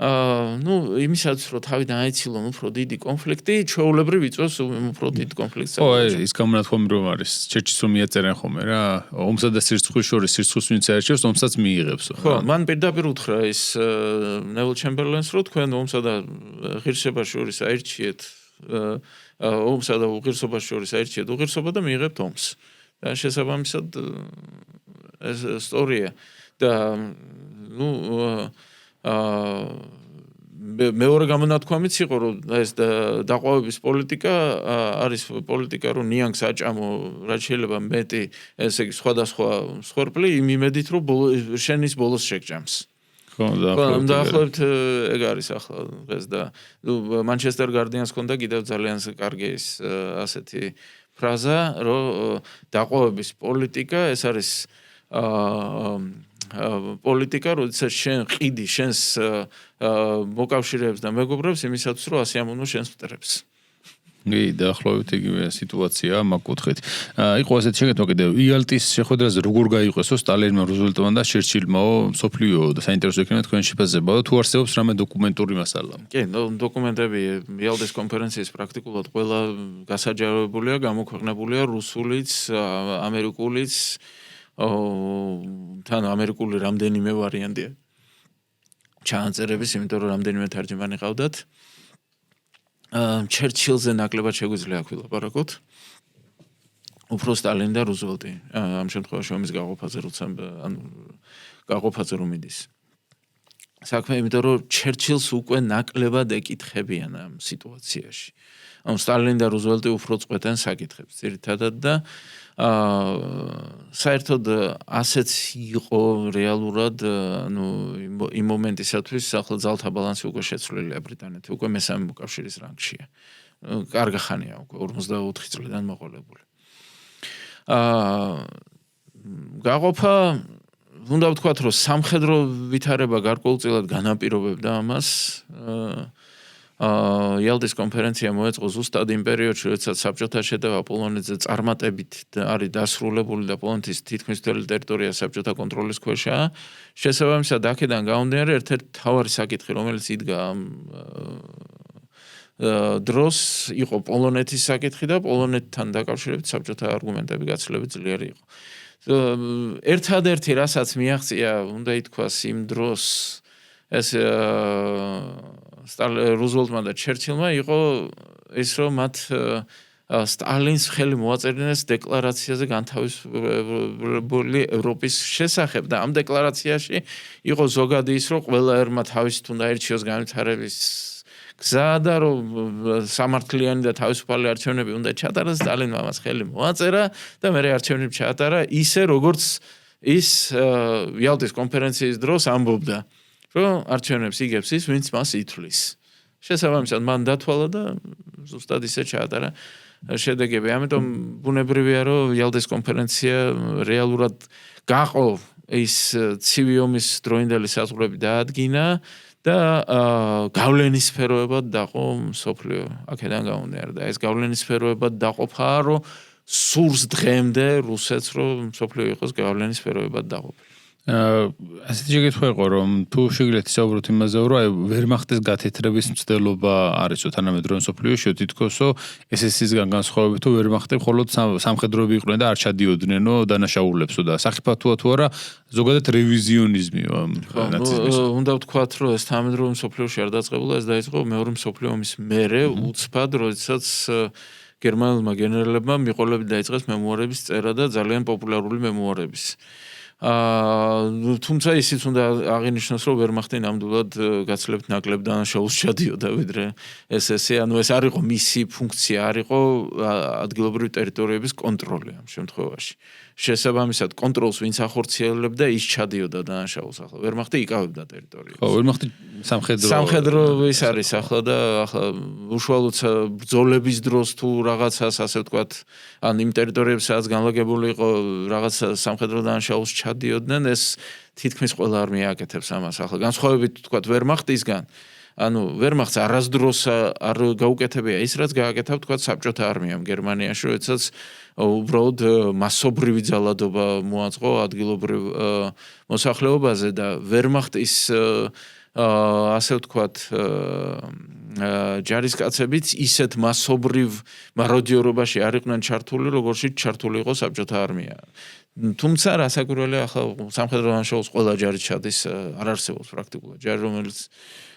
იმისაც რომ თავიდან აიცილონ უფრო დიდი კონფლიქტი ჩვეულებრივ იწვევს უფრო დიდ კონფლიქტს ის გამონათქვამი რომ არის ჩერჩის რომ მიაწერენ ხოლმე რა ომსა და სირცხვის შორის სირცხვის ვინც აერჩევს ომსაც მიიღებს ხო მან პირდაპირ უთხრა ის ნევილ ჩემბერლენს რომ თქვენ ომსა და ღირსებას შორის აერჩიეთ ომსა და უღირსობას შორის აერჩიეთ უღირსობა და მიიღებთ ომს და შესაბამისად ეს ისტორია და მეორე გამონათქვამიც იყო რომ ეს დაყვავების პოლიტიკა არის პოლიტიკა რომ ნიანგს აჭამო რაც შეიძლება მეტი ესე იგი სხვადასხვა მსხვერპლი იმ იმედით რომ შენის ბოლოს შეგჭამს ხო დაახლოებით ეგ არის ახლა დღეს და მანჩესტერ გარდიანს ჰქონდა კიდევ ძალიან კარგი ის ასეთი ფრაზა რომ დაყვავების პოლიტიკა ეს არის პოლიტიკა როდესაც შენ ყიდი შენს მოკავშირეებს და მეგობრებს იმისათვის რომ ასე ამოვნო შენს მტრებს დაახლოებით იგივე სიტუაცია მაგ კუთხით. იყო ასეთი შეკითხვა კიდევ იალტის შეხვედრაზე როგორ გაიყვესო სტალინმა რუზველტმა და ჩერჩილმაო სოფლიო და საინტერესო იქნება თქვენ შეფასებაა თუ არსებობს რამე დოკუმენტური მასალა. კი, დოკუმენტები იალტის კონფერენციის პრაქტიკულად ყველა გასაჯაროებულია, გამოქვეყნებულია რუსულიც, ამერიკულიც, თან ამერიკული რამდენიმე ვარიანტია. ჩანაწერების, იმიტომ რომ რამდენიმე თარჯიმანი ყავდათ. ჩერჩილზე ნაკლებად შეგვიძლია აქ ვილაპარაკოთ. უფრო სტალინი და რუზველტი ამ შემთხვევაში ომის გაყოფაზე როცა გაყოფაზე რომ მიდის. საქმე იმიტომ რომ ჩერჩილს უკვე ნაკლებად ეკითხებიან ამ სიტუაციაში. სტალინი და რუზველტი უფრო წყვეტენ საკითხებს ძირითადად და საერთოდ ასეც იყო რეალურად იმ მომენტისათვის ახლა ძალთა ბალანსი უკვე შეცვლილია ბრიტანეთი უკვე მესამე მოკავშირის რანგშია. კარგი ხანია უკვე 54 წლიდან მოყოლებული. გაყოფა უნდა ვთქვათ რომ სამხედრო ვითარება გარკვეულწილად განაპირობებდა ამას. იალტის კონფერენცია მოეწყო ზუსტად იმ პერიოდში, როდესაც საბჭოთა შეტევა პოლონეთზე წარმატებით არის დასრულებული და პოლონეთის თითქმის მთელი ტერიტორია საბჭოთა კონტროლის ქვეშაა. შესაბამისად, აქედან გამომდინარე, ერთ-ერთი მთავარი საკითხი, რომელიც იდგა ამ დროს, იყო პოლონეთის საკითხი და პოლონეთთან დაკავშირებით საბჭოთა არგუმენტები გაცილებით ძლიერი იყო. ერთადერთი, რასაც მიაღწია, უნდა ითქვას იმ დროს ეს რუზველტმა და ჩერჩილმა იყო ის რომ მათ სტალინს ხელი მოაწერინეს დეკლარაციაზე განთავისუფლებული ევროპის შესახებ და ამ დეკლარაციაში იყო ზოგადი ის რომ ყველა ერმა თავისით უნდა ერჩიოს განვითარების გზა და რომ სამართლიანი და თავისუფალი არჩევნები უნდა ჩატარდეს სტალინმა მას ხელი მოაწერა და მე არჩევნები ჩაატარა ისე როგორც ის იალტის კონფერენციის დროს ამბობდა რომ არჩევნებს იგებს ის, ვინც მას ითვლის. შესაბამისად, მან დათვალა და ზუსტად ისე ჩაატარა შედეგები. ამიტომ ბუნებრივია, რომ იალტის კონფერენცია რეალურად გაყო ის ცივი ომის დროინდელი საზღვრები დაადგინა და გავლენის სფეროებად დაყო მსოფლიო. აქედან გამომდინარე და ეს გავლენის სფეროებად დაყოფაა, რომ სურს დღემდე რუსეთს, რომ მსოფლიო იყოს გავლენის სფეროებად დაყოფილი. ასეთი შეკითხვა იყო რომ თუ შეგიძლიათ ისაუბროთ იმაზე რომ აი ვერმახტის გათეთრების მცდელობა არისო თანამედროვე მსოფლიოში თითქოსო SS-ისგან განსხვავებით თუ ვერმახტი მხოლოდ სამხედროები იყვნენ და არ ჩადიოდნენ დანაშაულებსო და სახიფათოა თუ არა ზოგადად რევიზიონიზმიო ნაციზმის უნდა ვთქვათ რომ ეს თანამედროვე მსოფლიოში არ დაწყებულა ეს დაიწყო მეორე მსოფლიო ომის მერე უცბად როდესაც გერმანულმა გენერალებმა მიყოლებით დაიწყეს მემუარების წერა და ძალიან პოპულარული მემუარების თუმცა ისიც უნდა აღინიშნოს რომ ვერმახტი ნამდვილად გაცილებით ნაკლებ დანაშაულს ჩადიოდა ვიდრე SS-ი ანუ ეს არ იყო მისი ფუნქცია არ იყო ადგილობრივი ტერიტორიების კონტროლი ამ შემთხვევაში შესაბამისად კონტროლს ვინც ახორციელებდა ის ჩადიოდა დანაშაულს ახლა ვერმახტი იკავებდა ტერიტორიას ხო ვერმახტი სამხედრო ის არის ახლა და ახლა უშუალოდ ბრძოლების დროს თუ რაღაცას ასე ვთქვათ ან იმ ტერიტორიებს სადაც განლაგებული იყო რაღაც სამხედრო დანაშაულს ჩადიოდნენ, ეს თითქმის ყველა არმია აკეთებს ამას. ახლა განსხვავებით თქვათ ვერმახტისგან, ანუ ვერმახტს არასდროს არ გაუკეთებია ის, რაც გააკეთა თქვათ საბჭოთა არმიამ გერმანიაში, როდესაც უბრალოდ მასობრივი ძალადობა მოაწყო ადგილობრივ მოსახლეობაზე და ვერმახტის ასე ვთქვათ ჯარისკაცებიც ისეთ მასობრივ მაროდიორობაში არ იყვნენ ჩართული, როგორშიც ჩართული იყო საბჭოთა არმია. თუმცა რასაკვირველია, ახლა სამხედრო დანაშაულს ყველა ჯარი ჩადის, არ არსებობს პრაქტიკულად ჯარი, რომელიც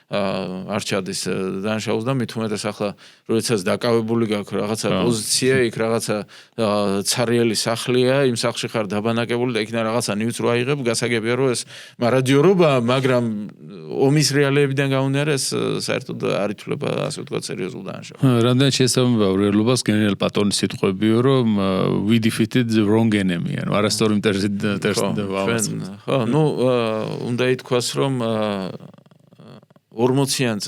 არ ჩადის დანაშაულს და მით უმეტეს ახლა როდესაც დაკავებული გაქვს რაღაცა პოზიცია, იქ რაღაცა ცარიელი სახლია, იმ სახლში ხარ დაბანაკებული და იქნა რაღაცა ნიუც რო აიღებ, გასაგებია რომ ეს მარადიორობა, მაგრამ ომის რეალიებიდან გამომდინარე ეს საერთოდ არ ითვლება ასე ვთქვათ სერიოზულ დანაშაულს. რამდენი შეესაბამება რეალობას გენერალ პატონის სიტყვებიო, რომ we defeated the wrong enemy, ანუ არასწორი მტერს დავამარცხეთ. ხო, ნუ უნდა ითქვას რომ 40-იან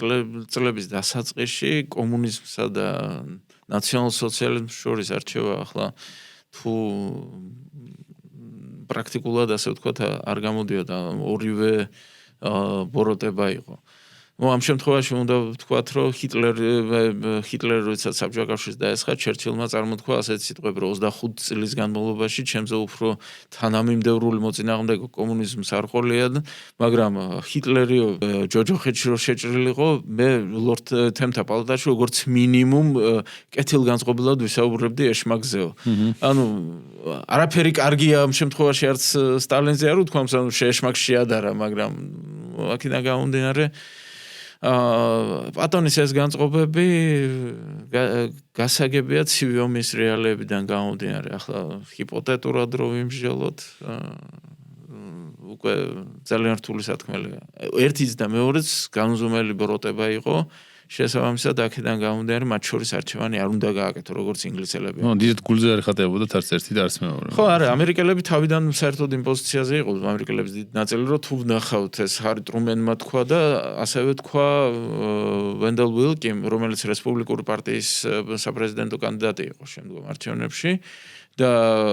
წლების დასაწყისში კომუნიზმსა და ნაციონალ-სოციალიზმს შორის არჩევა ახლა თუ პრაქტიკულად ასე ვთქვათ არ გამოდიოდა, ორივე ბოროტება იყო. ნუ ამ შემთხვევაში უნდა ვთქვათ, რომ ჰიტლერი როდესაც საბჭოთა კავშირს დაესხა, ჩერჩილმა წარმოთქვა ასეთი სიტყვები, რომ 25 წლის განმავლობაში ჩემზე უფრო თანამიმდევრული მოწინააღმდეგე კომუნიზმს არ ყოლია, მაგრამ ჰიტლერი ჯოჯოხეთში რო შეჭრილიყო, მე ლორდ თემთა პალატაში როგორც მინიმუმ კეთილგანწყობილად ვისაუბრებდი ეშმაკზეო. ანუ არაფერი კარგია ამ შემთხვევაში არც სტალინზე არ უთქვამს, ანუ შეეშმაკს შეადარა, მაგრამ აქედან გამომდინარე პატონის ეს განწყობები გასაგებია ცივი ომის რეალიებიდან გამომდინარე. ახლა ჰიპოთეტურად რო ვიმსჯელოთ, უკვე ძალიან რთული სათქმელია. ერთიც და მეორეც განუზომელი ბოროტება იყო. შესაბამისად აქედან გამომდინარე მათ შორის არჩევანი არ უნდა გააკეთო როგორც ინგლისელები. დიდ გულზე არ ხატებოდათ არც ერთი და არც მეორე. ხო, არა, ამერიკელები თავიდან საერთოდ იმ პოზიციაზე იყო, ამერიკელების დიდი ნაწილი რომ თუ ვნახავთ ეს ჰარი ტრუმენმა თქვა და ასევე თქვა ვენდელ ვილკიმ, რომელიც რესპუბლიკური პარტიის საპრეზიდენტო კანდიდატი იყო შემდგომ არჩევნებში და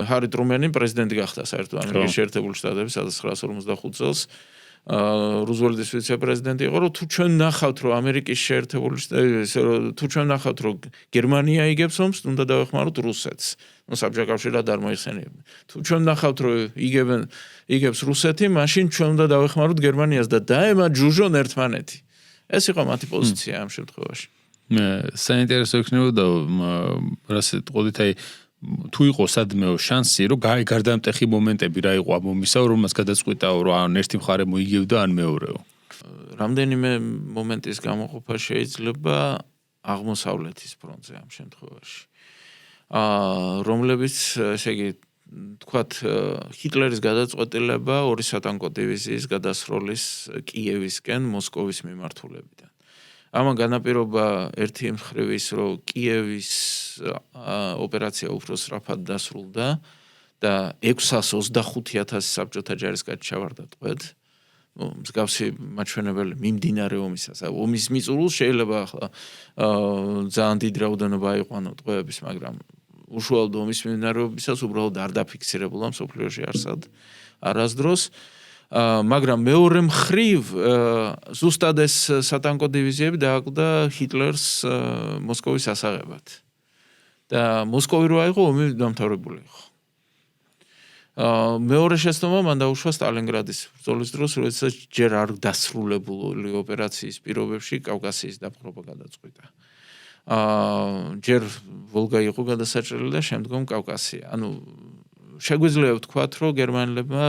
ჰარი ტრუმენი პრეზიდენტი გახდა საერთოდ ამერიკის შეერთებული შტატების 1945 წელს. რუზველტის ვიცე-პრეზიდენტი იყო, რომ თუ ჩვენ ნახავთ, რომ ამერიკის შეერთებული თუ ჩვენ ნახავთ, რომ გერმანია იგებს ომს, უნდა დავეხმაროთ რუსეთს. ნუ საბჭოთა კავშირი არ მოიხსენიებდა. თუ ჩვენ ნახავთ, რომ იგებს რუსეთი, მაშინ ჩვენ უნდა დავეხმაროთ გერმანიას და დაემაჯუჟონ ერთმანეთი. ეს იყო მათი პოზიცია ამ შემთხვევაში. საინტერესო იქნებოდა, რასაც ყოდით, აი თუ იყო სადმეო შანსი, რომ გარდამტეხი მომენტები რა იყო ამ ომისა, რომელსაც გადაწყვიტაო, რომ ან ერთი მხარე მოიგებდა, ან მეორეო. რამდენიმე მომენტის გამოყოფა შეიძლება აღმოსავლეთის ფრონტზე ამ შემთხვევაში. რომლებიც, ესე იგი, თქვათ, ჰიტლერის გადაწყვეტილება ორი სატანკო დივიზიის გადასროლის კიევისკენ მოსკოვის მიმართულებიდან. ამან განაპირობა ერთი მხრივ ის, რომ კიევის ოპერაცია უფრო სწრაფად დასრულდა და 625,000 საბჭოთა ჯარისკაცი ჩავარდა ტყვედ. მსგავსი მაჩვენებელი მიმდინარე ომისას. ომის მიწურულს შეიძლება ახლა ძალიან დიდი რაოდენობა აიყვანო ტყვეების, მაგრამ უშუალოდ ომის მიმდინარეობისას უბრალოდ არ დაფიქსირებულა მსოფლიოში არსად არასდროს. მაგრამ მეორე მხრივ ზუსტად ეს სატანკო დივიზიები დააკვდა ჰიტლერს მოსკოვის ასაღებად. და მოსკოვი რო აიღო, ომი დამთავრებული იყო. მეორე შეცდომა მან დაუშვა სტალინგრადის ბრძოლის დროს, როდესაც ჯერ არ დასრულებული ოპერაციის პირობებში კავკასიის დაპყრობა გადაწყვიტა. ჯერ ვოლგა იყო გადასაჭრელი და შემდგომ კავკასია. ანუ შეგვიძლია ვთქვათ, რომ გერმანელებმა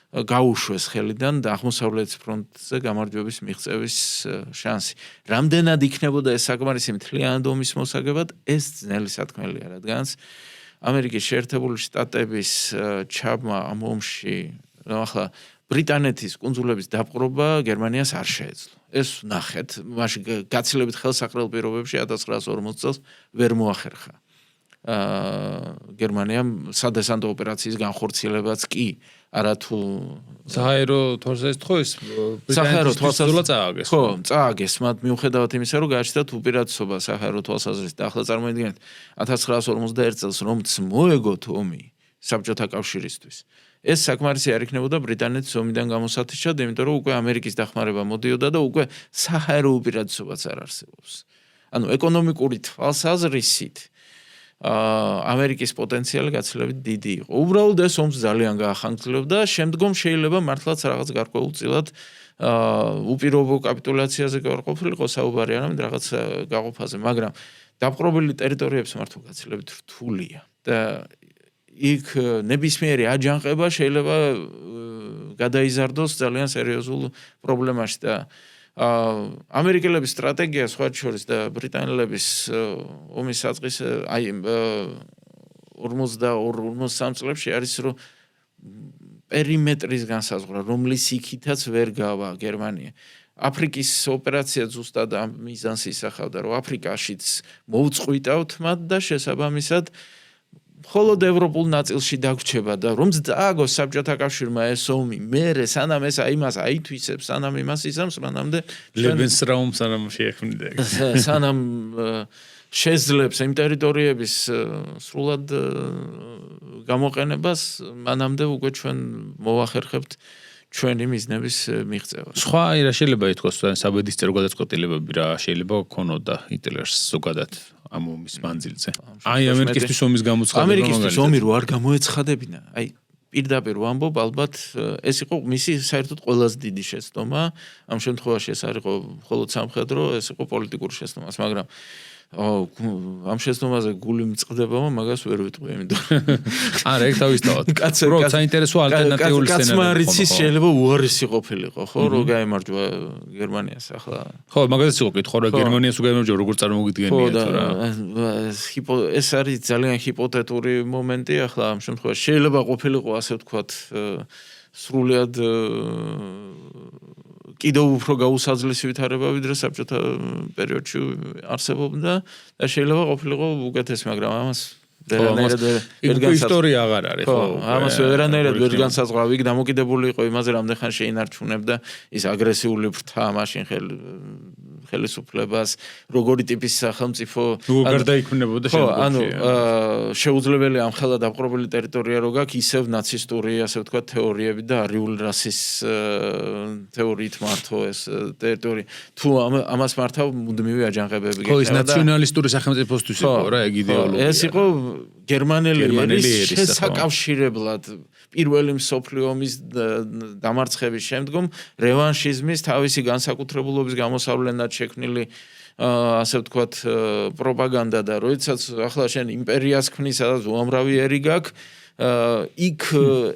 გაუშვეს ხელიდან და აღმოსავლეთის ფრონტზე გამარჯვების მიღწევის შანსი. რამდენად იქნებოდა ეს საკმარისი მთლიანად ომის მოსაგებად, ეს ძნელი სათქმელია, რადგანაც ამერიკის შეერთებული შტატების ჩაბმა ამ ომში, ახლა ბრიტანეთის კუნძულების დაპყრობა გერმანიას არ შეეძლო. ეს ნახეთ, მაშინ გაცილებით ხელსაყრელ პირობებში 1940 წელს ვერ მოახერხა. გერმანიამ სადესანტო ოპერაციის განხორციელებაც კი არათუ საჰაერო თვალსაზრისით საჰაერო თვალსაზრისით წააგეს. ხო, წააგეს, მათ მიუხედავად იმისა, რომ გააჩნდათ უპირატესობა საჰაერო თვალსაზრისით. ახლა წარმოიდგინეთ 1941 წელს რომც მოეგოთ ომი, საბჭოთა კავშირისთვის. ეს საკმარისი არ იქნებოდა ბრიტანეთის ომიდან გამოსათიშად, იმიტომ რომ უკვე ამერიკის დახმარება მოდიოდა და უკვე საჰაერო უპირატესობაც არ არსებობს. ანუ ეკონომიკური თვალსაზრისით ამერიკის პოტენციალი გაცილებით დიდი იყო. უბრალოდ ეს ომს ძალიან გაახანგრძლივდა, შემდგომ შეიძლება მართლაც რაღაც გარკვეულწილად უპირობო კაპიტულაციაზე გავარყოფილიყო საუბარი, არამედ რაღაც გაყოფაზე, მაგრამ დაპყრობილი ტერიტორიებს მართლა გაცილებით რთულია და იქ ნებისმიერი აჯანყება შეიძლება გადაიზარდოს ძალიან სერიოზულ პრობლემაში და ამერიკელების სტრატეგია სხვა შორის და ბრიტანელების ომის საწყის აი 52-53 წლებში არის რომ პერიმეტრის განსაზღვრა, რომლის იქითაც ვერ გავა გერმანია. აფრიკის ოპერაცია ზუსტად ამ მიზანს ისახავდა, რომ აფრიკაშიც მოუწყვიტავთ მათ და შესაბამისად მხოლოდ ევროპულ ნაწილში დაგვრჩება და რომ დააგოს საბჭოთა კავშირმა ეს ომი, მერე სანამ ეს იმას აითვისებს, სანამ იმას იზამს, მანამდე Lebensraum სანამ შეექმნიდა. სანამ შეძლებს იმ ტერიტორიების სრულად გამოყენებას, მანამდე უკვე ჩვენ მოვახერხებთ ჩვენი მიზნების მიღწევას. სხვა რა შეიძლება ითქვას, საბედისწერო გადაწყვეტილებები რა შეიძლება გქონოდა ჰიტლერს ზოგადად ამ ომის მანძილზე. აი ამერიკისთვის ომის გამოცხადება ამერიკისთვის ომი რო არ გამოეცხადებინა, აი პირდაპირ ვამბობ, ალბათ ეს იყო მისი საერთოდ ყველაზე დიდი შეცდომა. ამ შემთხვევაში ეს არ იყო მხოლოდ სამხედრო, ეს იყო პოლიტიკური შეცდომა, მაგრამ ამ შეცდომაზე გული მწყდება, მაგას ვერ ვიტყვი, იმიტომ არა, ეგ თავისთავად. რო საინტერესო ალტერნატიული სცენარი. კაცმა რიცის შეიძლება უარესი ყოფილიყო, ხო, რო გაემარჯვა გერმანიას ახლა. ხო, მაგასაც იყო კითხვა, რომ გერმანიას უგემარჯვა, როგორ წარმოგიდგენია თუ რა. ეს არის ძალიან ჰიპოთეტური მომენტი, ახლა ამ შემთხვევაში შეიძლება ყოფილიყო, ასე ვთქვათ, სრულიად კიდევ უფრო გაუსაძლისი ვითარება, ვიდრე საბჭოთა პერიოდში არსებობდა და შეიძლება ყოფილიყო უკეთესი, მაგრამ ამას ისტორია აღარ არის, ხო? ამას ვერანაირად ვერ განსაზღვრავ. იქ დამოკიდებული იყო იმაზე, რამდენ ხანს შეინარჩუნებდა ის აგრესიული ფრთა მაშინ ხელისუფლებას, როგორი ტიპის სახელმწიფო გარდაიქმნებოდა შემდგომში. ანუ შეუძლებელი ამ ხელა დაპყრობილი ტერიტორია რო გაქვს, ისევ ნაცისტური, ასე ვთქვათ, თეორიები და არიული რასის თეორიით მართო ეს ტერიტორია. თუ ამას მართავ მუდმივი აჯანყებები გექნება. ხო, ის ნაციონალისტური სახელმწიფოსთვის იყო რა, ეგ იდეოლოგია. ეს იყო გერმანელი ერის შესაკავშირებლად პირველი მსოფლიო ომის დამარცხების შემდგომ რევანშიზმის თავისი განსაკუთრებულობის გამოსავლენად შექმნილი ასე ვთქვათ პროპაგანდა და როდესაც ახლა შენ იმპერიას ქმნის, სადაც უამრავი ერი გაქვს, იქ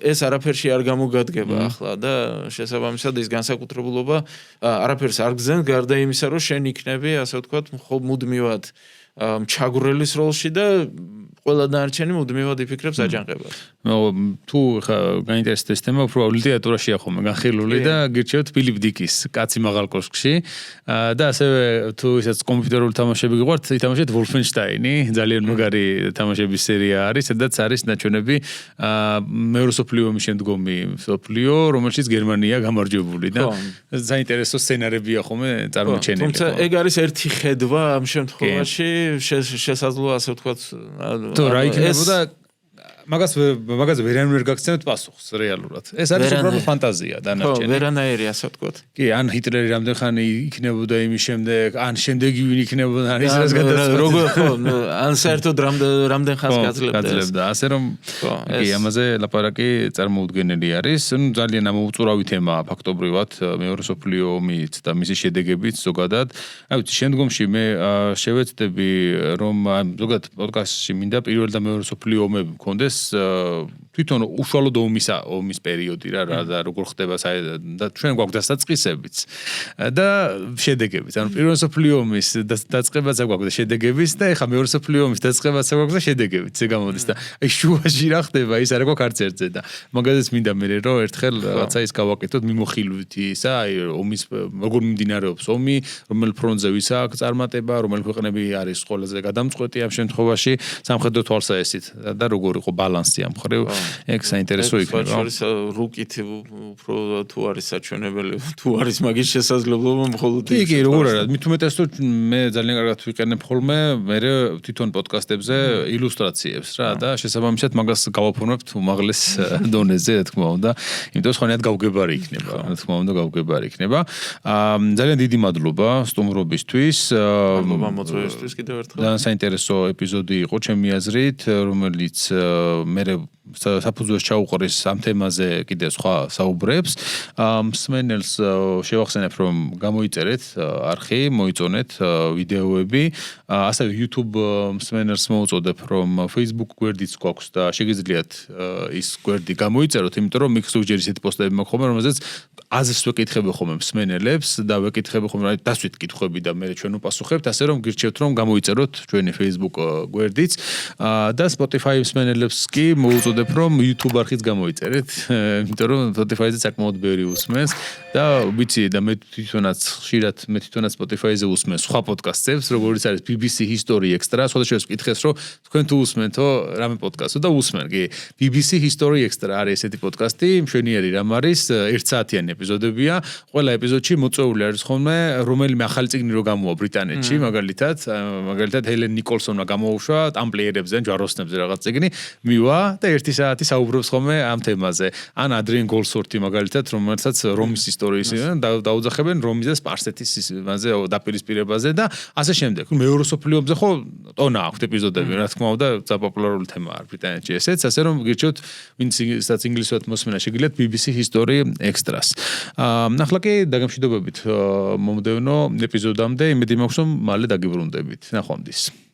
ეს არაფერში არ გამოგადგება ახლა და შესაბამისად ის განსაკუთრებულობა არაფერს არ გზენს გარდა იმისა, რომ შენ იქნები, ასე ვთქვათ, მუდმივად ჩაგვრელის როლში და ყველა დანარჩენი მუდმივად იფიქრებს აჯანყებას. თუ გაინტერესებს ეს თემა, უფრო ლიტერატურაშია ხოლმე განხილული და გირჩევთ ფილიპ დიკის კაცი მაღალ კოშკში და ასევე თუ ისაც კომპიუტერული თამაშები გიყვართ, ითამაშეთ ვოლფენშტაინი, ძალიან მაგარი თამაშების სერია არის, სადაც არის ნაჩვენები მეორე მსოფლიო ომის შემდგომი მსოფლიო, რომელშიც გერმანია გამარჯვებული და საინტერესო სცენარებია ხოლმე წარმოჩენილი. თუმცა ეგ არის ერთი ხედვა ამ შემთხვევაში შესაძლოა ასე ვთქვათ თუ რა იქნებოდა მაგას ვერანაირ გაგცემთ პასუხს რეალურად. ეს არის უბრალოდ ფანტაზია დანარჩენი. ხო, ვერანაირი ასე ვთქვათ. კი, ან ჰიტლერი რამდენ ხანი იქნებოდა იმის შემდეგ, ან შემდეგი ვინ იქნებოდა, ან ის რაც გადაწყვეტს. როგორ ხო, ან საერთოდ რამდენ ხანს გაძლევდა. ასე რომ კი, ამაზე ლაპარაკი წარმოუდგენელი არის. ნუ ძალიან ამოუწურავი თემაა ფაქტობრივად მეორე მსოფლიო ომით და მისი შედეგებით ზოგადად. აი ვიცი, შემდგომში მე შევეცდები რომ ზოგადად პოდკასტში მინდა პირველ და მეორე მსოფლიო ომები მქონდეს თვითონ უშუალოდ ომის პერიოდი რა და როგორ ხდება და ჩვენ გვაქვს დასაწყისებიც და შედეგებიც. ანუ პირველი მსოფლიო ომის დაწყებაც გვაქვს და შედეგებიც და ეხლა მეორე მსოფლიო ომის დაწყებაც გვაქვს და შედეგებიც. ეგ გამოდის და აი შუაში რა ხდება, ის არ გვაქვს არც ერთზე და მაგაზეც მინდა მე რომ ერთხელ რაღაცა ის გავაკეთოთ მიმოხილვით ისა, აი ომის როგორ მიმდინარეობს ომი, რომელ ფრონტზე ვის აქვს წარმატება, რომელი ქვეყნები არის ყველაზე გადამწყვეტი ამ შემთხვევაში სამხედრო თვალსაჩინით და როგორ იყო ბალანსი ამ მხრივ. ეგ საინტერესო იქნება. შორის რუკით უფრო თუ არის საჩვენებელი, თუ არის მაგის შესაძლებლობა მხოლოდ კი, როგორ არა, მით უმეტეს თუ მე ძალიან კარგად ვიყენებ ხოლმე მე თვითონ პოდკასტებზე ილუსტრაციებს რა და შესაბამისად მაგას გავაფორმებთ უმაღლეს დონეზე, რა თქმა უნდა. იმიტომ ხონიათ გავგებარი იქნება, რა თქმა უნდა, გავგებარი იქნება. ძალიან დიდი მადლობა სტუმრობისთვის. მადლობა მოწვევისთვის კიდევ ერთხელ. ძალიან საინტერესო ეპიზოდი იყო ჩემი აზრით, რომელიც მე საფუძველს ჩაუყრის ამ თემაზე კიდე სხვა საუბრებს. მსმენელს შევახსენებ, რომ გამოიწერეთ არხი, მოიწონეთ ვიდეოები. ასევე YouTube მსმენელს მოუწოდებ, რომ Facebook გვერდიც გვაქვს და შეგიძლიათ ის გვერდი გამოიწეროთ, იმიტომ რომ იქ ზოგჯერ ისეთი პოსტები მაქვს ხოლმე, რომელზეც აზრს ვეკითხები ხოლმე მსმენელებს და ვეკითხები ხოლმე დასვით კითხვები და მე ჩვენ უპასუხებთ, ასე რომ გირჩევთ, რომ გამოიწეროთ ჩვენი Facebook გვერდიც და Spotify მსმენელებს კი მოუწოდებ, რომ YouTube არხიც გამოიწერეთ, იმიტომ რომ Spotify-ზე საკმაოდ ბევრი უსმენს და ვიცი და მე თვითონაც ხშირად Spotify-ზე უსმენს სხვა პოდკასტებს, როგორც არის BBC History Extra, სხვადასხვა კითხეს, რომ თქვენ თუ უსმენთო რამე პოდკასტო და უსმენ კი BBC History Extra არის ესეთი პოდკასტი, მშვენიერი რამ არის, 1 საათიანი ეპიზოდებია, ყველა ეპიზოდში მოწვეული არის ხოლმე რომელიმე ახალი წიგნი რო გამოვა ბრიტანეთში, მაგალითად ჰელენ ნიკოლსონმა გამოუშვა ტამპლიერებზე, ჯვაროსნებზე რაღაც წიგნი, მივა და 1 საათი საუბრობს ხოლმე ამ თემაზე. ან ადრიენ გოლსორტი მაგალითად, რომელსაც რომის ისტორიის დაუძახებენ რომის და სპარსეთის იმაზე დაპირისპირებაზე და ასე შემდეგ. მეორე სოფლიო ომზე ხო ტონა აქვს ეპიზოდები, რა თქმა უნდა, პოპულარული თემაა ბრიტანეთში ესეც, ასე რომ გირჩევთ, ვინც ინგლისურად მოსმენა შეგიძლიათ BBC History Extras. ახლა კი დაგემშვიდობებით მომდევნო ეპიზოდამდე, იმედი მაქვს, რომ მალე დაგიბრუნდებით. ნახვამდის.